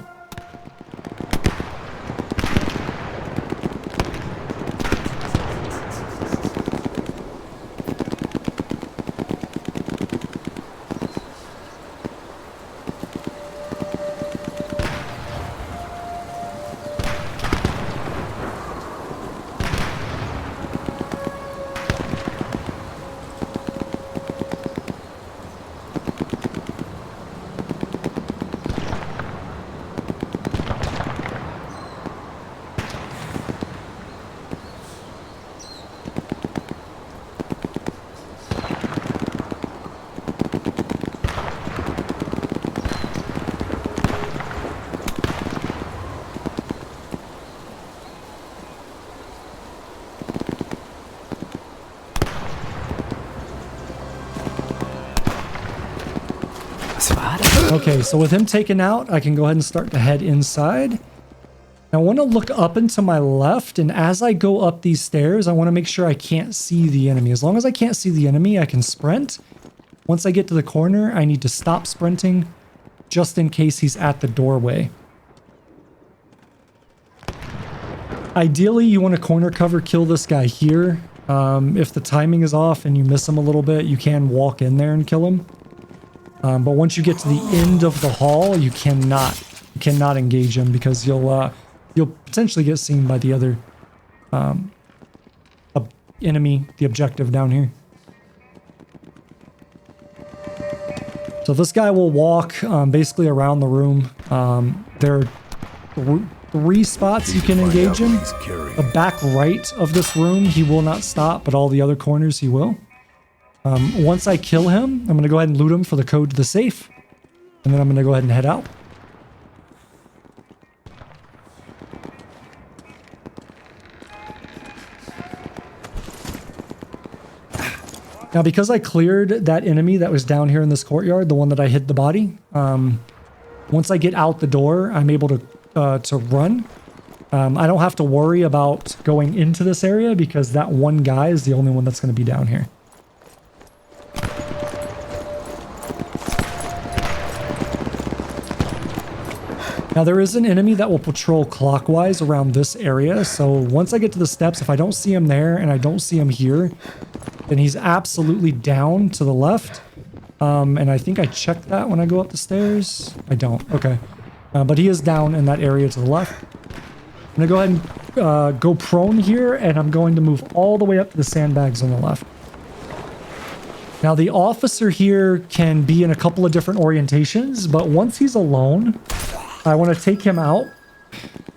Okay, so with him taken out, I can go ahead and start to head inside. Now, I want to look up and to my left, and as I go up these stairs, I want to make sure I can't see the enemy. As long as I can't see the enemy, I can sprint. Once I get to the corner, I need to stop sprinting, just in case he's at the doorway. Ideally, you want to corner cover kill this guy here. If the timing is off and you miss him a little bit, you can walk in there and kill him. But once you get to the end of the hall, you cannot engage him because you'll potentially get seen by the other enemy, the objective down here. So this guy will walk basically around the room. There are three spots you can engage him. The back right of this room, he will not stop, but all the other corners he will. Once I kill him, I'm going to go ahead and loot him for the code to the safe. And then I'm going to go ahead and head out. Now, because I cleared that enemy that was down here in this courtyard, the one that I hit the body, once I get out the door, I'm able to run. I don't have to worry about going into this area because that one guy is the only one that's going to be down here. Now, there is an enemy that will patrol clockwise around this area, so once I get to the steps, if I don't see him there and I don't see him here, then he's absolutely down to the left. And I think I checked that when I go up the stairs. I don't. Okay. But he is down in that area to the left. I'm going to go ahead and go prone here, and I'm going to move all the way up to the sandbags on the left. Now, the officer here can be in a couple of different orientations, but once he's alone, I want to take him out.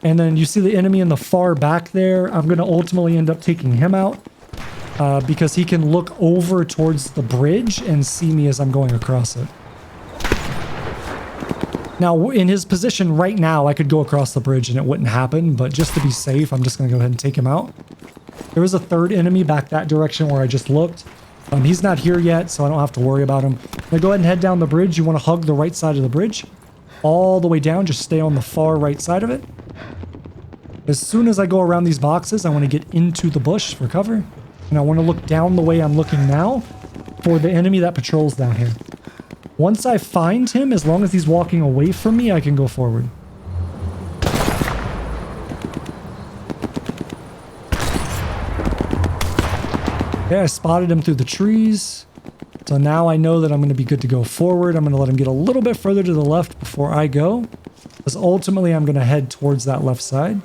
And then you see the enemy in the far back there. I'm going to ultimately end up taking him out because he can look over towards the bridge and see me as I'm going across it. Now, in his position right now, I could go across the bridge and it wouldn't happen, but just to be safe, I'm just going to go ahead and take him out. There is a third enemy back that direction where I just looked. He's not here yet, so I don't have to worry about him. Now, go ahead and head down the bridge. You want to hug the right side of the bridge. All the way down, just stay on the far right side of it. As soon as I go around these boxes, I want to get into the bush for cover. And I want to look down the way I'm looking now for the enemy that patrols down here. Once I find him, as long as he's walking away from me, I can go forward. Okay, I spotted him through the trees. So now I know that I'm going to be good to go forward. I'm going to let him get a little bit further to the left before I go. Because ultimately I'm going to head towards that left side.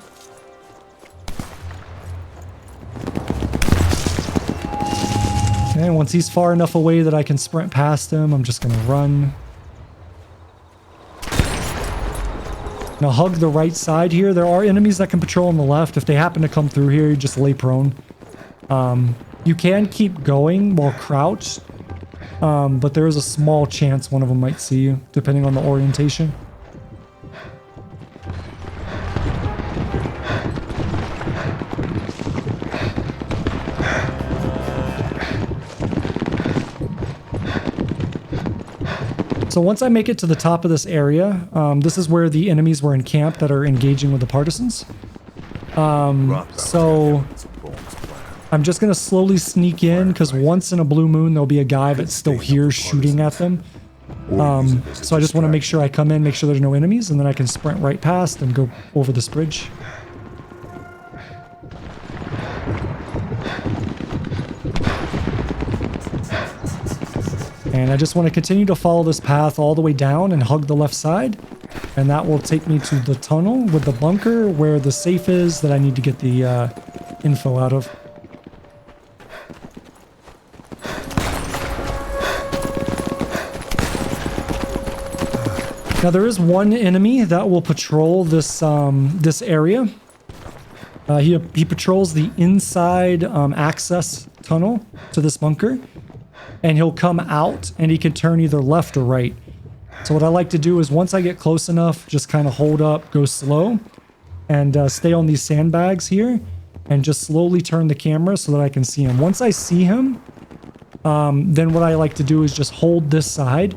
Okay, once he's far enough away that I can sprint past him, I'm just going to run. Now hug the right side here. There are enemies that can patrol on the left. If they happen to come through here, you just lay prone. You can keep going while crouched. But there is a small chance one of them might see you, depending on the orientation. So once I make it to the top of this area, this is where the enemies were encamped that are engaging with the partisans. So I'm just going to slowly sneak in because once in a blue moon, there'll be a guy that's still here shooting at them. So I just want to make sure I come in, make sure there's no enemies, and then I can sprint right past and go over this bridge. And I just want to continue to follow this path all the way down and hug the left side. And that will take me to the tunnel with the bunker where the safe is that I need to get the info out of. Now there is one enemy that will patrol this this area. He patrols the inside access tunnel to this bunker. And he'll come out and he can turn either left or right. So what I like to do is once I get close enough, just kind of hold up, go slow, and stay on these sandbags here, and just slowly turn the camera so that I can see him. Once I see him, then what I like to do is just hold this side.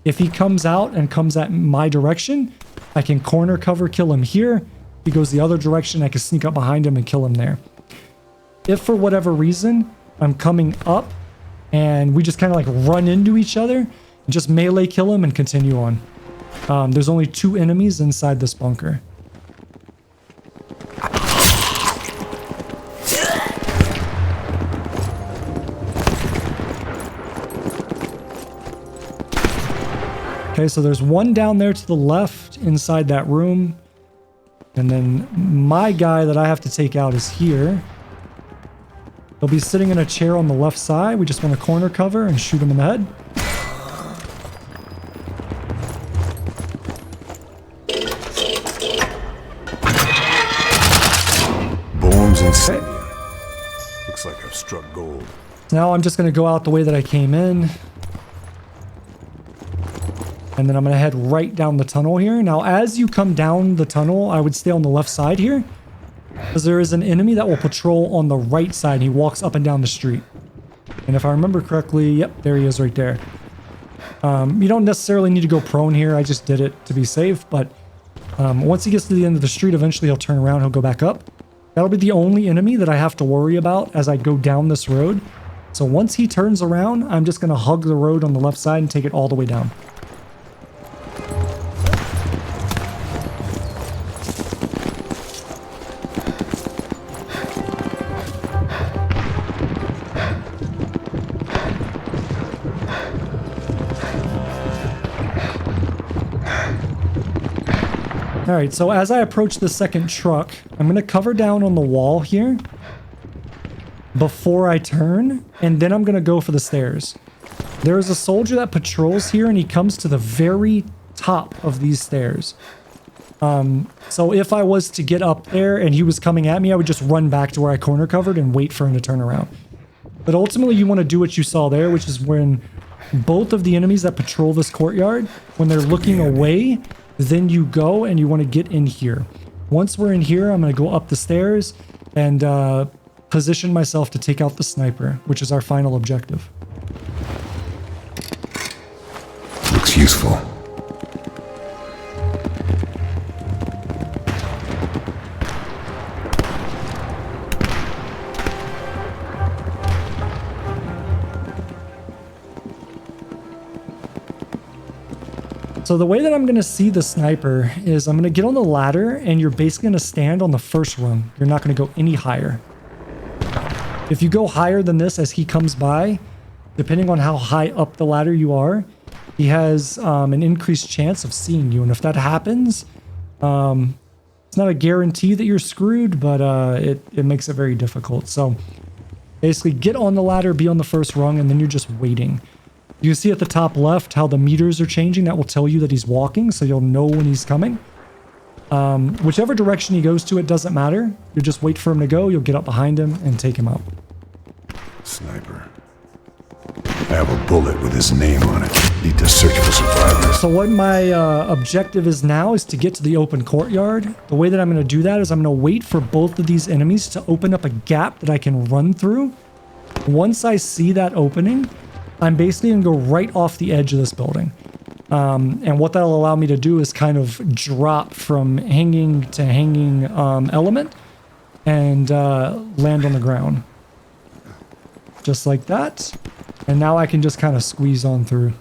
If he comes out and comes at my direction, I can corner cover, kill him here. If he goes the other direction, I can sneak up behind him and kill him there. If for whatever reason I'm coming up, and we just kind of like run into each other, just melee kill him and continue on. There's only 2 enemies inside this bunker. Okay, so there's one down there to the left inside that room. And then my guy that I have to take out is here. He'll be sitting in a chair on the left side. We just want to corner cover and shoot him in the head. Bones insane. Looks like I've struck gold. Now I'm just going to go out the way that I came in. And then I'm going to head right down the tunnel here. Now, as you come down the tunnel, I would stay on the left side here. Because there is an enemy that will patrol on the right side. He walks up and down the street. And if I remember correctly, yep, there he is right there. You don't necessarily need to go prone here. I just did it to be safe. But once he gets to the end of the street, eventually he'll turn around. He'll go back up. That'll be the only enemy that I have to worry about as I go down this road. So once he turns around, I'm just going to hug the road on the left side and take it all the way down. Alright, so as I approach the second truck, I'm going to cover down on the wall here before I turn, and then I'm going to go for the stairs. There is a soldier that patrols here, and he comes to the very top of these stairs. So if I was to get up there and he was coming at me, I would just run back to where I corner covered and wait for him to turn around. But ultimately, you want to do what you saw there, which is when both of the enemies that patrol this courtyard, when they're looking away, then you go and you want to get in here. Once we're in here, I'm going to go up the stairs and position myself to take out the sniper, which is our final objective. Looks useful. So the way that I'm going to see the sniper is I'm going to get on the ladder and you're basically going to stand on the first rung. You're not going to go any higher. If you go higher than this as he comes by, depending on how high up the ladder you are, he has an increased chance of seeing you. And if that happens, it's not a guarantee that you're screwed, but it makes it very difficult. So basically get on the ladder, be on the first rung, and then you're just waiting. You see at the top left how the meters are changing. That will tell you that he's walking, so you'll know when he's coming. Whichever direction he goes to, it doesn't matter. You just wait for him to go. You'll get up behind him and take him out. Sniper. I have a bullet with his name on it. Need to search for survivors. So what my objective is now is to get to the open courtyard. The way that I'm going to do that is I'm going to wait for both of these enemies to open up a gap that I can run through. Once I see that opening, I'm basically going to go right off the edge of this building. And what that'll allow me to do is kind of drop from hanging to hanging element and land on the ground. Just like that. And now I can just kind of squeeze on through.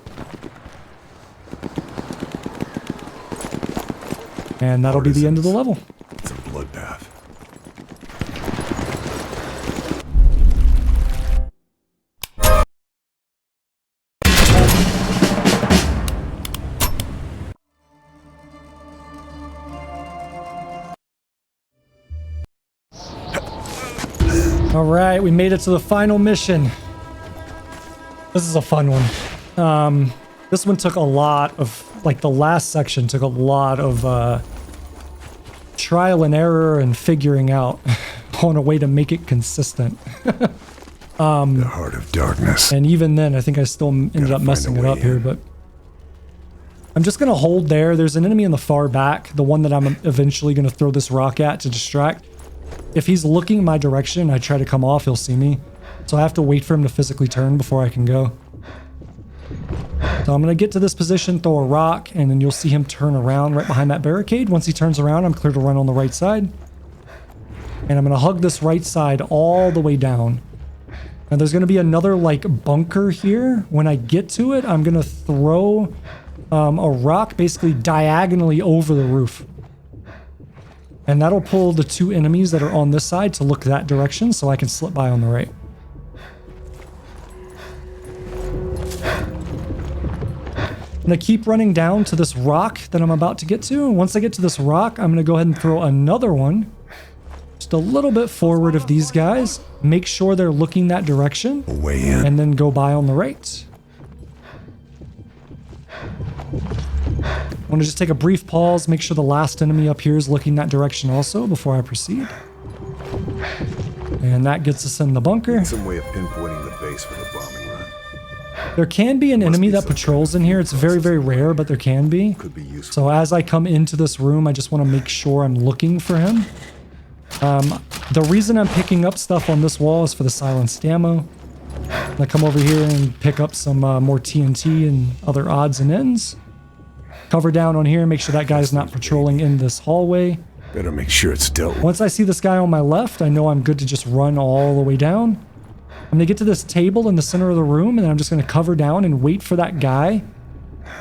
And that'll be the end of the level. It's a bloodbath. All right, we made it to the final mission. This is a fun one. This one took a lot of, like the last section took a lot of trial and error and figuring out on a way to make it consistent. The heart of darkness. And even then, I think I still ended up messing it up here, but I'm just going to hold there. There's an enemy in the far back, the one that I'm eventually going to throw this rock at to distract. If he's looking my direction and I try to come off, he'll see me. So I have to wait for him to physically turn before I can go. So I'm going to get to this position, throw a rock, and then you'll see him turn around right behind that barricade. Once he turns around, I'm clear to run on the right side. And I'm going to hug this right side all the way down. Now there's going to be another like bunker here. When I get to it, I'm going to throw a rock basically diagonally over the roof. And that'll pull the two enemies that are on this side to look that direction so I can slip by on the right. I'm going to keep running down to this rock that I'm about to get to. And once I get to this rock, I'm going to go ahead and throw another one. Just a little bit forward of these guys. Make sure they're looking that direction. Way in. And then go by on the right. I want to just take a brief pause, make sure the last enemy up here is looking that direction also before I proceed. And that gets us in the bunker. Some way of pinpointing the base for the bombing run. There can be an enemy that patrols in here. It's very, very rare, but there can be. Could be useful. So as I come into this room, I just want to make sure I'm looking for him. The reason I'm picking up stuff on this wall is for the silenced ammo. I come over here and pick up some more TNT and other odds and ends. Cover down on here, make sure that guy's not patrolling in this hallway. Better make sure it's dealt with. Once I see this guy on my left, I know I'm good to just run all the way down. I'm going to get to this table in the center of the room, and I'm just going to cover down and wait for that guy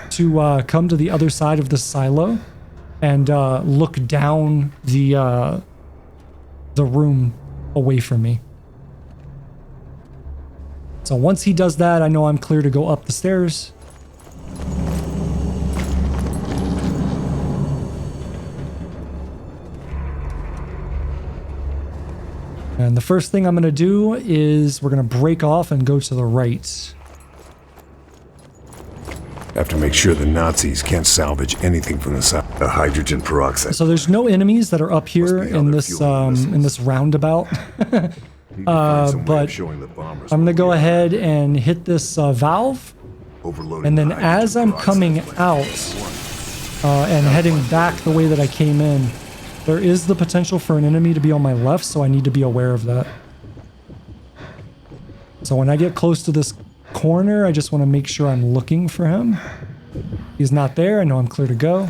to come to the other side of the silo and look down the room away from me. So once he does that, I know I'm clear to go up the stairs. And the first thing I'm going to do is we're going to break off and go to the right. Have to make sure the Nazis can't salvage anything from the hydrogen peroxide. So there's no enemies that are up here in this roundabout. But I'm going to go ahead and hit this valve. And then as I'm coming out and heading back the way that I came in, there is the potential for an enemy to be on my left, so I need to be aware of that. So when I get close to this corner, I just want to make sure I'm looking for him. He's not there. I know I'm clear to go.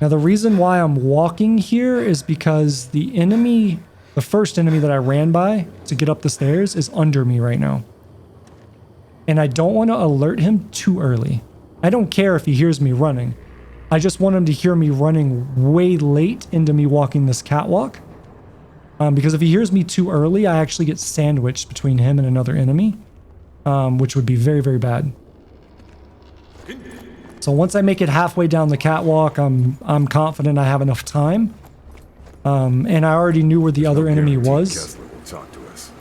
Now the reason why I'm walking here is because the enemy, the first enemy that I ran by to get up the stairs is under me right now. And I don't want to alert him too early. I don't care if he hears me running. I just want him to hear me running way late into me walking this catwalk. Because if he hears me too early, I actually get sandwiched between him and another enemy. Which would be very, very bad. So once I make it halfway down the catwalk, I'm confident I have enough time. And I already knew where the other enemy was. Talk to us.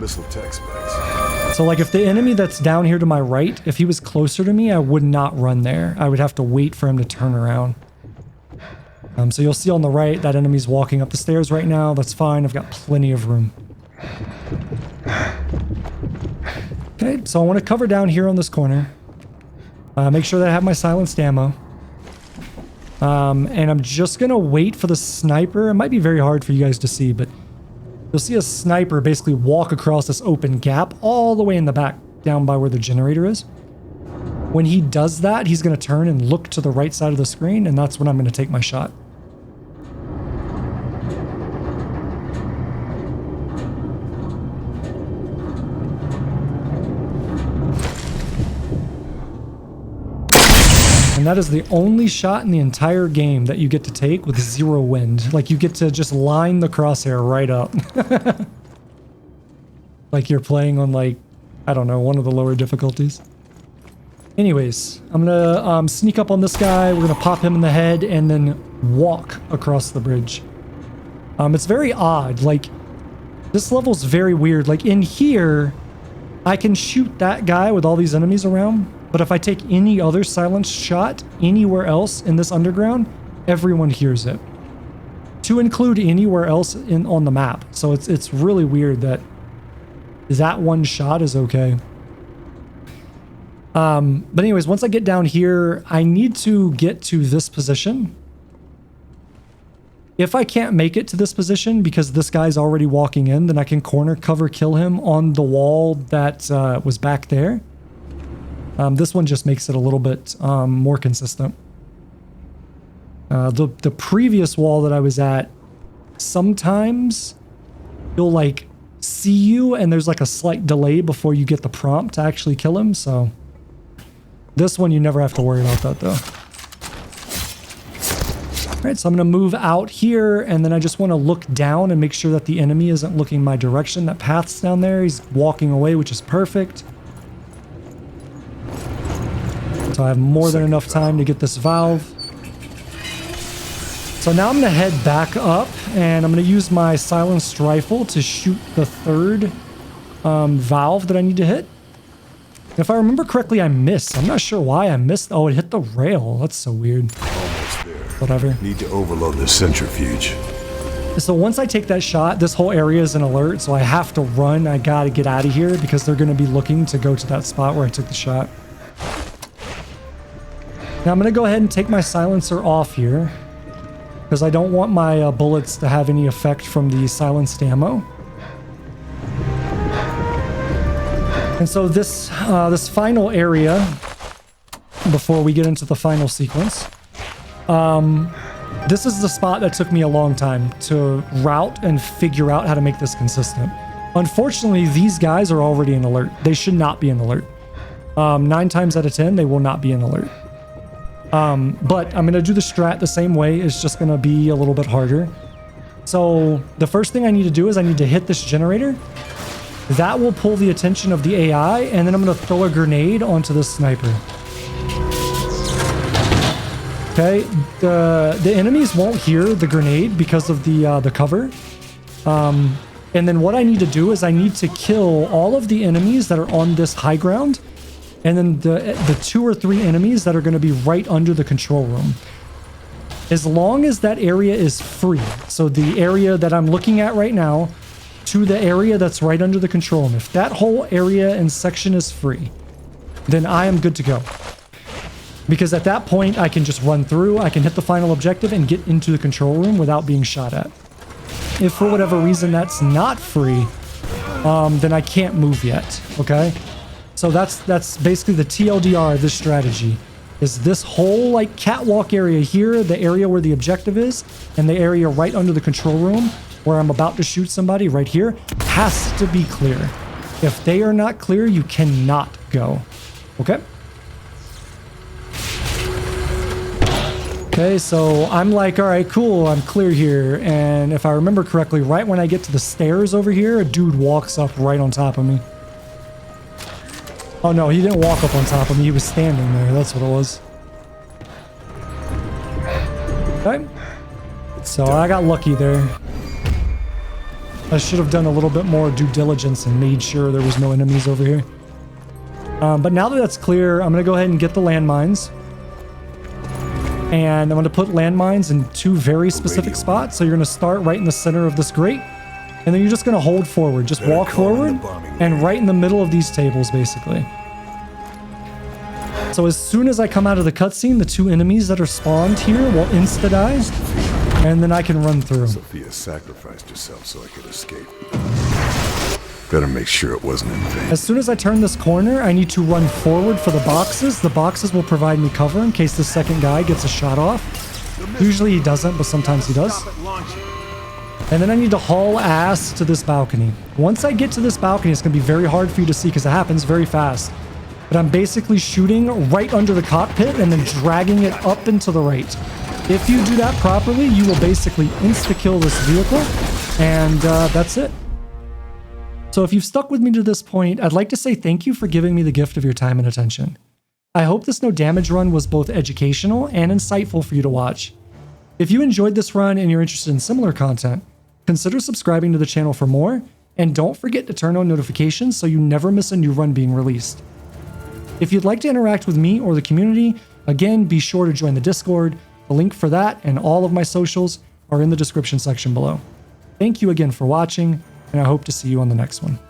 Missile tech specs. So like if the enemy that's down here to my right, if he was closer to me, I would not run there. I would have to wait for him to turn around. So you'll see on the right, that enemy's walking up the stairs right now. That's fine. I've got plenty of room. Okay, so I want to cover down here on this corner. Make sure that I have my silenced ammo. And I'm just going to wait for the sniper. It might be very hard for you guys to see, but you'll see a sniper basically walk across this open gap all the way in the back, down by where the generator is. When he does that, he's going to turn and look to the right side of the screen, and that's when I'm going to take my shot. And that is the only shot in the entire game that you get to take with 0 wind. Like, you get to just line the crosshair right up. Like you're playing on, like, I don't know, one of the lower difficulties. Anyways, I'm gonna sneak up on this guy. We're gonna pop him in the head and then walk across the bridge. It's very odd. Like, this level's very weird. Like, in here, I can shoot that guy with all these enemies around. But if I take any other silenced shot anywhere else in this underground, everyone hears it. To include anywhere else on the map. So it's really weird that one shot is okay. But anyways, once I get down here, I need to get to this position. If I can't make it to this position because this guy's already walking in, then I can corner cover kill him on the wall that was back there. This one just makes it a little bit more consistent. The previous wall that I was at, sometimes you'll like see you and there's like a slight delay before you get the prompt to actually kill him. So this one, you never have to worry about that though. All right, so I'm going to move out here and then I just want to look down and make sure that the enemy isn't looking my direction. That path's down there. He's walking away, which is perfect. So I have more than enough time to get this valve. So now I'm going to head back up and I'm going to use my silenced rifle to shoot the third valve that I need to hit. If I remember correctly, I missed. I'm not sure why I missed. Oh, it hit the rail. That's so weird. Almost there. Whatever. Need to overload the centrifuge. So once I take that shot, this whole area is an alert. So I have to run. I got to get out of here because they're going to be looking to go to that spot where I took the shot. Now I'm going to go ahead and take my silencer off here because I don't want my bullets to have any effect from the silenced ammo. And so this final area, before we get into the final sequence, this is the spot that took me a long time to route and figure out how to make this consistent. Unfortunately, these guys are already in alert. They should not be in alert. 9 times out of 10, they will not be in alert. But I'm going to do the strat the same way. It's just going to be a little bit harder. So the first thing I need to do is I need to hit this generator. That will pull the attention of the AI, and then I'm going to throw a grenade onto the sniper. Okay, the enemies won't hear the grenade because of the cover. And then what I need to do is I need to kill all of the enemies that are on this high ground. And then the 2 or 3 enemies that are going to be right under the control room. As long as that area is free, so the area that I'm looking at right now to the area that's right under the control room, if that whole area and section is free, then I am good to go. Because at that point, I can just run through, I can hit the final objective and get into the control room without being shot at. If for whatever reason that's not free, then I can't move yet, okay? So that's basically the TLDR of this strategy, is this whole like catwalk area here, the area where the objective is, and the area right under the control room where I'm about to shoot somebody right here has to be clear. If they are not clear, you cannot go. Okay? Okay, so I'm like, all right, cool, I'm clear here. And if I remember correctly, right when I get to the stairs over here, a dude walks up right on top of me. Oh no, he didn't walk up on top of me, he was standing there, that's what it was. Okay. So I got lucky there. I should have done a little bit more due diligence and made sure there was no enemies over here. But now that that's clear, I'm going to go ahead and get the landmines. And I'm going to put landmines in 2 very specific spots. So you're going to start right in the center of this grate. And then you're just going to hold forward. Just walk forward and right in the middle of these tables, basically. So as soon as I come out of the cutscene, the 2 enemies that are spawned here will insta-die. And then I can run through. Sophia sacrificed herself so I could escape. Better make sure it wasn't in vain. As soon as I turn this corner, I need to run forward for the boxes. The boxes will provide me cover in case the second guy gets a shot off. Usually he doesn't, but sometimes he does. And then I need to haul ass to this balcony. Once I get to this balcony, it's going to be very hard for you to see because it happens very fast. But I'm basically shooting right under the cockpit and then dragging it up and to the right. If you do that properly, you will basically insta-kill this vehicle, and that's it. So if you've stuck with me to this point, I'd like to say thank you for giving me the gift of your time and attention. I hope this no damage run was both educational and insightful for you to watch. If you enjoyed this run and you're interested in similar content, consider subscribing to the channel for more, and don't forget to turn on notifications so you never miss a new run being released. If you'd like to interact with me or the community, again, be sure to join the Discord. The link for that and all of my socials are in the description section below. Thank you again for watching, and I hope to see you on the next one.